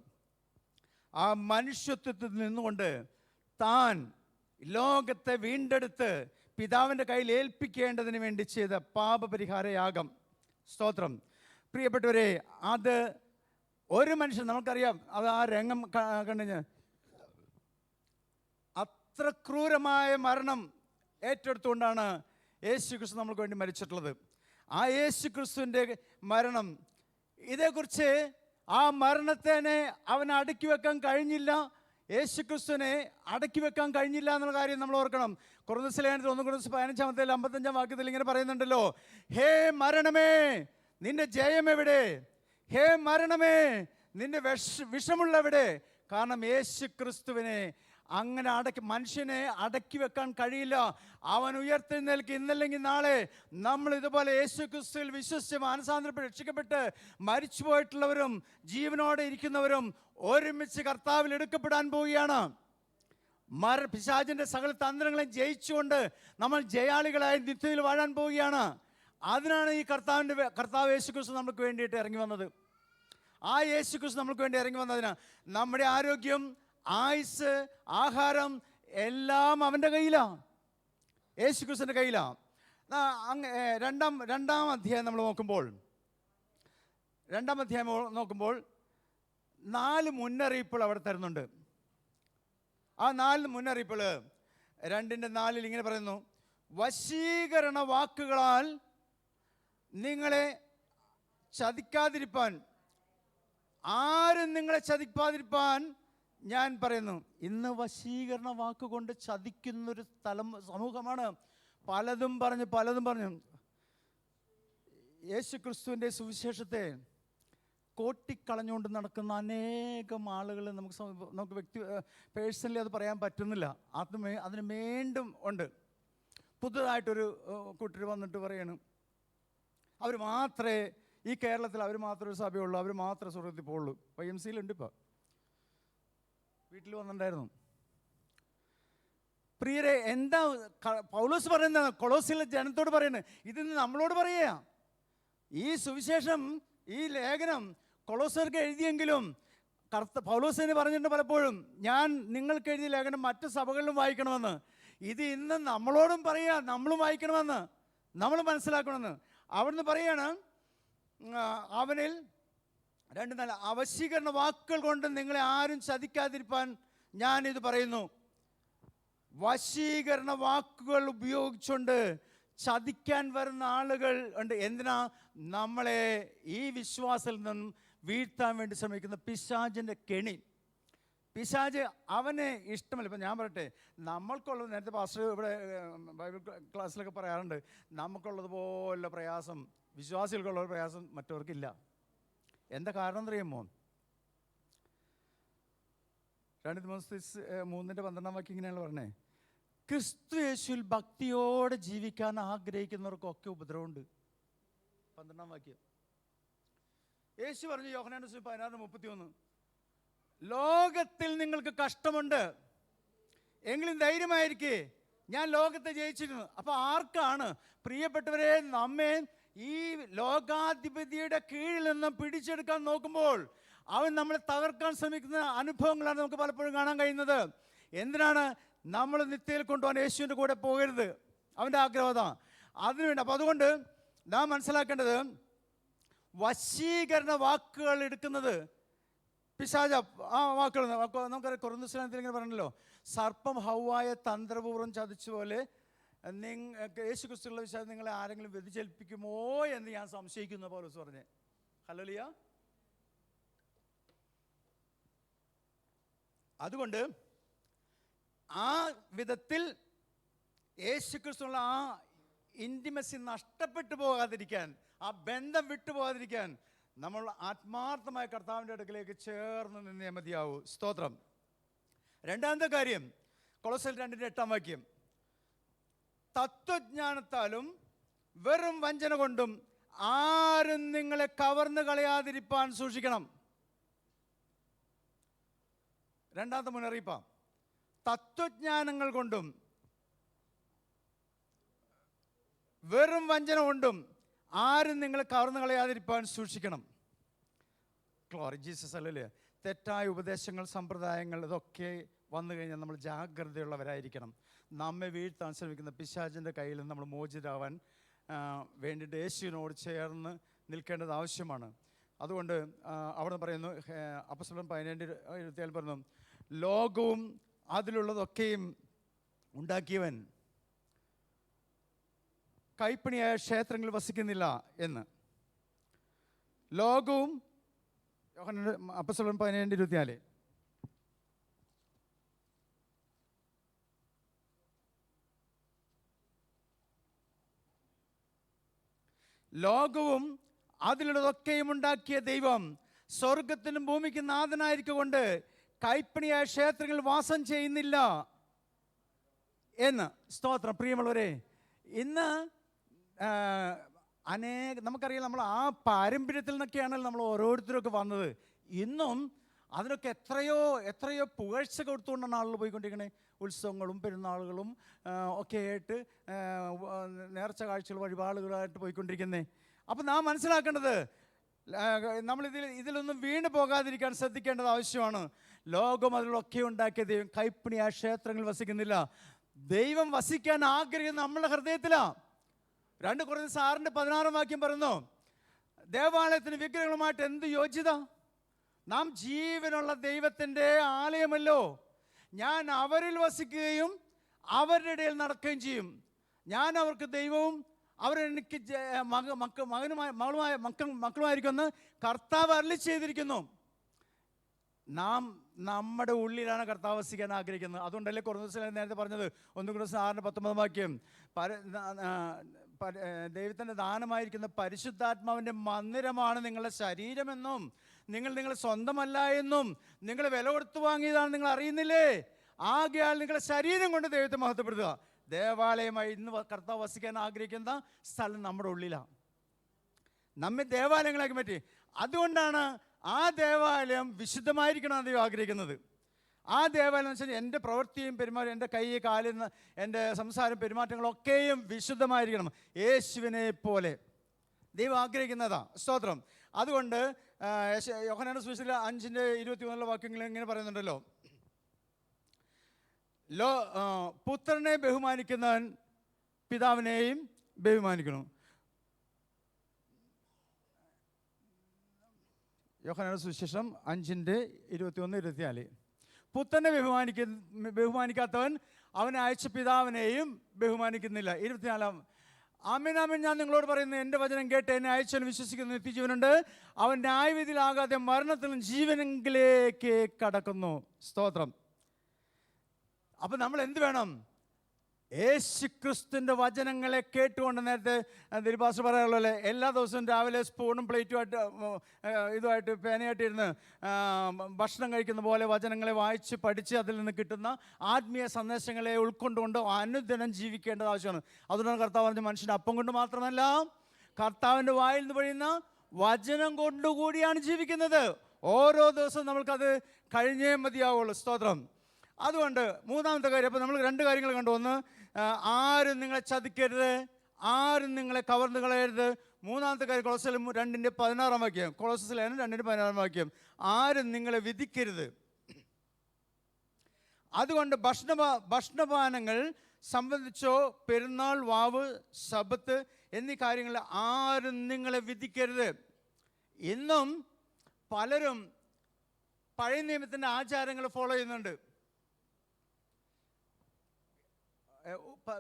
ആ മനുഷ്യത്വത്തിൽ നിന്നുകൊണ്ട് താൻ ലോകത്തെ വീണ്ടെടുത്ത് പിതാവിൻ്റെ കയ്യിൽ ഏൽപ്പിക്കേണ്ടതിന് വേണ്ടി ചെയ്ത പാപപരിഹാരയാഗം. സ്തോത്രം. പ്രിയപ്പെട്ടവരെ, അത് ഒരു മനുഷ്യൻ, നമുക്കറിയാം, അത് ആ രംഗം കണ്ടുകഴിഞ്ഞ് അത്ര ക്രൂരമായ മരണം ഏറ്റെടുത്തുകൊണ്ടാണ് യേശു ക്രിസ്തു നമ്മൾക്ക് വേണ്ടി മരിച്ചിട്ടുള്ളത്. ആ യേശു ക്രിസ്തുവിൻ്റെ മരണം, ഇതേക്കുറിച്ച് ആ മരണത്തിനെ അവന് അടക്കി വെക്കാൻ കഴിഞ്ഞില്ല. യേശു ക്രിസ്തുവിനെ അടക്കി വെക്കാൻ കഴിഞ്ഞില്ല എന്നുള്ള കാര്യം നമ്മൾ ഓർക്കണം. കൊറിന്തോസ് ലേഖനത്തിൽ 1 കൊരിന്ത്യർ 15 55 വാക്യത്തിൽ ഇങ്ങനെ പറയുന്നുണ്ടല്ലോ, ഹേ മരണമേ നിന്റെ ജയം എവിടെ? ഹേ മരണമേ നിന്റെ വിഷമുള്ളവിടെ? കാരണം യേശു ക്രിസ്തുവിനെ അങ്ങനെ മനുഷ്യനെ അടക്കി വെക്കാൻ കഴിയില്ല. അവൻ ഉയർത്തെഴുന്നേൽക്ക്. ഇന്നല്ലെങ്കിൽ നാളെ നമ്മൾ ഇതുപോലെ യേശു ക്രിസ്തുവിൽ വിശ്വസിച്ച് മാനസാന്തരപ്പെട്ട് രക്ഷിക്കപ്പെട്ട് മരിച്ചു പോയിട്ടുള്ളവരും ജീവനോടെ ഇരിക്കുന്നവരും ഒരുമിച്ച് കർത്താവിൽ എടുക്കപ്പെടാൻ പോവുകയാണ്. പിശാചിന്റെ സകല തന്ത്രങ്ങളെയും ജയിച്ചുകൊണ്ട് നമ്മൾ ജയാളികളായി നിത്യത്തിൽ വാഴാൻ പോവുകയാണ്. അതിനാണ് ഈ കർത്താവ് യേശു ക്രിസ്തു നമുക്ക് വേണ്ടിയിട്ട് ഇറങ്ങി വന്നത്. ആ യേശു ക്രിസ്തു നമുക്ക് വേണ്ടി ഇറങ്ങി വന്നതിന് നമ്മുടെ ആരോഗ്യം, ആയുസ്, ആഹാരം എല്ലാം അവൻ്റെ കയ്യിലാണ്, യേശു ക്രിസ്തുവിൻ്റെ കയ്യിലാണ്. രണ്ടാം അധ്യായം നമ്മൾ നോക്കുമ്പോൾ 4 മുന്നറിയിപ്പുകൾ അവിടെ തരുന്നുണ്ട്. ആ 4 മുന്നറിയിപ്പുകൾ 2:4 ഇങ്ങനെ പറയുന്നു, വശീകരണ വാക്കുകളാൽ നിങ്ങളെ ചതിക്കാതിരിപ്പാൻ, ആരും നിങ്ങളെ ചതിക്കാതിരിപ്പാൻ ഞാൻ പറയുന്നു. ഇന്ന് വശീകരണ വാക്കുകൊണ്ട് ചതിക്കുന്നൊരു സമൂഹമാണ്. പലതും പറഞ്ഞു യേശു ക്രിസ്തുവിൻ്റെ സുവിശേഷത്തെ കോട്ടിക്കളഞ്ഞുകൊണ്ട് നടക്കുന്ന അനേകം ആളുകൾ നമുക്ക് പേഴ്സണലി അത് പറയാൻ പറ്റുന്നില്ല. അതിന് വീണ്ടും ഉണ്ട്. പുതുതായിട്ടൊരു കൂട്ടർ വന്നിട്ട് പറയണം, അവർ മാത്രമേ ഈ കേരളത്തിൽ അവർ മാത്രമേ ഒരു സഭയുള്ളൂ, അവർ മാത്രമേ സ്വർഗത്തിൽ പോകുള്ളൂ. YMCയിലുണ്ട്. ഇപ്പോൾ വീട്ടിൽ വന്നിട്ടുണ്ടായിരുന്നു. പ്രിയരെ, എന്താ പൗലോസ് പറയുന്നത്? കൊളോസിലെ ജനത്തോട് പറയുന്നത്, ഇതിന് നമ്മളോട് പറയുക. ഈ സുവിശേഷം, ഈ ലേഖനം കൊളോസർക്ക് എഴുതിയെങ്കിലും പൗലോസിന് പറഞ്ഞിട്ടുണ്ട് പലപ്പോഴും, ഞാൻ നിങ്ങൾക്ക് എഴുതിയ ലേഖനം മറ്റ് സഭകളിലും വായിക്കണമെന്ന്. ഇത് ഇന്ന് നമ്മളോടും പറയുക, നമ്മളും വായിക്കണമെന്ന്, നമ്മൾ മനസ്സിലാക്കണമെന്ന്. അവിടുന്ന് പറയാണ്, അവനിൽ 2:4 അവശീകരണ വാക്കുകൾ കൊണ്ട് നിങ്ങളെ ആരും ചതിക്കാതിരിപ്പാൻ ഞാനിത് പറയുന്നു. വശീകരണ വാക്കുകൾ ഉപയോഗിച്ചുകൊണ്ട് ചതിക്കാൻ വരുന്ന ആളുകൾ ഉണ്ട്. എന്തിനാ? നമ്മളെ ഈ വിശ്വാസത്തിൽ നിന്നും വീഴ്ത്താൻ വേണ്ടി ശ്രമിക്കുന്ന പിശാചിൻ്റെ കെണി. പിശാച് അവനെ ഇഷ്ടമല്ല. ഇപ്പം ഞാൻ പറയട്ടെ, നമ്മൾക്കുള്ളത്, നേരത്തെ പാസ്റ്റർ ഇവിടെ ബൈബിൾ ക്ലാസ്സിലൊക്കെ പറയാറുണ്ട്, നമുക്കുള്ളതുപോലെ പ്രയാസം, വിശ്വാസികൾക്കുള്ള പ്രയാസം മറ്റവർക്കില്ല. എന്താ കാരണം എന്നറിയുമോ? 2 തിമോഥെയോസ് 3:12 വാക്യം ഇങ്ങനെയാണ് പറഞ്ഞേ, ക്രിസ്തു യേശുവിൽ ഭക്തിയോടെ ജീവിക്കാൻ ആഗ്രഹിക്കുന്നവർക്കൊക്കെ ഉപദ്രവമുണ്ട്. 12 വാക്യം യേശു പറഞ്ഞു, യോഹന്നാൻ 16:31, ലോകത്തിൽ നിങ്ങൾക്ക് കഷ്ടമുണ്ട്, എങ്കിലും ധൈര്യമായിരിക്കേ, ഞാൻ ലോകത്തെ ജയിച്ചിരുന്നു. അപ്പോൾ ആർക്കാണ് പ്രിയപ്പെട്ടവരെ നമ്മെ ഈ ലോകാധിപതിയുടെ കീഴിൽ നിന്നും പിടിച്ചെടുക്കാൻ നോക്കുമ്പോൾ അവൻ നമ്മളെ തകർക്കാൻ ശ്രമിക്കുന്ന അനുഭവങ്ങളാണ് നമുക്ക് പലപ്പോഴും കാണാൻ കഴിയുന്നത്. എന്തിനാണ്? നമ്മൾ നിത്യയിൽ കൊണ്ടുപോകാൻ യേശുവിൻ്റെ കൂടെ പോകരുത്, അവൻ്റെ ആഗ്രഹം അതിനുവേണ്ടി. അപ്പോൾ അതുകൊണ്ട് നാം മനസ്സിലാക്കേണ്ടത്, വശീകരണ വാക്കുകൾ എടുക്കുന്നത് പിശാച ആ വാക്കുകൾ നമുക്കറിയാം. കൊരിന്ത്യർ ഇങ്ങനെ പറഞ്ഞല്ലോ, സർപ്പം ഹൗവായെ തന്ത്രപൂർവ്വം ചതിച്ചുപോലെ യേശു ക്രിസ്തുവിലുള്ള വിശ്വാസം നിങ്ങളെ ആരെങ്കിലും വ്യതിചലിപ്പിക്കുമോ എന്ന് ഞാൻ സംശയിക്കുന്നു പൗലോസ് പറഞ്ഞേ. ഹല്ലേലൂയ. അതുകൊണ്ട് ആ വിധത്തിൽ യേശു ക്രിസ്തുവിനുള്ള ആ ഇൻറ്റിമസി നഷ്ടപ്പെട്ടു പോകാതിരിക്കാൻ, ആ ബന്ധം വിട്ടുപോകാതിരിക്കാൻ നമ്മൾ ആത്മാർത്ഥമായ കർത്താവിൻ്റെ അടുക്കലേക്ക് ചേർന്ന് നിന്നേ മതിയാവൂ. സ്തോത്രം. രണ്ടാമത്തെ കാര്യം, കൊളോസ്യർ 2:8 തത്വജ്ഞാനത്താലും വെറും വഞ്ചന കൊണ്ടും ആരും നിങ്ങളെ കവർന്നു കളയാതിരിപ്പാൻ സൂക്ഷിക്കണം. രണ്ടാമത്തെ മുന്നറിയിപ്പാണ്. തത്വജ്ഞാനങ്ങൾ കൊണ്ടും വെറും വഞ്ചന കൊണ്ടും ആരും നിങ്ങളെ കവർന്നു കളയാതിരിപ്പാൻ സൂക്ഷിക്കണം. Glory Jesus. അല്ലല്ലേ? തെറ്റായ ഉപദേശങ്ങൾ, സമ്പ്രദായങ്ങൾ, ഇതൊക്കെ വന്നു കഴിഞ്ഞാൽ നമ്മൾ ജാഗ്രതയുള്ളവരായിരിക്കണം. നമ്മെ വീഴ്ത്താൻ ശ്രമിക്കുന്ന പിശാചിൻ്റെ കയ്യിൽ നിന്ന് നമ്മൾ മോചിതരാവാൻ വേണ്ടിയിട്ട് യേശുവിനോട് ചേർന്ന് നിൽക്കേണ്ടത് ആവശ്യമാണ്. അതുകൊണ്ട് അവിടെ പറയുന്നു, അപ്പോസ്തലൻ 12:27 പറഞ്ഞു, ലോകവും അതിലുള്ളതൊക്കെയും ഉണ്ടാക്കിയവൻ കൈപ്പണിയായ ക്ഷേത്രങ്ങളിൽ വസിക്കുന്നില്ല എന്ന്. ലോകവും, അപ്പോസ്തലൻ 12:24 ലോകവും അതിലുള്ളതൊക്കെയും ഉണ്ടാക്കിയ ദൈവം സ്വർഗത്തിനും ഭൂമിക്കും നാഥനായിരിക്കൊണ്ട് കൈപ്പണിയായ ക്ഷേത്രങ്ങളിൽ വാസം ചെയ്യുന്നില്ല എന്ന്. സ്തോത്രം. പ്രിയമുള്ളവരെ, ഇന്ന് നമുക്കറിയാം, നമ്മൾ ആ പാരമ്പര്യത്തിൽ നിന്നൊക്കെയാണല്ലോ നമ്മൾ ഓരോരുത്തരൊക്കെ വന്നത്. ഇന്നും അതിനൊക്കെ എത്രയോ പുകഴ്ച കൊടുത്തുകൊണ്ടാണ് ആളുകൾ പോയിക്കൊണ്ടിരിക്കുന്നത്. ഉത്സവങ്ങളും പെരുന്നാളുകളും ഒക്കെ ആയിട്ട് നേർച്ച കാഴ്ചകൾ വഴിപാടുകളായിട്ട് പോയിക്കൊണ്ടിരിക്കുന്നത്. അപ്പം നാം മനസ്സിലാക്കേണ്ടത്, ഇതിലൊന്നും വീണ് പോകാതിരിക്കാൻ ശ്രദ്ധിക്കേണ്ടത് ആവശ്യമാണ്. ലോകം അതിലൊക്കെ ഉണ്ടാക്കിയ ദൈവം കൈപ്പണി ആ ക്ഷേത്രങ്ങളിൽ വസിക്കുന്നില്ല. ദൈവം വസിക്കാൻ ആഗ്രഹിക്കുന്ന നമ്മളുടെ ഹൃദയത്തിലാണ്. 2 കൊരിന്ത്യർ 6:16 പറയുന്നു, ദേവാലയത്തിന് വിഗ്രഹങ്ങളുമായിട്ട് എന്ത് യോഗ്യത? നാം ജീവനുള്ള ദൈവത്തിൻ്റെ ആലയമല്ലോ. ഞാൻ അവരിൽ വസിക്കുകയും അവരുടെ ഇടയിൽ നടക്കുകയും ചെയ്യും. ഞാൻ അവർക്ക് ദൈവവും അവരെനിക്ക് മക്കളുമായിരിക്കുമെന്ന് കർത്താവ് അരുളി ചെയ്തിരിക്കുന്നു. നാം നമ്മുടെ ഉള്ളിലാണ് കർത്താവ് വസിക്കാൻ ആഗ്രഹിക്കുന്നത്. അതുകൊണ്ടല്ലേ കൊരിന്ത്യർ നേരത്തെ പറഞ്ഞത് 1 കൊരിന്ത്യർ 6:19 ദൈവത്തിൻ്റെ ദാനമായിരിക്കുന്ന പരിശുദ്ധാത്മാവിൻ്റെ മന്ദിരമാണ് നിങ്ങളുടെ ശരീരമെന്നും നിങ്ങൾ സ്വന്തമല്ല എന്നും നിങ്ങൾ വില കൊടുത്തു വാങ്ങിയതാണ് നിങ്ങൾ അറിയുന്നില്ലേ? ആകയാൽ നിങ്ങളുടെ ശരീരം കൊണ്ട് ദൈവത്തെ മഹത്വപ്പെടുത്തുക. ദേവാലയമായി ഇന്ന് കർത്താവ് വസിക്കാൻ ആഗ്രഹിക്കുന്ന സ്ഥലം നമ്മുടെ ഉള്ളിലാണ്. നമ്മെ ദേവാലയങ്ങളാക്കി മാറ്റി. അതുകൊണ്ടാണ് ആ ദേവാലയം വിശുദ്ധമായിരിക്കണം ദൈവം ആഗ്രഹിക്കുന്നത്. ആ ദേവാലയം എന്ന് വെച്ചാൽ എൻ്റെ പ്രവൃത്തിയും പെരുമാറ്റം, എൻ്റെ കൈ കാലിൽ എൻ്റെ സംസാരം പെരുമാറ്റങ്ങളൊക്കെയും വിശുദ്ധമായിരിക്കണം, യേശുവിനെ പോലെ ദൈവം ആഗ്രഹിക്കുന്നതാ. സ്തോത്രം. അതുകൊണ്ട് യോഹന്നാന്റെ സുവിശേഷത്തിൽ 5:21 വാക്യങ്ങൾ ഇങ്ങനെ പറയുന്നുണ്ടല്ലോ, പുത്രനെ ബഹുമാനിക്കുന്നവൻ പിതാവിനെയും ബഹുമാനിക്കണം. യോഹന്നാന്റെ സുവിശേഷം 5:21-24 പുത്രനെ ബഹുമാനിക്കാത്തവൻ അവനെ അയച്ച പിതാവിനെയും ബഹുമാനിക്കുന്നില്ല. 24 ആമേൻ ആമേൻ ഞാൻ നിങ്ങളോട് പറയുന്നു, എൻ്റെ വചനം കേട്ട് എന്നെ അയച്ചവൻ വിശ്വസിക്കുന്ന നിത്യജീവനുണ്ട്. അവൻ ന്യായവിധിയിലാകാതെ മരണത്തിലും ജീവനെങ്കിലേക്ക് കടക്കുന്നു. സ്തോത്രം. അപ്പം നമ്മൾ എന്ത് വേണം? യേശുക്രിസ്തുവിൻ്റെ വചനങ്ങളെ കേട്ടുകൊണ്ട്, നേരത്തെ ദിൽബാസ് പറയാറുള്ളല്ലേ, എല്ലാ ദിവസവും രാവിലെ സ്പൂണും പ്ലേറ്റുമായിട്ട് ഇതുമായിട്ട് പേനയായിട്ടിരുന്ന് ഭക്ഷണം കഴിക്കുന്ന പോലെ വചനങ്ങളെ വായിച്ച് പഠിച്ച് അതിൽ നിന്ന് കിട്ടുന്ന ആത്മീയ സന്ദേശങ്ങളെ ഉൾക്കൊണ്ടുകൊണ്ട് അനുദിനം ജീവിക്കേണ്ടത് ആവശ്യമാണ്. അതുകൊണ്ടാണ് കർത്താവ് പറഞ്ഞ, മനുഷ്യൻ അപ്പം കൊണ്ട് മാത്രമല്ല കർത്താവിൻ്റെ വായിൽ നിന്ന് പൊഴിയുന്ന വചനം കൊണ്ടുകൂടിയാണ് ജീവിക്കുന്നത്. ഓരോ ദിവസവും നമ്മൾക്കത് കഴിഞ്ഞേ മതിയാവുള്ളൂ. സ്തോത്രം. അതുകൊണ്ട് മൂന്നാമത്തെ കാര്യം, അപ്പോൾ നമ്മൾ 2 കാര്യങ്ങൾ കണ്ടു. ഒന്ന്, ആരും നിങ്ങളെ ചതിക്കരുത്, ആരും നിങ്ങളെ കവർന്നു കളയരുത്. മൂന്നാമത്തെ കാര്യം കൊളോസ്യർ 2:16 വാക്യം, കൊളോസ്യർ 2:16 ആരും നിങ്ങളെ വിധിക്കരുത്. അതുകൊണ്ട് ഭക്ഷണപാനങ്ങൾ സംബന്ധിച്ചോ പെരുന്നാൾ, വാവ്, ശബ്ബത്ത് എന്നീ കാര്യങ്ങൾ ആരും നിങ്ങളെ വിധിക്കരുത്. ഇന്നും പലരും പഴയ നിയമത്തിൻ്റെ ആചാരങ്ങൾ ഫോളോ ചെയ്യുന്നുണ്ട്.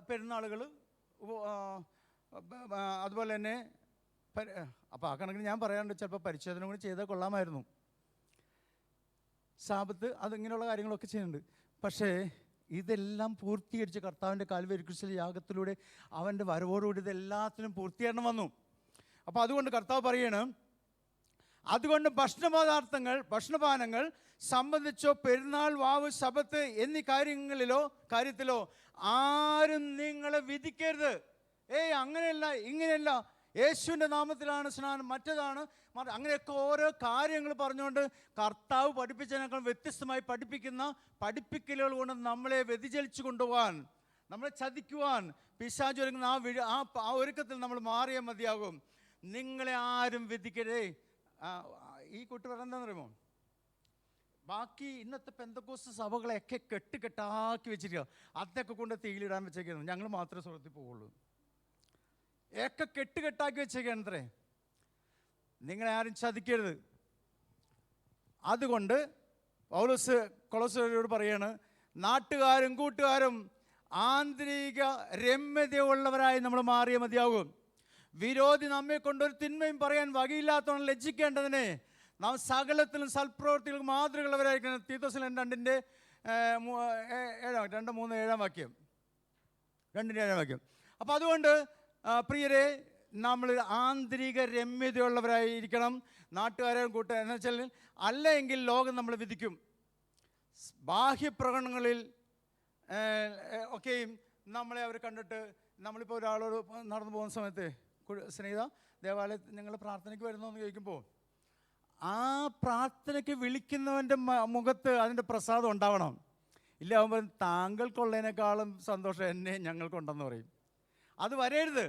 പെരുന്നാളുകൾ, അതുപോലെ തന്നെ അപ്പോൾ ആ കണക്കിന് ഞാൻ പറയാറുണ്ട്, ചിലപ്പോൾ പരിശോധന കൂടി ചെയ്താൽ കൊള്ളാമായിരുന്നു. സാബത്ത്, അതിങ്ങനെയുള്ള കാര്യങ്ങളൊക്കെ ചെയ്യുന്നുണ്ട്. പക്ഷേ ഇതെല്ലാം പൂർത്തീകരിച്ച് കർത്താവിൻ്റെ കാൽവരി ക്രൂശിലെ യാഗത്തിലൂടെ അവൻ്റെ വരവോടുകൂടി ഇതെല്ലാത്തിനും പൂർത്തീകരണം വന്നു. അപ്പോൾ അതുകൊണ്ട് കർത്താവ് പറയണം, അതുകൊണ്ട് ഭക്ഷണപാനങ്ങൾ സംബന്ധിച്ചോ പെരുന്നാൾ, വാവ്, ശബത്ത് എന്നീ കാര്യത്തിലോ ആരും നിങ്ങളെ വിധിക്കരുത്. അങ്ങനെയല്ല, ഇങ്ങനെയല്ല, യേശുവിൻ്റെ നാമത്തിലാണ് സ്നാനം, മറ്റേതാണ്, അങ്ങനെയൊക്കെ ഓരോ കാര്യങ്ങൾ പറഞ്ഞുകൊണ്ട് കർത്താവ് പഠിപ്പിച്ചതിനേക്കാൾ വ്യത്യസ്തമായി പഠിപ്പിക്കലുകൾ കൊണ്ട് നമ്മളെ വ്യതിചലിച്ചു കൊണ്ടുപോകാൻ, നമ്മളെ ചതിക്കുവാൻ പിശാച് ഒരുങ്ങുന്ന ആ ഒരുക്കത്തിൽ നമ്മൾ മാറിയാൽ മതിയാകും. നിങ്ങളെ ആരും വിധിക്കരുതേ. ഈ കുട്ടി പറയുന്നതെന്ന് പറയുമോ, ബാക്കി ഇന്നത്തെ പെന്തക്കോസ്ത് സഭകളെയൊക്കെ കെട്ടാക്കി വെച്ചിരിക്കുക, അതൊക്കെ കൊണ്ട് തീയിലിടാൻ വെച്ചേക്കുന്നു, ഞങ്ങൾ മാത്രമേ സ്വർഗ്ഗത്തിൽ പോവുള്ളൂ. ഒക്കെ കെട്ടാക്കി വെച്ചേക്കാണ് അത്രേ. നിങ്ങളെ ആരും ചതിക്കരുത്. അതുകൊണ്ട് പൗലോസ് കൊളോസ്യരോട് പറയാണ്, നാട്ടുകാരും കൂട്ടുകാരും ആന്തരിക രമ്യതയുള്ളവരായി നമ്മൾ മാറിയ മതിയാകും. വിരോധി നമ്മെ കൊണ്ടൊരു തിന്മയും പറയാൻ വകയില്ലാത്തവണ്ണം ലജ്ജിക്കേണ്ടതിനെ നാം സകലത്തിലും സൽപ്രവൃത്തികൾക്ക് മാതൃകയുള്ളവരായിരിക്കണം. തീത്തോസിലെ 2:7 വാക്യം. അപ്പോൾ അതുകൊണ്ട് പ്രിയരെ, നമ്മൾ ആന്തരിക രമ്യതയുള്ളവരായിരിക്കണം. നാട്ടുകാരും കൂട്ടുകാരും എന്ന് വെച്ചാൽ, അല്ലെങ്കിൽ ലോകം നമ്മളെ വിധിക്കും. ബാഹ്യപ്രകടനങ്ങളിൽ ഒക്കെയും നമ്മളെ അവർ കണ്ടിട്ട്, നമ്മളിപ്പോൾ ഒരാളോട് നടന്നു പോകുന്ന സമയത്ത്, സ്നേഹിത ദേവാലയത്തിൽ ഞങ്ങൾ പ്രാർത്ഥനയ്ക്ക് വരുന്നോ എന്ന് ചോദിക്കുമ്പോൾ, ആ പ്രാർത്ഥനയ്ക്ക് വിളിക്കുന്നവൻ്റെ മുഖത്ത് അതിൻ്റെ പ്രസാദം ഉണ്ടാവണം. ഇല്ല, ആകുമ്പോൾ താങ്കൾക്കുള്ളതിനേക്കാളും സന്തോഷം എന്നെ ഞങ്ങൾക്കുണ്ടെന്ന് പറയും. അത് വരരുത്.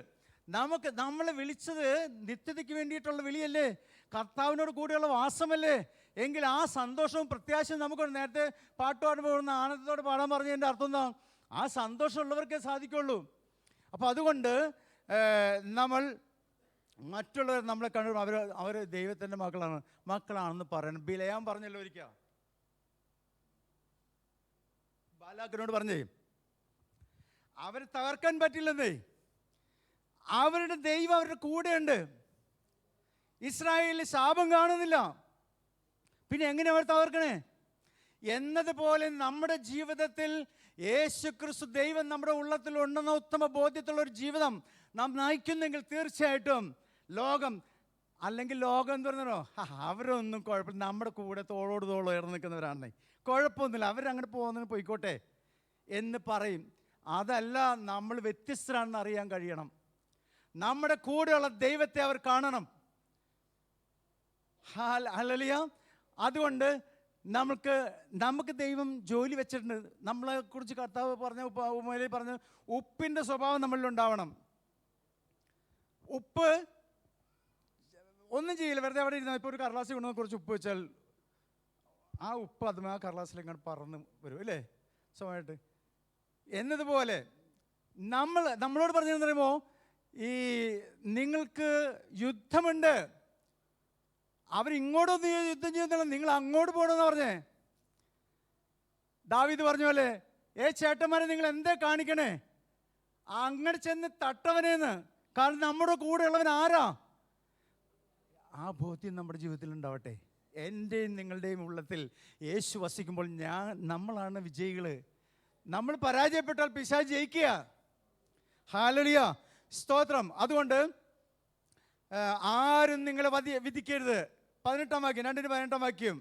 നമ്മളെ വിളിച്ചത് നിത്യതയ്ക്ക് വേണ്ടിയിട്ടുള്ള വിളിയല്ലേ, കർത്താവിനോട് കൂടെയുള്ള വാസമല്ലേ. എങ്കിൽ ആ സന്തോഷവും പ്രത്യാശയും നമുക്കുണ്ട്. നേരത്തെ പാട്ടുപാട് പോകുന്ന ആനന്ദത്തോട് പാടാൻ പറഞ്ഞതിൻ്റെ അർത്ഥം എന്താ? ആ സന്തോഷമുള്ളവർക്കേ സാധിക്കുള്ളൂ. അപ്പോൾ അതുകൊണ്ട് നമ്മൾ മറ്റുള്ളവർ നമ്മളെ കണ്ടു അവർ ദൈവത്തിൻ്റെ മക്കളാണെന്ന് പറയണം. ബിലയാൻ പറഞ്ഞല്ലോ ഒരിക്കൽ, ബാലാക്കിനോട് പറഞ്ഞേ, അവരെ തകർക്കാൻ പറ്റില്ലെന്നേ. അവരുടെ ദൈവം അവരുടെ കൂടെയുണ്ട്. ഇസ്രായേലിൽ ശാപം കാണുന്നില്ല, പിന്നെ എങ്ങനെ അവർ തകർക്കണേ? എന്നതുപോലെ നമ്മുടെ ജീവിതത്തിൽ യേശുക്രിസ്തു ദൈവം നമ്മുടെ ഉള്ളത്തിൽ ഉണ്ടെന്ന ഉത്തമ ബോധ്യത്തിലുള്ള ഒരു ജീവിതം നാം നയിക്കുന്നെങ്കിൽ തീർച്ചയായിട്ടും ലോകം എന്ന് പറഞ്ഞോ, അവരൊന്നും കുഴപ്പമില്ല, നമ്മുടെ കൂടെ തോളോട് തോളം ഉയർന്നു നിൽക്കുന്നവരാണെന്നേ, കുഴപ്പമൊന്നുമില്ല, അവരങ്ങനെ പോകുന്നതിന് പോയിക്കോട്ടെ എന്ന് പറയും. അതല്ല, നമ്മൾ വ്യത്യസ്തരാണെന്ന് അറിയാൻ കഴിയണം. നമ്മുടെ കൂടെയുള്ള ദൈവത്തെ അവർ കാണണം. ഹല്ലേലൂയ. അതുകൊണ്ട് നമുക്ക് ദൈവം ജോലി വെച്ചിട്ടുണ്ട്. നമ്മളെക്കുറിച്ച് കർത്താവ് പറഞ്ഞ ഉപ്പിൻ്റെ സ്വഭാവം നമ്മളിലുണ്ടാവണം. ഉപ്പ് ഒന്നും ചെയ്യില്ല, വെറുതെ അവിടെ ഇരുന്നാൽ. ഇപ്പോൾ ഒരു കടലാസിൽ കൊണ്ടുവന്ന് കുറച്ച് ഉപ്പ് വെച്ചാൽ ആ ഉപ്പ് അതും ആ കടലാസിലെങ്ങാണ്ട് പറന്ന് വരും അല്ലേ, സ്വയമായിട്ട്. എന്നതുപോലെ നമ്മളോട് പറഞ്ഞതെന്ന് പറയുമ്പോൾ, ഈ നിങ്ങൾക്ക് യുദ്ധമുണ്ട്, അവരിങ്ങോട്ടൊന്ന് യുദ്ധം ചെയ്യുന്നില്ല, നിങ്ങൾ അങ്ങോട്ട് പോകണമെന്ന് പറഞ്ഞേ. ദാവീദ് പറഞ്ഞ പോലെ, ചേട്ടന്മാരെ നിങ്ങൾ എന്തേ കാണിക്കണേ, അങ്ങോട്ട് ചെന്ന് തട്ടവനേന്ന്. കാരണം നമ്മുടെ കൂടെ ഉള്ളവൻ ആരാ? ആ ബോധ്യം നമ്മുടെ ജീവിതത്തിൽ ഉണ്ടാവട്ടെ. എൻ്റെയും നിങ്ങളുടെയും ഉള്ളത്തിൽ യേശു വസിക്കുമ്പോൾ നമ്മളാണ് വിജയികൾ. നമ്മൾ പരാജയപ്പെട്ടാൽ പിശാച് ജയിക്കുക. ഹല്ലേലൂയ, സ്തോത്രം. അതുകൊണ്ട് ആരും നിങ്ങളെ വിധിക്കരുത്. 18 വാക്യം, 2:18 വാക്യം.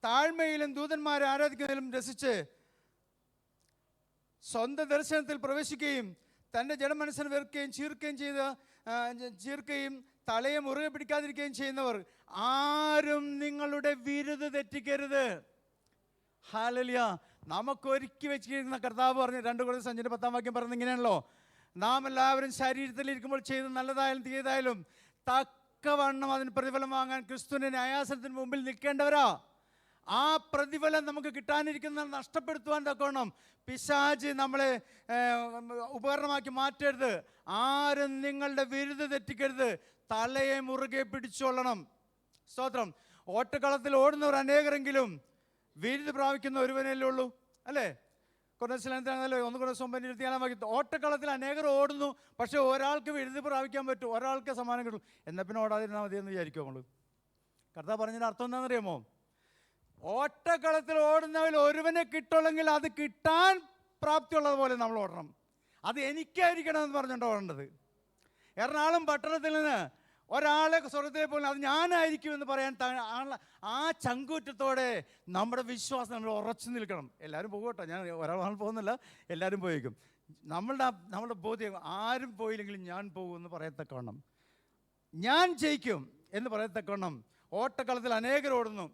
താഴ്മയിലും ദൂതന്മാരെ ആരാധിക്കുന്നതിലും രസിച്ച് സ്വന്തം ദർശനത്തിൽ പ്രവേശിക്കുകയും തൻ്റെ ജഡമനസ്സിനെ വെറുക്കുകയും ചീർക്കുകയും തലയെ മുറുകെ പിടിക്കാതിരിക്കുകയും ചെയ്യുന്നവർ ആരും നിങ്ങളുടെ വിരുദ് തെറ്റിക്കരുത്. ഹല്ലേലൂയ. നമുക്ക് ഒരുക്കി വെച്ചിരിക്കുന്ന കർത്താവ് പറഞ്ഞു, 2 കൊരിന്ത്യർ 10 വാക്യം പറയുന്നത് ഇങ്ങനെയാണല്ലോ, നാം എല്ലാവരും ശരീരത്തിലിരിക്കുമ്പോൾ ചെയ്ത് നല്ലതായാലും തീയതായാലും തക്കവണ്ണം അതിന് പ്രതിഫലം വാങ്ങാൻ ക്രിസ്തുവിൻ്റെ ന്യായാസനത്തിന് മുമ്പിൽ നിൽക്കേണ്ടവരാ. ആ പ്രതിഫലം നമുക്ക് കിട്ടാനിരിക്കുന്ന നഷ്ടപ്പെടുത്തുവാൻ തക്കവണ്ണം പിശാച് നമ്മളെ ഉപകരണമാക്കി മാറ്റരുത്. ആരും നിങ്ങളുടെ വിരുദ്ധ തെറ്റിക്കരുത്, തലയെ മുറുകെ പിടിച്ചോളണം. സ്തോത്രം. ഓട്ടക്കളത്തിൽ ഓടുന്നവർ അനേകരെങ്കിലും വിരുദ്ധ പ്രാപിക്കുന്ന ഒരുവനല്ലേ ഉള്ളൂ, അല്ലേ? കൊറോസിലാണല്ലോ 1 കൊരിന്ത്യർ 9:24 ഓട്ടക്കളത്തിൽ അനേകർ ഓടുന്നു, പക്ഷെ ഒരാൾക്ക് വിരുദ്ധ പ്രാപിക്കാൻ പറ്റും, ഒരാൾക്ക് സമ്മാനം കിട്ടും. എന്നാൽ പിന്നെ ഓടാതിരുന്നാൽ മതിയെന്ന് വിചാരിക്കും നമ്മൾ. കർത്താവ് പറഞ്ഞതിൻ്റെ അർത്ഥം എന്താണെന്നറിയാമോ? ഓട്ടക്കളത്തിൽ ഓടുന്നവരിൽ ഒരുവനെ കിട്ടുള്ളെങ്കിൽ അത് കിട്ടാൻ പ്രാപ്തിയുള്ളതുപോലെ നമ്മൾ ഓടണം. അത് എനിക്കായിരിക്കണം എന്ന് പറഞ്ഞുകൊണ്ട് ഓടേണ്ടത്. എറണാകുളം പട്ടണത്തിൽ നിന്ന് ഒരാളെ സ്വർഗത്തിലേക്ക് പോകുന്നത് അത് ഞാനായിരിക്കും എന്ന് പറയാൻ ആ ചങ്കൂറ്റത്തോടെ നമ്മുടെ വിശ്വാസം നമ്മൾ ഉറച്ചു നിൽക്കണം. എല്ലാവരും പോകും കേട്ടോ, ഞാൻ ഒരാൾ പോകുന്നില്ല, എല്ലാവരും പോയേക്കും. നമ്മളുടെ ബോധ്യം ആരും പോയില്ലെങ്കിലും ഞാൻ പോകുമെന്ന് പറയത്തക്കവണ്ണം, ഞാൻ ജയിക്കും എന്ന് പറയത്തക്കവണ്ണം ഓട്ടക്കളത്തിൽ അനേകർ ഓടുന്നു.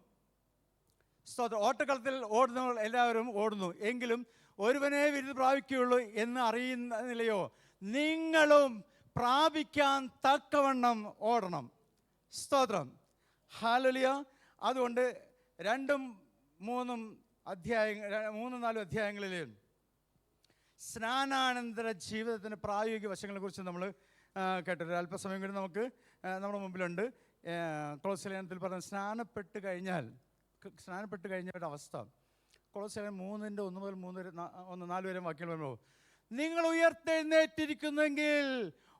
ഓട്ടക്കളത്തിൽ ഓടുന്നവർ എല്ലാവരും ഓടുന്നു, എങ്കിലും ഒരുവനെ വിരുദ്ധ പ്രാപിക്കുകയുള്ളൂ എന്ന് അറിയുന്നില്ലയോ? നിങ്ങളും പ്രാപിക്കാൻ തക്കവണ്ണം ഓടണം. സ്തോത്രം. ഹല്ലേലൂയ. അതുകൊണ്ട് 2-3 അധ്യായങ്ങളിൽ സ്നാനാനന്തര ജീവിതത്തിൻ്റെ പ്രായോഗിക വശങ്ങളെക്കുറിച്ച് നമ്മൾ കേട്ടൊരു അല്പസമയം കൂടി നമുക്ക് നമ്മുടെ മുമ്പിലുണ്ട്. കൊളോസ്യ ലേഖനത്തിൽ പറഞ്ഞ സ്നാനപ്പെട്ട് കഴിഞ്ഞ ഒരു അവസ്ഥ. കൊളോസ്യ 3:1-4 വരെ വാക്യങ്ങൾ വരുമ്പോൾ, നിങ്ങൾ ഉയർത്തെഴുന്നേറ്റിരിക്കുന്നെങ്കിൽ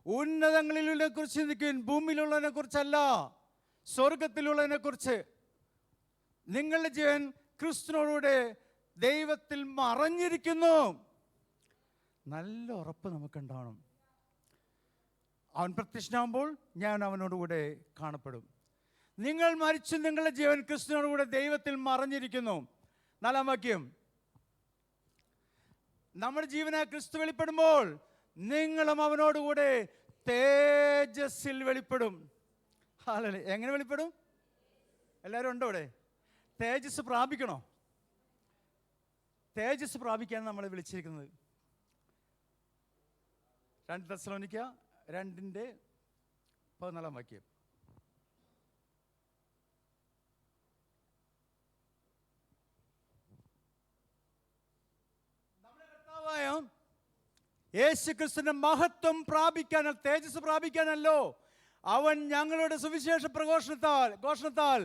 ഉന്നതങ്ങളിലുള്ളതിനെ കുറിച്ച് ചിന്തിക്കും, ഭൂമിയിലുള്ളതിനെ കുറിച്ചല്ല, സ്വർഗത്തിലുള്ളതിനെ കുറിച്ച്. നിങ്ങളുടെ ജീവൻ ക്രിസ്തുവിനോടുകൂടെ ദൈവത്തിൽ മറഞ്ഞിരിക്കുന്നു. നല്ല ഉറപ്പ് നമുക്കുണ്ടാവണം. അവൻ പ്രത്യക്ഷനാകുമ്പോൾ ഞാൻ അവനോടുകൂടെ കാണപ്പെടും. നിങ്ങൾ മരിച്ചു, നിങ്ങളുടെ ജീവൻ ക്രിസ്തുവിനോടുകൂടെ ദൈവത്തിൽ മറഞ്ഞിരിക്കുന്നു. 4-ാം വാക്യം, നമ്മുടെ ജീവനായ ക്രിസ്തു വെളിപ്പെടുമ്പോൾ നിങ്ങളും അവനോടുകൂടെ തേജസ്സിൽ വെളിപ്പെടും. ഹല്ലേലൂയ. എങ്ങനെ വെളിപ്പെടും? എല്ലാവരും ഉണ്ടോ ഇവിടെ? തേജസ് പ്രാപിക്കണോ? തേജസ് പ്രാപിക്കാനാണ് നമ്മളെ വിളിച്ചിരിക്കുന്നത്. 2 തെസ്സലോനിക്ക 2:14 വാക്യം. യേശുക്രിസ്തുവിന്റെ മഹത്വം പ്രാപിക്കാൻ, തേജസ് പ്രാപിക്കാനല്ലോ അവൻ ഞങ്ങളുടെ സുവിശേഷ ഘോഷണത്താൽ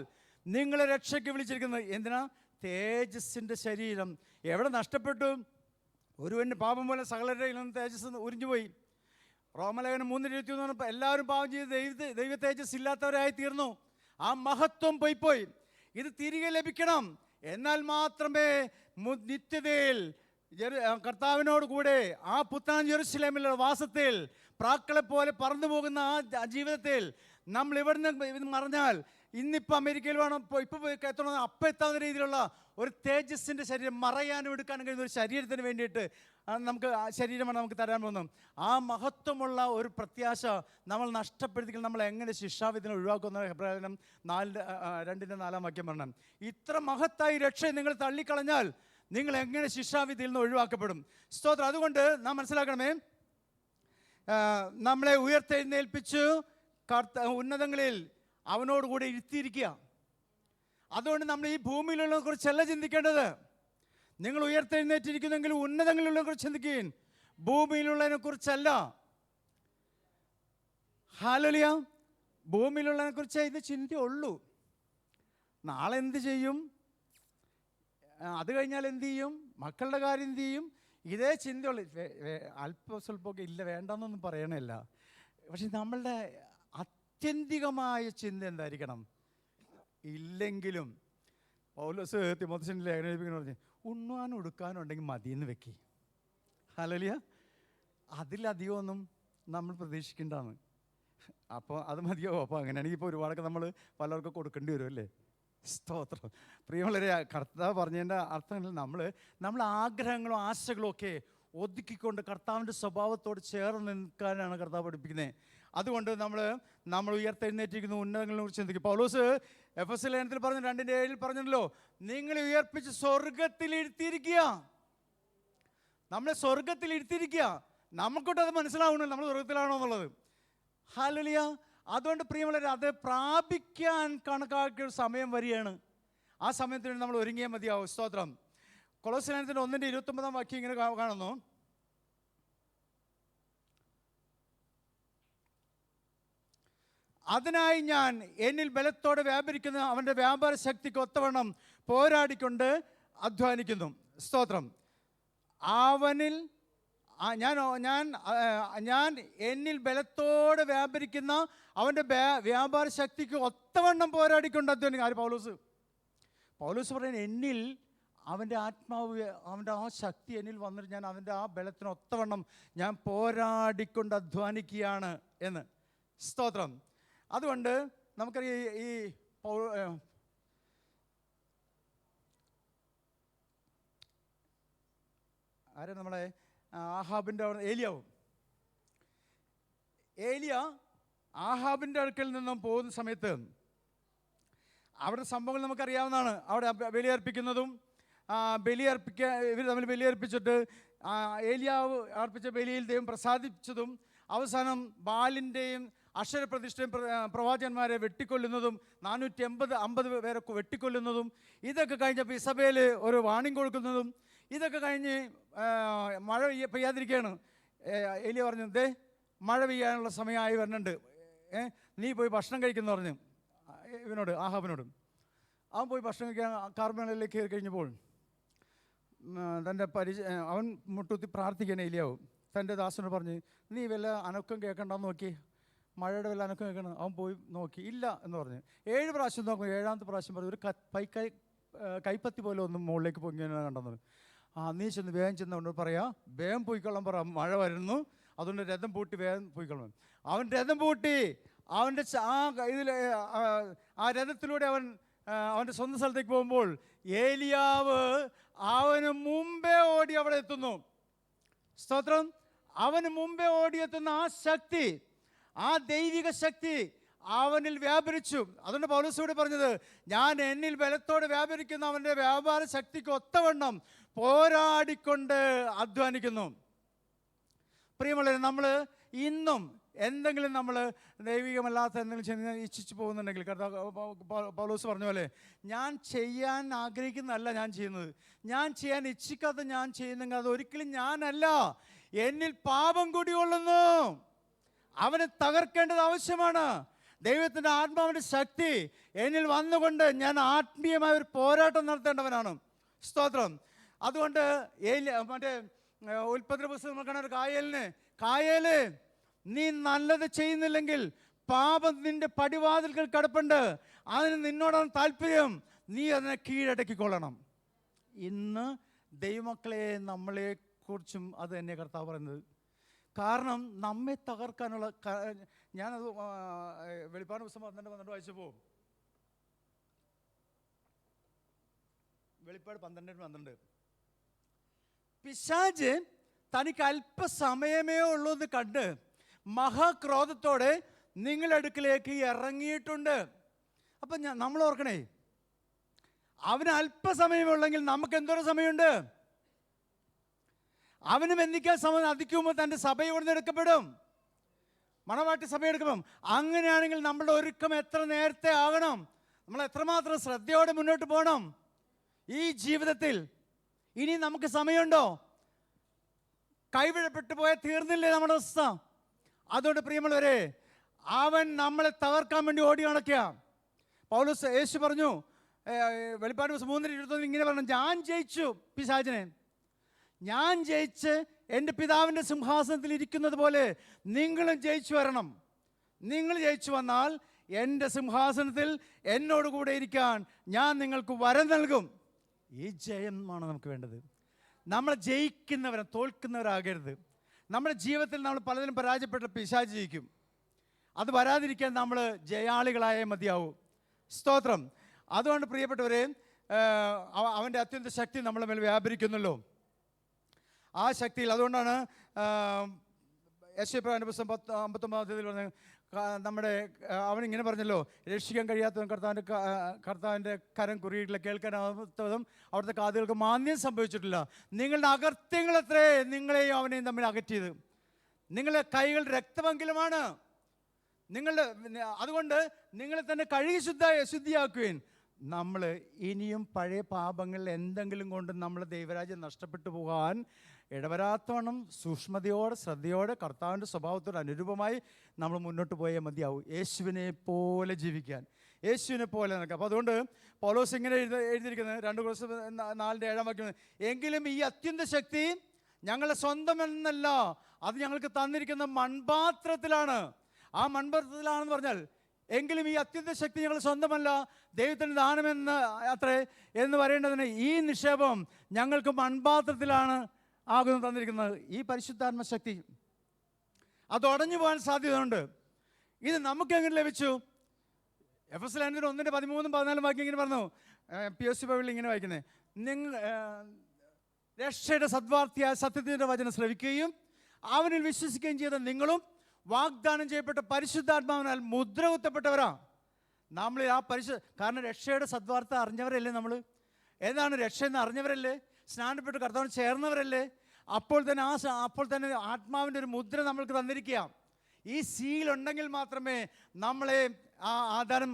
നിങ്ങളെ രക്ഷയ്ക്ക് വിളിച്ചിരിക്കുന്നത്. എന്തിനാ? തേജസ്സിന്റെ ശരീരം എവിടെ നഷ്ടപ്പെട്ടു? ഒരുവന്റെ പാപം പോലെ സകലരുടെ നിന്ന് തേജസ് ഉരിഞ്ഞുപോയി. റോമലേഖനം 3:21 എല്ലാവരും പാപം ചെയ്ത് ദൈവ തേജസ് ഇല്ലാത്തവരായി തീർന്നു. ആ മഹത്വം പോയി. ഇത് തിരികെ ലഭിക്കണം. എന്നാൽ മാത്രമേ നിത്യതയിൽ കർത്താവിനോട് കൂടെ ആ പുത്തൻ യെരൂശലേമിലുള്ള വാസത്തിൽ പ്രാക്കളെ പോലെ പറന്നു പോകുന്ന ആ ജീവിതത്തിൽ നമ്മൾ ഇവിടുന്ന് മറഞ്ഞാൽ, ഇന്നിപ്പോൾ അമേരിക്കയിൽ വേണം ഇപ്പോൾ എത്തണം, അപ്പം എത്താവുന്ന രീതിയിലുള്ള ഒരു തേജസ്സിൻ്റെ ശരീരം മറയാനും എടുക്കാനും കഴിയുന്ന ഒരു ശരീരത്തിന് വേണ്ടിയിട്ട് നമുക്ക് ആ ശരീരമാണ് നമുക്ക് തരാൻ പോകുന്നത്. ആ മഹത്വമുള്ള ഒരു പ്രത്യാശ നമ്മൾ നഷ്ടപ്പെടുത്തിയാൽ നമ്മൾ എങ്ങനെ ശിക്ഷാവിധിനെ ഒഴിവാക്കുന്ന ഹെബ്രായലേഖനം 2:4 വാക്യം പറഞ്ഞു. ഇത്ര മഹത്തായി രക്ഷ നിങ്ങൾ തള്ളിക്കളഞ്ഞാൽ നിങ്ങൾ എങ്ങനെ ശിക്ഷാവിധിയിൽ നിന്ന് ഒഴിവാക്കപ്പെടും? സ്തോത്രം. അതുകൊണ്ട് നാം മനസ്സിലാക്കണമേ, നമ്മളെ ഉയർത്തെഴുന്നേൽപ്പിച്ചു ഉന്നതങ്ങളിൽ അവനോടുകൂടെ ഇരുത്തിയിരിക്കുക. അതുകൊണ്ട് നമ്മൾ ഈ ഭൂമിയിലുള്ളതിനെ കുറിച്ചല്ല ചിന്തിക്കേണ്ടത്. നിങ്ങൾ ഉയർത്തെഴുന്നേറ്റിരിക്കുന്നെങ്കിൽ ഉന്നതങ്ങളിലുള്ളതിനെ കുറിച്ച് ചിന്തിക്കുകയും ഭൂമിയിലുള്ളതിനെ കുറിച്ചല്ല. ഹല്ലേലൂയ. ഭൂമിയിലുള്ളതിനെ കുറിച്ച് ഇത് ചിന്തയുള്ളൂ. നാളെ എന്ത് ചെയ്യും, അത് കഴിഞ്ഞാൽ എന്ത് ചെയ്യും, മക്കളുടെ കാര്യം എന്ത് ചെയ്യും, ഇതേ ചിന്തയുള്ളൂ. അല്പം സ്വല്പമൊക്കെ ഇല്ല, വേണ്ടെന്നൊന്നും പറയണമല്ല. പക്ഷെ നമ്മളുടെ ആത്യന്തികമായ ചിന്ത എന്തായിരിക്കണം? ഇല്ലെങ്കിലും പൗലോസ് തിമോഥെയോസിന്റെ ലേഖനം പറഞ്ഞു, ഉണ്ണാനും ഉടുക്കാനും ഉണ്ടെങ്കിൽ മതിയെന്ന് വെക്കി. ഹല്ലേലൂയ. അതിലധികമൊന്നും നമ്മൾ പ്രതീക്ഷിക്കേണ്ടതാണ്. അപ്പോൾ അത് മതിയോ? അപ്പോൾ അങ്ങനെയാണെങ്കിൽ ഇപ്പോൾ ഒരുപാടൊക്കെ നമ്മൾ പലർക്കും കൊടുക്കേണ്ടി വരും, അല്ലേ? സ്തോത്രം. പ്രിയമുള്ളവരെ, കർത്താവ് പറഞ്ഞതിൻ്റെ അർത്ഥം നമ്മൾ ആഗ്രഹങ്ങളും ആശകളും ഒക്കെ ഒതുക്കിക്കൊണ്ട് കർത്താവിൻ്റെ സ്വഭാവത്തോട് ചേർന്ന് നിൽക്കാനാണ് കർത്താവ് പഠിപ്പിക്കുന്നത്. അതുകൊണ്ട് നമ്മൾ ഉയർത്തെഴുന്നേറ്റിരിക്കുന്ന ഉന്നതങ്ങളെ കുറിച്ച് ചിന്തിക്കും. പൗലോസ് എഫെസ്യ ലേഖനത്തിൽ പറഞ്ഞു 2:7 പറഞ്ഞല്ലോ, നിങ്ങളെ ഉയർപ്പിച്ച് സ്വർഗത്തിൽ ഇരുത്തിയിരിക്കുക. നമ്മളെ സ്വർഗത്തിൽ ഇരുത്തിയിരിക്കുക. നമുക്കൊട്ടത് മനസ്സിലാവണല്ലോ നമ്മൾ സ്വർഗത്തിലാണോ എന്നുള്ളത്. ഹല്ലേലൂയ. അതുകൊണ്ട് പ്രിയമുള്ളവരെ, അത് പ്രാപിക്കാൻ കണക്കാക്കിയ സമയം വരികയാണ്. ആ സമയത്തിന് വേണ്ടി നമ്മൾ ഒരുങ്ങിയേ മതിയാവും. സ്തോത്രം. കൊലോസ്യ ലേഖനത്തിൻ്റെ 1:29 വാക്യം ഇങ്ങനെ കാണുന്നു. അതിനായി ഞാൻ എന്നിൽ ബലത്തോടെ വ്യാപരിക്കുന്ന അവൻ്റെ വ്യാപാര ശക്തിക്ക് ഒത്തവണ്ണം പോരാടിക്കൊണ്ട് അധ്വാനിക്കുന്നു. സ്തോത്രം. അവനിൽ ഞാൻ എന്നിൽ ബലത്തോടെ വ്യാപരിക്കുന്ന അവൻ്റെ വ്യാപാര ശക്തിക്ക് ഒത്തവണ്ണം പോരാടിക്കൊണ്ട് അധ്വാനിക്കും. ആര്? പൗലോസ് പറയുന്നത് എന്നിൽ അവൻ്റെ ആത്മാവ്, അവൻ്റെ ആ ശക്തി എന്നിൽ വന്നിട്ട് ഞാൻ അവൻ്റെ ആ ബലത്തിന് ഒത്തവണ്ണം ഞാൻ പോരാടിക്കൊണ്ട് അധ്വാനിക്കുകയാണ് എന്ന്. സ്തോത്രം. അതുകൊണ്ട് നമുക്കറിയാം ഈ ആരാ നമ്മളെ ആഹാബിൻ്റെ അവിടെ ഏലിയ ആഹാബിൻ്റെ അടുക്കൽ നിന്നും പോകുന്ന സമയത്ത് അവിടെ സംഭവങ്ങൾ നമുക്കറിയാവുന്നതാണ്. അവിടെ ബലിയർപ്പിക്കുന്നതും ഇവർ തമ്മിൽ ബലിയർപ്പിച്ചിട്ട് ഏലിയാവ് അർപ്പിച്ച ബലിയിൽ ദൈവം പ്രസാദിച്ചതും അവസാനം ബാലിൻ്റെയും അക്ഷരപ്രതിഷ്ഠയും പ്രവാചകന്മാരെ വെട്ടിക്കൊല്ലുന്നതും 450 പേരെ വെട്ടിക്കൊല്ലുന്നതും ഇതൊക്കെ കഴിഞ്ഞപ്പോൾ ഇസബേൽ ഒരു വാണിംഗ് കൊടുക്കുന്നതും ഇതൊക്കെ കഴിഞ്ഞ് മഴ പെയ്യാതിരിക്കുകയാണ്. ഏലിയ പറഞ്ഞു, ദേ മഴ പെയ്യാനുള്ള സമയമായി വരുന്നുണ്ട്, നീ പോയി ഭക്ഷണം കഴിക്കുന്നു പറഞ്ഞു ഇവനോട്, ആഹാബിനോട്. അവൻ പോയി ഭക്ഷണം കഴിക്കാൻ കാർമേളയിലേക്ക് കയറി കഴിഞ്ഞപ്പോൾ തൻ്റെ അവൻ മുട്ടുത്തി പ്രാർത്ഥിക്കാൻ ഏലിയാവും തൻ്റെ ദാസനോട് പറഞ്ഞ്, നീ വല്ല അനക്കം കേൾക്കണ്ടെന്ന് നോക്കി, മഴയുടെ വല്ല അനക്കം കേൾക്കണം. അവൻ പോയി നോക്കി, ഇല്ല എന്ന് പറഞ്ഞു. 7 പ്രാവശ്യം നോക്കും. 7ാമത്തെ പ്രാവശ്യം പറഞ്ഞു, ഒരു കൈപ്പത്തി പോലെ ഒന്നും മുകളിലേക്ക് പൊങ്ങിയാണ് കണ്ടെന്ന്. നീ ചെന്ന് വേഗം ചെന്ന് പറയാ, വേഗം പോയിക്കൊള്ളാൻ പറ, മഴ വരുന്നു, അതുകൊണ്ട് രഥം പൂട്ടി വേഗം പോയിക്കൊള്ളാം. അവൻ രഥം പൂട്ടി അവൻ്റെ ആ രഥത്തിലൂടെ അവൻ്റെ സ്വന്തം സ്ഥലത്തേക്ക് പോകുമ്പോൾ ഏലിയാവ് അവന് മുമ്പേ ഓടി അവിടെ എത്തുന്നു. സ്തോത്രം. അവന് മുമ്പേ ഓടിയെത്തുന്ന ആ ശക്തി, ആ ദൈവിക ശക്തി അവനിൽ വ്യാപരിച്ചു. അതുകൊണ്ട് പൗലോസോട് പറഞ്ഞത്, ഞാൻ എന്നിൽ ബലത്തോടെ വ്യാപരിക്കുന്ന അവൻ്റെ വ്യാപാര ശക്തിക്ക് ഒത്തവണ്ണം പോരാടിക്കൊണ്ട് അധ്വാനിക്കുന്നു. പ്രിയമുള്ളവരെ, നമ്മൾ ഇന്നും എന്തെങ്കിലും നമ്മൾ ദൈവികമല്ലാത്ത എന്തെങ്കിലും ഇച്ഛിച്ചു പോകുന്നുണ്ടെങ്കിൽ, പൗലോസ് പറഞ്ഞ പോലെ, ഞാൻ ചെയ്യാൻ ആഗ്രഹിക്കുന്നതല്ല ഞാൻ ചെയ്യുന്നത്, ഞാൻ ചെയ്യാൻ ഇച്ഛിക്കാത്ത ഞാൻ ചെയ്യുന്നെങ്കിൽ അത് ഒരിക്കലും ഞാനല്ല, എന്നിൽ പാപം കുടികൊള്ളുന്നു. അവനെ തകർക്കേണ്ടത് ആവശ്യമാണ്. ദൈവത്തിൻ്റെ ആത്മാവിൻ്റെ ശക്തി എന്നിൽ വന്നുകൊണ്ട് ഞാൻ ആത്മീയമായ ഒരു പോരാട്ടം നടത്തേണ്ടവനാണ്. സ്തോത്രം. അതുകൊണ്ട് മറ്റേ ഉൽപ്പത്തി പുസ്തകം നോക്കണ ഒരു കായേല് നീ നല്ലത് ചെയ്യുന്നില്ലെങ്കിൽ പാപം നിന്റെ പടിവാതിൽക്കൽ കിടപ്പുണ്ട്, അതിന് നിന്നോടാണ് താല്പര്യം, നീ അതിനെ കീഴടക്കിക്കൊള്ളണം. ഇന്ന് ദൈവമക്കളെ നമ്മളെക്കുറിച്ചും അത് തന്നെ കർത്താവ് പറയുന്നത്. കാരണം നമ്മെ തകർക്കാനുള്ള ഞാനത് വെളിപ്പാട് പുസ്തകം 12 വായിച്ചപ്പോൾ, വെളിപ്പാട് 12 പിശാച് തനിക്ക് അല്പസമയമേ ഉള്ളൂ എന്ന് കണ്ട് മഹാക്രോധത്തോടെ നിങ്ങളുടെ അടുക്കിലേക്ക് ഇറങ്ങിയിട്ടുണ്ട്. അപ്പം നമ്മൾ ഓർക്കണേ, അവന് അല്പസമയമേ ഉള്ളെങ്കിൽ നമുക്ക് എന്തോരം സമയമുണ്ട്? അവന് ബന്ധിക്കാൻ സമയം അധിക്കുമ്പോൾ തൻ്റെ സഭ ഇവിടുന്ന് എടുക്കപ്പെടും, മണവാട്ടി സഭ എടുക്കണം. അങ്ങനെയാണെങ്കിൽ നമ്മളുടെ ഒരുക്കം എത്ര നേരത്തെ ആകണം, നമ്മൾ എത്രമാത്രം ശ്രദ്ധയോടെ മുന്നോട്ട് പോകണം ഈ ജീവിതത്തിൽ. ഇനി നമുക്ക് സമയമുണ്ടോ? കൈവിടപ്പെട്ടു പോയാൽ തീർന്നില്ലേ നമ്മുടെ അവസ്ഥ? അതുകൊണ്ട് പ്രിയമുള്ളവരെ, അവൻ നമ്മളെ തകർക്കാൻ വേണ്ടി ഓടി നടക്കുക. പൗലോസ് യേശു പറഞ്ഞു, വെളിപ്പാട് 3:21 ഇങ്ങനെ പറഞ്ഞു, ഞാൻ ജയിച്ചു പിശാചിനെ, ഞാൻ ജയിച്ച് എൻ്റെ പിതാവിൻ്റെ സിംഹാസനത്തിൽ ഇരിക്കുന്നത് പോലെ നിങ്ങളും ജയിച്ചു വരണം. നിങ്ങൾ ജയിച്ചു വന്നാൽ എൻ്റെ സിംഹാസനത്തിൽ എന്നോട് കൂടെ ഇരിക്കാൻ ഞാൻ നിങ്ങൾക്ക് വരം നൽകും. ഈ ജയമാണ് നമുക്ക് വേണ്ടത്. നമ്മൾ ജയിക്കുന്നവരെ തോൽക്കുന്നവരാകരുത്. നമ്മുടെ ജീവിതത്തിൽ നമ്മൾ പലതിനും പരാജയപ്പെട്ട പിശാച് ജയിക്കും. അത് വരാതിരിക്കാൻ നമ്മൾ ജയാളികളായേ മതിയാവൂ. സ്തോത്രം. അതുകൊണ്ട് പ്രിയപ്പെട്ടവരെ, അവൻ്റെ അത്യന്ത ശക്തി നമ്മളെ മേൽ വ്യാപരിക്കുന്നല്ലോ. ആ ശക്തിയിൽ, അതുകൊണ്ടാണ് യെശയ്യാ പുസ്തകം 59 പറഞ്ഞ നമ്മുടെ അവനിങ്ങനെ പറഞ്ഞല്ലോ, രക്ഷിക്കാൻ കഴിയാത്തതും കർത്താവിൻ്റെ കരം കുറിയിട്ടില്ല, കേൾക്കാനാവാത്തതും അവിടുത്തെ കാതുകൾക്ക് മാന്യം സംഭവിച്ചിട്ടില്ല. നിങ്ങളുടെ അകൃത്യങ്ങളത്രേ നിങ്ങളെയും അവനെയും തമ്മിൽ അകറ്റിയത്. നിങ്ങളുടെ കൈകൾ രക്തമെങ്കിലുമാണ്. അതുകൊണ്ട് നിങ്ങളെ തന്നെ കഴുകി ശുദ്ധിയാക്കുവേൻ. നമ്മൾ ഇനിയും പഴയ പാപങ്ങളിൽ എന്തെങ്കിലും കൊണ്ട് നമ്മൾ ദൈവരാജ്യം നഷ്ടപ്പെട്ടു പോകാൻ ഇടവരാത്തവണ്ണം സൂക്ഷ്മതയോടെ ശ്രദ്ധയോടെ കർത്താവിൻ്റെ സ്വഭാവത്തോട് അനുരൂപമായി നമ്മൾ മുന്നോട്ട് പോയാൽ മതിയാവും. യേശുവിനെ പോലെ ജീവിക്കാൻ, യേശുവിനെ പോലെ നടക്കുക. അപ്പോൾ അതുകൊണ്ട് പൗലോസ് ഇങ്ങനെ എഴുതിയിരിക്കുന്നത് 2 കൊരിന്ത്യർ 4:7 വാക്യം, എങ്കിലും ഈ അത്യന്ത ശക്തി ഞങ്ങളുടെ സ്വന്തം എന്നല്ല, അത് ഞങ്ങൾക്ക് തന്നിരിക്കുന്ന മൺപാത്രത്തിലാണ്. ആ മൺപാത്രത്തിലാണെന്ന് പറഞ്ഞാൽ എങ്കിലും ഈ അത്യന്ത ശക്തി ഞങ്ങൾ സ്വന്തമല്ല, ദൈവത്തിൻ്റെ ദാനമെന്ന് അത്രേ എന്ന് പറയേണ്ടതിന് ഈ നിക്ഷേപം ഞങ്ങൾക്ക് മൺപാത്രത്തിലാണ് ആകുന്നു തന്നിരിക്കുന്നത്. ഈ പരിശുദ്ധാത്മ ശക്തി അത് ഉടഞ്ഞു പോകാൻ സാധ്യതയുണ്ട്. ഇത് നമുക്ക് എങ്ങനെ ലഭിച്ചു? എഫെസ്യർ 1:13-14 വാക്യം ഇങ്ങനെ പറഞ്ഞു. PSC ബൈബിളിൽ ഇങ്ങനെ വായിക്കുന്നത്, നിങ്ങൾ രക്ഷയുടെ സദ്വാർത്തയായ സത്യത്തിൻ്റെ വചനം ശ്രവിക്കുകയും അവനിൽ വിശ്വസിക്കുകയും ചെയ്ത നിങ്ങളും വാഗ്ദാനം ചെയ്യപ്പെട്ട പരിശുദ്ധാത്മാവിനാൽ മുദ്ര കുത്തപ്പെട്ടവരാ. നമ്മൾ ആ കാരണം രക്ഷയുടെ സദ്വാർത്ത അറിഞ്ഞവരല്ലേ നമ്മൾ? ഏതാണ് രക്ഷ എന്ന് അറിഞ്ഞവരല്ലേ? സ്നാനപ്പെട്ട് കർത്താവിന് ചേർന്നവരല്ലേ? അപ്പോൾ തന്നെ ആത്മാവിൻ്റെ ഒരു മുദ്ര നമ്മൾക്ക് തന്നിരിക്കുക. ഈ സീലുണ്ടെങ്കിൽ മാത്രമേ നമ്മളെ ആ ആധാരം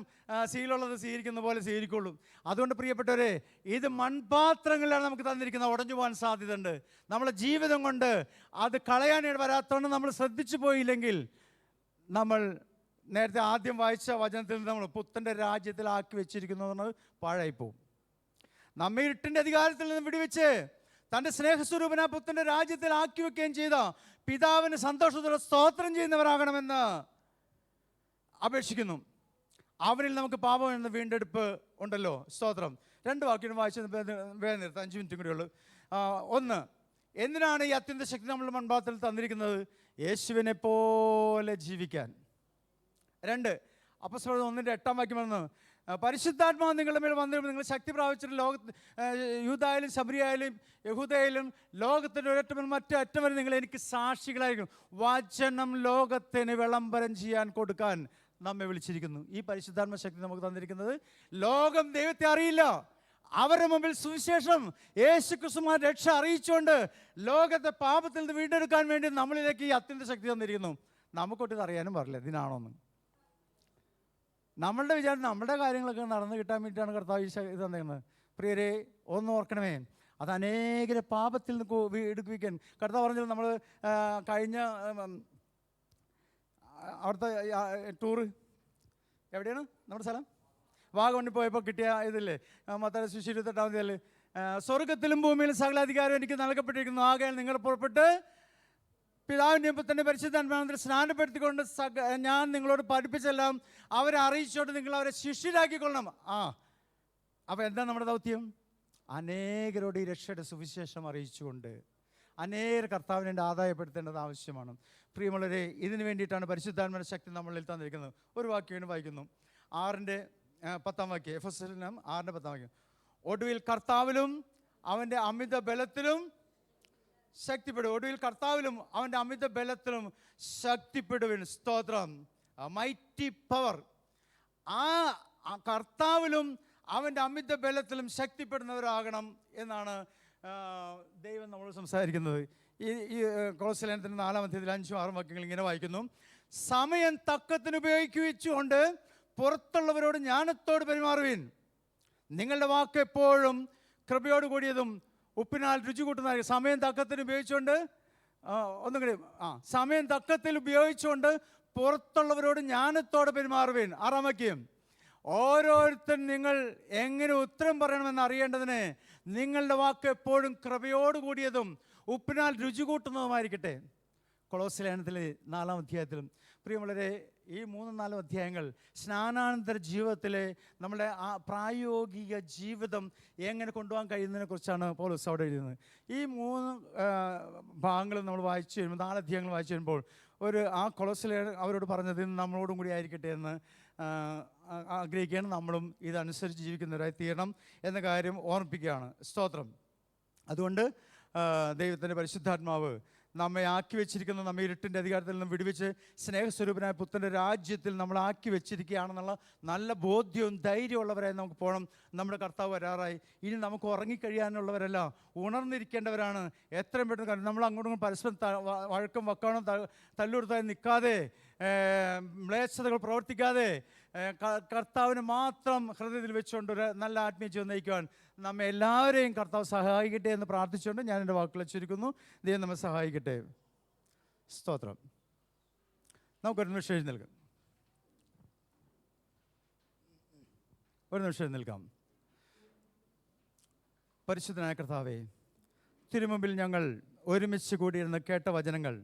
സീലുള്ളത് സ്വീകരിക്കുന്ന പോലെ സ്വീകരിക്കുള്ളൂ. അതുകൊണ്ട് പ്രിയപ്പെട്ടവരെ, ഇത് മൺപാത്രങ്ങളിലാണ് നമുക്ക് തന്നിരിക്കുന്നത്. ഉടഞ്ഞു പോകാൻ സാധ്യതയുണ്ട്. നമ്മളെ ജീവിതം കൊണ്ട് അത് കളയാൻ വരാത്തതുകൊണ്ട് നമ്മൾ ശ്രദ്ധിച്ചു പോയില്ലെങ്കിൽ നമ്മൾ നേരത്തെ ആദ്യം വായിച്ച വചനത്തിൽ നമ്മൾ പുത്തൻ്റെ രാജ്യത്തിലാക്കി വെച്ചിരിക്കുന്നു എന്ന് പാഴായിപ്പോവും. നമ്മെ ഇരുട്ടിൻ്റെ അധികാരത്തിൽ നിന്ന് വിടുവിച്ച് തൻ്റെ സ്നേഹസ്വരൂപന പുത്തൻ്റെ രാജ്യത്തിൽ ആക്കി വെക്കുകയും ചെയ്ത പിതാവിന് സന്തോഷത്തോടെ സ്തോത്രം ചെയ്യുന്നവരാകണമെന്ന് അപേക്ഷിക്കുന്നു. അവനിൽ നമുക്ക് പാപം എന്ന വീണ്ടെടുപ്പ് ഉണ്ടല്ലോ. സ്തോത്രം. 2 വാക്യം വായിച്ച് വേഗം നിർത്താം, 5 മിനിറ്റും കൂടെ ഉള്ളൂ. 1, എന്തിനാണ് ഈ അത്യന്ത ശക്തി നമ്മൾ മൺപാത്രത്തിൽ തന്നിരിക്കുന്നത്? യേശുവിനെ പോലെ ജീവിക്കാൻ. 2 അപ്പോസ്തലർ 1:8 വാക്യം പറഞ്ഞു, പരിശുദ്ധാത്മാവ് നിങ്ങളുടെ മേൽ വന്നിരുമ്പോൾ നിങ്ങൾ ശക്തി പ്രാപിച്ചിട്ട് യൂദായാലും ശമരിയായാലും യഹൂദയിലും ലോകത്തിൻ്റെ ഒരറ്റം മറ്റേ അറ്റം വരെ നിങ്ങൾ എനിക്ക് സാക്ഷികളായിരിക്കും. വചനം ലോകത്തിന് വിളംബരം ചെയ്യാൻ കൊടുക്കാൻ നമ്മെ വിളിച്ചിരിക്കുന്നു. ഈ പരിശുദ്ധാത്മ ശക്തി നമുക്ക് തന്നിരിക്കുന്നത്, ലോകം ദൈവത്തെ അറിയില്ല, അവരുടെ മുമ്പിൽ സുവിശേഷം യേശു ക്രിസ്തുവിന്റെ രക്ഷ അറിയിച്ചുകൊണ്ട് ലോകത്തെ പാപത്തിൽ നിന്ന് വീണ്ടെടുക്കാൻ വേണ്ടി നമ്മളിലേക്ക് ഈ അത്യന്ത ശക്തി തന്നിരിക്കുന്നു. നമുക്കൊട്ട് അറിയാനും പാടില്ല ഇതിനാണോന്ന്. നമ്മളുടെ വിചാരം നമ്മുടെ കാര്യങ്ങളൊക്കെ നടന്നു കിട്ടാൻ വേണ്ടിയിട്ടാണ് കർത്താവ് ഇത് തന്നിരിക്കുന്നത്. പ്രിയരെ, ഒന്ന് ഓർക്കണമേ, അത് അനേകരെ പാപത്തിൽ നിന്ന് എടുപ്പിക്കാൻ കർത്താവ് പറഞ്ഞത്. നമ്മൾ കഴിഞ്ഞ അവിടുത്തെ ടൂറ് എവിടെയാണ് നമ്മുടെ സ്ഥലം? വാഗമണ്ണിൽ പോയപ്പോൾ കിട്ടിയ ഇതില്ലേ, മത്തായി സുവിശേഷം 28 സ്വർഗത്തിലും ഭൂമിയിലും സകല അധികാരം എനിക്ക് നൽകപ്പെട്ടിരിക്കുന്നു. ആകയാൽ നിങ്ങൾ പുറപ്പെട്ട് പിതാവിൻ്റെയും പുത്രൻ്റെ പരിശുദ്ധാത്മാവിനെ സ്നാനപ്പെടുത്തിക്കൊണ്ട് ഞാൻ നിങ്ങളോട് പഠിപ്പിച്ചെല്ലാം അവരെ അറിയിച്ചോണ്ട് നിങ്ങൾ അവരെ ശിഷ്യരാക്കിക്കൊള്ളണം. അപ്പോൾ എന്താ നമ്മുടെ ദൗത്യം? അനേകരോട് ഈ രക്ഷയുടെ സുവിശേഷം അറിയിച്ചുകൊണ്ട് അനേക കർത്താവിനെ ആദായപ്പെടുത്തേണ്ടത് ആവശ്യമാണ്. പ്രിയമുള്ളവരെ, ഇതിനു വേണ്ടിയിട്ടാണ് പരിശുദ്ധാത്മാവിന്റെ ശക്തി നമ്മളിൽ തന്നിരിക്കുന്നത്. ഒരു വാക്യം വായിക്കുന്നു, 6:10 വാക്യം, എഫെസ്യർ 6:10 വാക്യം. ഒടുവിൽ കർത്താവിലും അവൻ്റെ അമിത ബലത്തിലും ശക്തിപ്പെടും. ഒടുവിൽ കർത്താവിലും അവൻ്റെ അമിത ബലത്തിലും ശക്തിപ്പെടുവിൻ. സ്തോത്രം. Mighty power. ആ കർത്താവിലും അവൻ്റെ അമിത ബലത്തിലും ശക്തിപ്പെടുന്നവരാകണം എന്നാണ് ദൈവം നമ്മളോട് സംസാരിക്കുന്നത്. ഈ കൊളോസ്യർ 4-ാം 5-6 വാക്യങ്ങൾ ഇങ്ങനെ വായിക്കുന്നു, സമയം തക്കത്തിന് ഉപയോഗിച്ചുകൊണ്ട് പുറത്തുള്ളവരോട് ജ്ഞാനത്തോട് പെരുമാറുവിൻ. നിങ്ങളുടെ വാക്ക് എപ്പോഴും കൃപയോട് കൂടിയതും ഉപ്പിനാൽ രുചി കൂട്ടുന്ന. സമയം തക്കത്തിന് ഉപയോഗിച്ചുകൊണ്ട് ഒന്നും കൂടി സമയം തക്കത്തിൽ ഉപയോഗിച്ചുകൊണ്ട് പുറത്തുള്ളവരോട് ജ്ഞാനത്തോടെ പെരുമാറുവിൻ. 6-ാം വാക്യം, ഓരോരുത്തരും നിങ്ങൾ എങ്ങനെ ഉത്തരം പറയണമെന്ന് അറിയേണ്ടതിന് നിങ്ങളുടെ വാക്ക് എപ്പോഴും കൃപയോട് കൂടിയതും ഉപ്പിനാൽ രുചി കൂട്ടുന്നതുമായിരിക്കട്ടെ. കൊളോസ്യർ 4-ാം അധ്യായത്തിലും പ്രിയമുള്ളവരെ, ഈ 3-4 അധ്യായങ്ങൾ സ്നാനാനന്തര ജീവിതത്തിലെ നമ്മുടെ ആ പ്രായോഗിക ജീവിതം എങ്ങനെ കൊണ്ടുപോകാൻ കഴിയുന്നതിനെ കുറിച്ചാണ് പൗലോസ് അവിടെ എഴുതുന്നത്. ഈ 3 ഭാഗങ്ങളും നമ്മൾ വായിച്ചു വരുമ്പോൾ, 4 അധ്യായങ്ങൾ വായിച്ചു വരുമ്പോൾ ആ കൊളോസ്യർ അവരോട് പറഞ്ഞത് നമ്മളോടും കൂടി ആയിരിക്കട്ടെ എന്ന് ആഗ്രഹിക്കുകയാണ്. നമ്മളും ഇതനുസരിച്ച് ജീവിക്കുന്നവരായി തീരണം എന്ന കാര്യം ഓർമ്മിപ്പിക്കുകയാണ്. സ്തോത്രം. അതുകൊണ്ട് ദൈവത്തിൻ്റെ പരിശുദ്ധാത്മാവ് നമ്മെ ആക്കി വെച്ചിരിക്കുന്ന, നമ്മെ ഇരുട്ടിൻ്റെ അധികാരത്തിൽ നിന്നും വിടുവിച്ച് സ്നേഹസ്വരൂപനായ പുത്രൻ്റെ രാജ്യത്തിൽ നമ്മൾ ആക്കി വെച്ചിരിക്കുകയാണെന്നുള്ള നല്ല ബോധ്യവും ധൈര്യമുള്ളവരായി നമുക്ക് പോകണം. നമ്മുടെ കർത്താവ് വരാറായി. ഇനി നമുക്ക് ഉറങ്ങിക്കഴിയാനുള്ളവരല്ല, ഉണർന്നിരിക്കേണ്ടവരാണ്. എത്രയും പെട്ടെന്ന് നമ്മൾ അങ്ങോട്ടും പരസ്പരം വഴക്കം വക്കാനും തല്ലുകൊടുത്തായി നിൽക്കാതെ, മ്ലേച്ഛതകൾ പ്രവർത്തിക്കാതെ, കർത്താവിന് മാത്രം ഹൃദയത്തിൽ വെച്ചുകൊണ്ട് ഒരു നല്ല ആത്മീയ ജീവിതം നയിക്കുവാൻ നമ്മെ എല്ലാവരെയും കർത്താവ് സഹായിക്കട്ടെ എന്ന് പ്രാർത്ഥിച്ചുകൊണ്ട് ഞാൻ എൻ്റെ വാക്കുകൾ ചുരുക്കുന്നു. ദൈവം നമ്മെ സഹായിക്കട്ടെ. സ്തോത്രം. നമുക്കൊരു നിമിഷം എഴുന്നേൽക്കാം. ഒരു നിമിഷം എഴുന്നേൽക്കാം. പരിശുദ്ധനായ കർത്താവേ, തിരുമുമ്പിൽ ഞങ്ങൾ ഒരുമിച്ച് കൂടിയിരുന്ന് കേട്ട വചനങ്ങൾ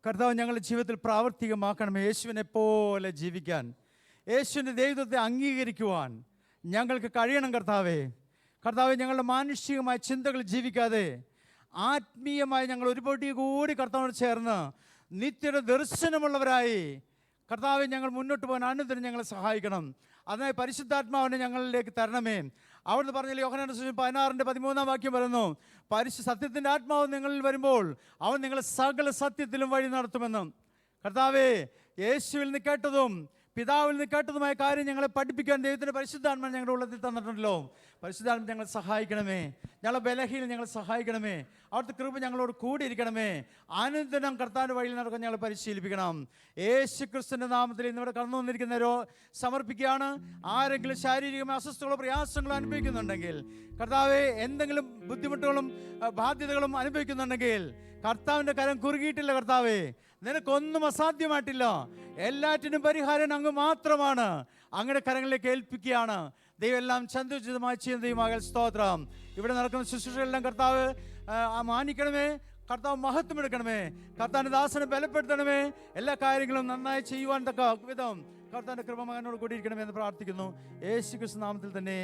കർത്താവ് ഞങ്ങളുടെ ജീവിതത്തിൽ പ്രാവർത്തികമാക്കണമേ. യേശുവിനെ പോലെ ജീവിക്കാൻ, യേശുവിൻ്റെ ദൈവത്വത്തെ അംഗീകരിക്കുവാൻ ഞങ്ങൾക്ക് കഴിയണം കർത്താവേ. കർത്താവെ, ഞങ്ങളുടെ മാനുഷികമായ ചിന്തകൾ ജീവിക്കാതെ ആത്മീയമായി ഞങ്ങൾ ഒരുപടി കൂടി കർത്താവിനോട് ചേർന്ന് നിത്യയുടെ ദർശനമുള്ളവരായി കർത്താവെ ഞങ്ങൾ മുന്നോട്ട് പോകാൻ അനുദിനം ഞങ്ങളെ സഹായിക്കണം. അതിനായി പരിശുദ്ധാത്മാവിനെ ഞങ്ങളിലേക്ക് തരണമേ. അവിടുന്ന് പറഞ്ഞാൽ യോഹന്നാന്റെ സുവിശേഷം 16:13 പറയുന്നു, സത്യത്തിൻ്റെ ആത്മാവ് നിങ്ങളിൽ വരുമ്പോൾ അവൻ നിങ്ങളെ സകല സത്യത്തിലും വഴി നടത്തുമെന്നും. കർത്താവേ, യേശുവിൽ നിന്ന് കേട്ടതും പിതാവിൽ നിന്ന് കേട്ടതുമായ കാര്യം ഞങ്ങളെ പഠിപ്പിക്കാൻ ദൈവത്തിൻ്റെ പരിശുദ്ധാത്മാ ഞങ്ങളുടെ ഉള്ളത്തിൽ തന്നിട്ടുണ്ടല്ലോ. പരിശുദ്ധാത്മ ഞങ്ങളെ സഹായിക്കണമേ. ഞങ്ങളെ ബലഹീനം ഞങ്ങളെ സഹായിക്കണമേ. അവിടുത്തെ കൃപ ഞങ്ങളോട് കൂടിയിരിക്കണമേ. അനുദിനം കർത്താവിൻ്റെ വഴിയിൽ നടക്കാൻ ഞങ്ങളെ പരിശീലിപ്പിക്കണം. യേശു ക്രിസ്തുവിൻ്റെ നാമത്തിൽ ഇന്നിവിടെ കടന്നു വന്നിരിക്കുന്നവരോ സമർപ്പിക്കുകയാണ്. ആരെങ്കിലും ശാരീരികമായ അസ്വസ്ഥതകളോ പ്രയാസങ്ങളോ അനുഭവിക്കുന്നുണ്ടെങ്കിൽ, കർത്താവെ എന്തെങ്കിലും ബുദ്ധിമുട്ടുകളും ബാധ്യതകളും അനുഭവിക്കുന്നുണ്ടെങ്കിൽ, കർത്താവിൻ്റെ കരം കുറുകിയിട്ടില്ല. കർത്താവേ, നിനക്കൊന്നും അസാധ്യമായിട്ടില്ല. എല്ലാറ്റിനും പരിഹാരം അങ്ങ് മാത്രമാണ്. അങ്ങയുടെ കരങ്ങളിലേക്ക് ഏൽപ്പിക്കുകയാണ്. ദൈവം എല്ലാം ചന്ദ്രോചിതമായി ചെയ്യുന്ന ദൈവമാകൽ സ്തോത്രം. ഇവിടെ നടക്കുന്ന ശുശ്രൂഷകളെല്ലാം കർത്താവ് മാനിക്കണമേ. കർത്താവ് മഹത്വം എടുക്കണമേ. കർത്താവിൻ്റെ ദാസനെ ബലപ്പെടുത്തണമേ. എല്ലാ കാര്യങ്ങളും നന്നായി ചെയ്യുവാൻ തക്ക വിധം കർത്താവിൻ്റെ കൃപ മകനോട് കൂടിയിരിക്കണമേ എന്ന് പ്രാർത്ഥിക്കുന്നു. യേശു ക്രിസ്തു നാമത്തിൽ തന്നെ.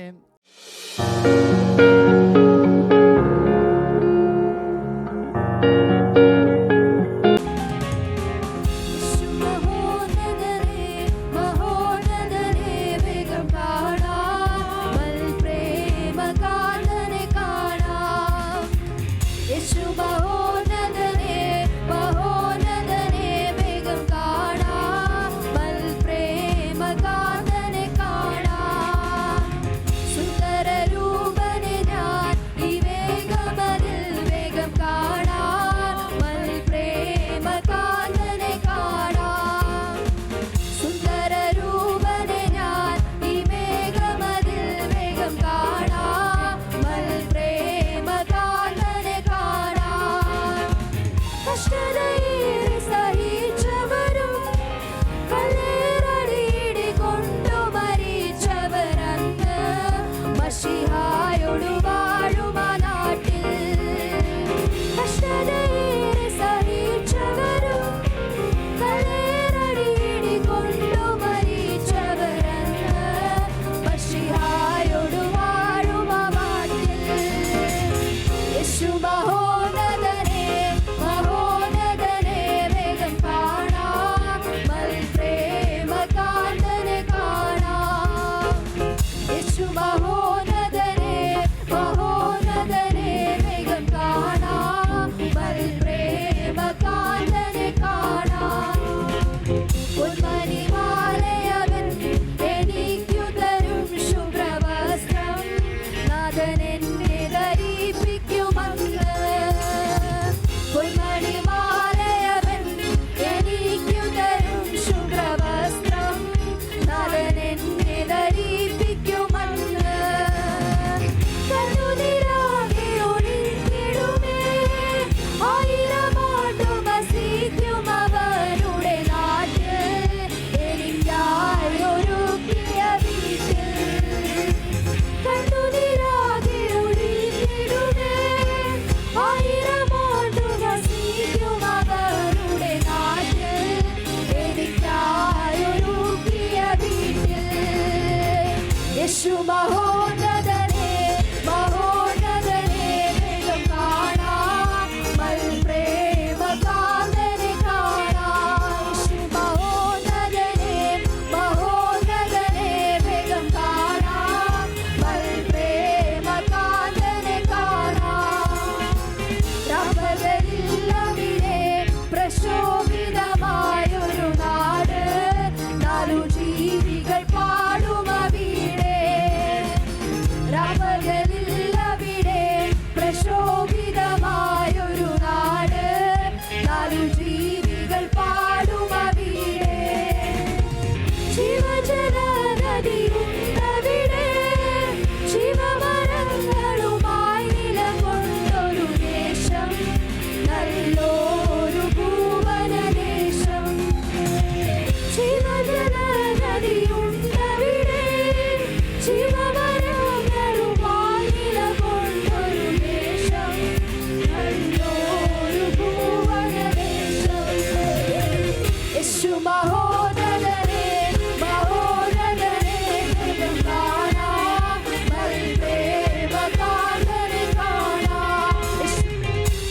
മഹോന്നതനെ ജീവികൾ പാടുമവിടെ ജീവജല നദിയുണ്ടവിടെ ശിവമരങ്ങളുമായി നിലകൊണ്ടൊരു ദേശം നല്ലൊരു ഭുവനദേശം ജീവജല നദിയുണ്ടവിടെ ശിവമരങ്ങളുമായി നിലകൊണ്ടൊരു ദേശം നല്ലൊരു ഭുവനദേശം യേശു മഹോന്നതനേ മഹോന്നതനേ ദൈവം കാണാം മൽപ്രേമകാന്തനെ കാണാം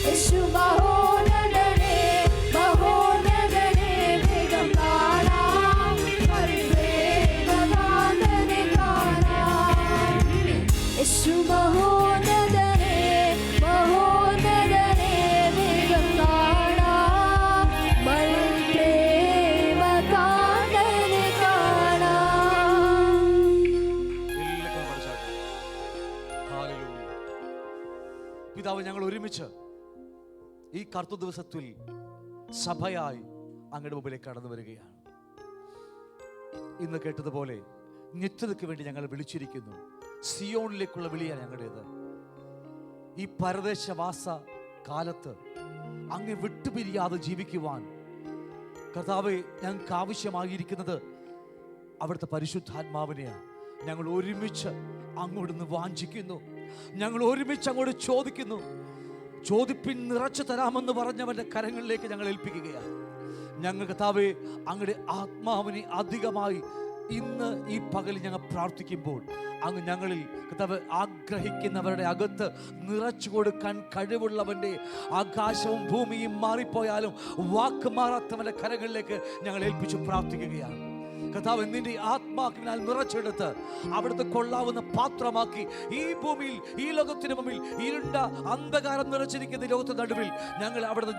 യേശു മഹോന്നതനേ മഹോന്നതനേ ദൈവം കാണാം മൽപ്രേമകാന്തനെ കാണാം യേശു മഹോന്നതനേ മഹോന്നതനേ ദൈവം കാണാം മൽപ്രേമകാന്തനെ കാണാം. എല്ലാവർക്കും മനസ്സിലാക്കി. ഹല്ലേലൂയ. പിതാവ്, ഞങ്ങൾ ഒരുമിച്ച് ഈ കർത്തൃ ദിവസത്തിൽ സഭയായി അങ്ങയുടെ മുമ്പിലേക്ക് കടന്നു വരികയാണ്. ഇന്ന് കേട്ടതുപോലെ നിത്യതയ്ക്ക് വേണ്ടി ഞങ്ങൾ വിളിച്ചിരിക്കുന്നു. സിയോണിലേക്കുള്ള വിളിയാണ് ഞങ്ങളുടേത്. ഈ പരദേശവാസ കാലത്ത് അങ്ങ് വിട്ടുപിരിയാതെ ജീവിക്കുവാൻ കർത്താവേ, ഞങ്ങൾക്ക് ആവശ്യമായിരിക്കുന്നത് അവിടുത്തെ പരിശുദ്ധാത്മാവിനെയാണ്. ഞങ്ങൾ ഒരുമിച്ച് അങ്ങോട്ട് വാഞ്ചിക്കുന്നു. ഞങ്ങൾ ഒരുമിച്ച് അങ്ങോട്ട് ചോദിക്കുന്നു. ചോദിപ്പിൻ നിറച്ചു തരാമെന്ന് പറഞ്ഞവൻ്റെ കരങ്ങളിലേക്ക് ഞങ്ങൾ ഏൽപ്പിക്കുകയാണ്. ഞങ്ങൾ കർത്താവേ, അങ്ങയുടെ ആത്മാവിനെ അധികമായി ഇന്ന് ഈ പകൽ ഞങ്ങൾ പ്രാർത്ഥിക്കുമ്പോൾ അങ്ങ് ഞങ്ങളിൽ കർത്താവ് ആഗ്രഹിക്കുന്നവരുടെ അകത്ത് നിറച്ചു കൊടുക്കാൻ കഴിവുള്ളവൻ്റെ ആകാശവും ഭൂമിയും മാറിപ്പോയാലും വാക്ക് മാറാത്തവൻ്റെ കരങ്ങളിലേക്ക് ഞങ്ങൾ ഏൽപ്പിച്ച് പ്രാർത്ഥിക്കുകയാണ്. കർത്താവ്, നിന്റെ ആത്മാവിനാൽ നിറച്ചെടുത്ത് അവിടുത്തെ കൊള്ളാവുന്ന പാത്രമാക്കി ഈ ഭൂമിയിൽ, ഈ ലോകത്തിന് മുമ്പിൽ ഇരുണ്ട അന്ധകാരം നിറച്ചിരിക്കുന്ന ഈ ലോകത്തിന് നടുവിൽ ഞങ്ങൾ അവിടുത്തെ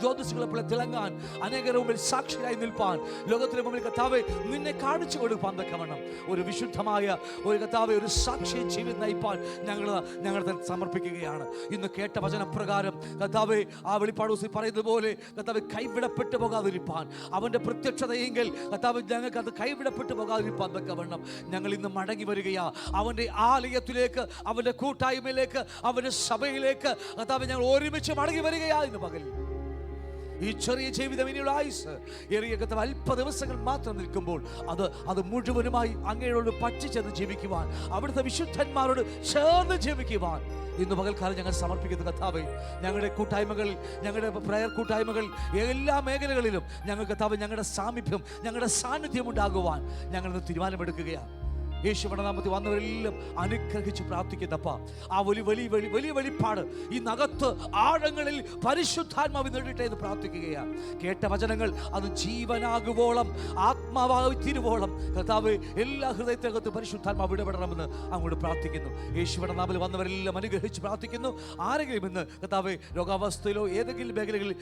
ജ്യോതിഷുകളെ പോലെ തിളങ്ങാൻ, അനേകരുടെ മുമ്പിൽ സാക്ഷിയായി നിൽപ്പാൻ, ലോകത്തിന് മുമ്പിൽ കർത്താവെ നിന്നെ കാണിച്ചു കൊടുക്കാൻ തക്കവണ്ണം ഒരു വിശുദ്ധമായ ഒരു കർത്താവെ ഒരു സാക്ഷിയെ ജീവിതം നയിപ്പാൻ ഞങ്ങൾ സമർപ്പിക്കുകയാണ്. ഇന്ന് കേട്ട വചനപ്രകാരം കർത്താവെ, ആ വെളിപ്പാട് ദിവസം പറയുന്നത് പോലെ കർത്താവെ കൈവിടപ്പെട്ടു പോകാതിരിപ്പാൻ, അവൻ്റെ പ്രത്യക്ഷതയെങ്കിൽ കർത്താവ് ഞങ്ങൾക്ക് അത് കൈവിടപ്പെട്ടു പോകാതിരിപ്പാൻ തക്കവണ്ണം ഞങ്ങൾ ഇന്ന് മടങ്ങി വരികയാ. അവൻ്റെ ആലയത്തിലേക്ക്, അവൻ്റെ കൂട്ടായ്മയിലേക്ക്, അവൻ്റെ സഭയിലേക്ക് കർത്താവ് ഞങ്ങൾ ഒരുമിച്ച് മടങ്ങി വരികയാ. ഇന്ന് പകൽ ഈ ചെറിയ ജീവിതം, ഇനിയുള്ള ആയുസ് ഏറിയ കർത്താവ് അല്പ ദിവസങ്ങൾ മാത്രം നിൽക്കുമ്പോൾ അത് മുഴുവനുമായി അങ്ങയോട് പറ്റിച്ചെന്ന് ജീവിക്കുവാൻ, അവിടുത്തെ വിശുദ്ധന്മാരോട് ചേർന്ന് ജീവിക്കുവാൻ ഇന്ന് പകൽക്കാലം ഞങ്ങൾ സമർപ്പിക്കുന്ന കർത്താവേ, ഞങ്ങളുടെ കൂട്ടായ്മകൾ, ഞങ്ങളുടെ പ്രയർ കൂട്ടായ്മകൾ, എല്ലാ മേഖലകളിലും ഞങ്ങൾ കർത്താവ് ഞങ്ങളുടെ സാമീപ്യം, ഞങ്ങളുടെ സാന്നിധ്യം ഉണ്ടാകുവാൻ ഞങ്ങളിന്ന് തീരുമാനമെടുക്കുകയാണ്. യേശുവിന്റെ നാമത്തിൽ വന്നവരെല്ലാം അനുഗ്രഹിച്ച് പ്രാർത്ഥിക്കുന്നപ്പ ആ വലിയ വെളിപ്പാട് ഈ നകത്ത് ആഴങ്ങളിൽ പരിശുദ്ധാത്മാവ് നേടിട്ടെ എന്ന് പ്രാർത്ഥിക്കുകയാണ്. കേട്ട വചനങ്ങൾ അത് ജീവനാകുവോളം, ആത്മാവായി തീരുവോളം കർത്താവ് എല്ലാ ഹൃദയത്തിനകത്ത് പരിശുദ്ധാത്മാവ് ഇടപെടണമെന്ന് അങ്ങോട്ട് പ്രാർത്ഥിക്കുന്നു. യേശുവിന്റെ നാമത്തിൽ വന്നവരെല്ലാം അനുഗ്രഹിച്ച് പ്രാർത്ഥിക്കുന്നു. ആരെങ്കിലും ഇന്ന് കർത്താവ് രോഗാവസ്ഥയിലോ ഏതെങ്കിലും മേഖലകളിൽ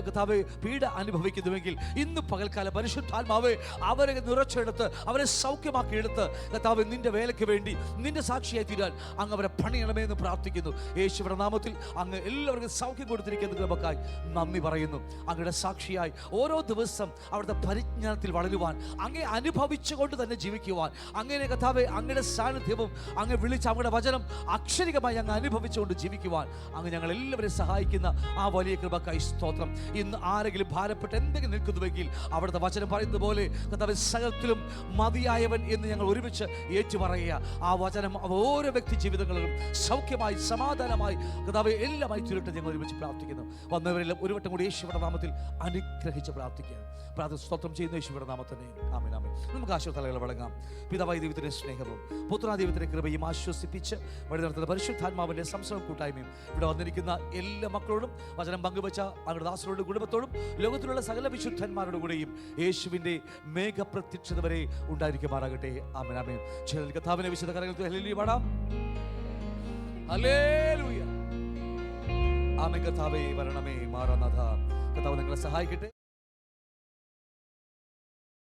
കർത്താവ് പീഡ അനുഭവിക്കുന്നുവെങ്കിൽ ഇന്ന് പകൽക്കാലം പരിശുദ്ധാത്മാവ് അവരെ നിറച്ചെടുത്ത്, അവരെ സൗഖ്യമാക്കിയെടുത്ത് കർത്താവ് നിന്റെ വേലയ്ക്ക് വേണ്ടി, നിന്റെ സാക്ഷിയായി തീരാൻ അങ്ങ് അവരെ പണിയണമേ എന്ന് പ്രാർത്ഥിക്കുന്നു. യേശുവിന്റെ നാമത്തിൽ അങ്ങ് എല്ലാവർക്കും സൗഖ്യം കൊടുത്തിരിക്കുന്ന കൃപക്കായി നന്ദി പറയുന്നു. അങ്ങയുടെ സാക്ഷിയായി ഓരോ ദിവസം അവിടുത്തെ പരിജ്ഞാനത്തിൽ വളരുവാൻ, അങ്ങേ അനുഭവിച്ചുകൊണ്ട് തന്നെ ജീവിക്കുവാൻ, അങ്ങനെ കർത്താവെ അങ്ങയുടെ സാന്നിധ്യവും അങ്ങ് വിളിച്ച് അങ്ങയുടെ വചനം അക്ഷരികമായി അങ്ങ് അനുഭവിച്ചുകൊണ്ട് ജീവിക്കുവാൻ അങ്ങ് ഞങ്ങൾ എല്ലാവരെയും സഹായിക്കുന്ന ആ വലിയ കൃപക്കായി സ്തോത്രം. ഇന്ന് ആരെങ്കിലും ഭാരപ്പെട്ട് എന്തെങ്കിലും നിൽക്കുന്നുവെങ്കിൽ അവിടുത്തെ വചനം പറയുന്നത് പോലെ കർത്താവെ സകലത്തിലും മതിയായവൻ എന്ന് ഞങ്ങൾ ഒരുമിച്ച് ഏറ്റുപറയുക. ആ വചനം ഓരോ വ്യക്തി ജീവിതങ്ങളിലും സൗഖ്യമായി, സമാധാനമായി കർത്താവെ എല്ലാമായി തീരട്ടെ ഞങ്ങൾ ഒരുമിച്ച് പ്രാർത്ഥിക്കുന്നു. വന്നവരെല്ലാം ഒരു വട്ടം കൂടി യേശുവിന്റെ നാമത്തിൽ അനുഗ്രഹിച്ച് പ്രാർത്ഥിക്കുക. സ്തോത്രം ചെയ്യുന്ന യേശുവിന്റെ നാമത്തിനെ ആമേൻ ആമേൻ. നമുക്ക് ആശ്വാസതലകൾ വഴങ്ങാം. പിതാവായ ദൈവത്തിന്റെ സ്നേഹവും പുത്രാ ദൈവത്തിന്റെ കൃപയും ആശ്വസിപ്പിച്ച് വഴി നടത്തുന്ന പരിശുദ്ധാത്മാവിന്റെ സംസർഗ കൂട്ടായ്മയും ഇവിടെ വന്നിരിക്കുന്ന എല്ലാ മക്കളോടും വചനം പങ്കുവച്ച അങ്ങയുടെ ദാസരോടും കുടുംബത്തോടും ലോകത്തിലുള്ള സകല വിശുദ്ധന്മാരുടെ കൂടെയും യേശുവിന്റെ മേഘപ്രത്യക്ഷത വരെ ഉണ്ടായിരിക്കുമാറാകട്ടെ. ആമേൻ ആമേൻ. കർത്താവിനെ വിശുദ്ധ കരങ്ങളിൽ ഹല്ലേലൂയ പാടാം. ഹല്ലേലൂയ. ആമേൻ. കർത്താവേ വരണമേ മാറാനാഥ. കർത്താവ് നിങ്ങളെ സഹായിക്കട്ടെ.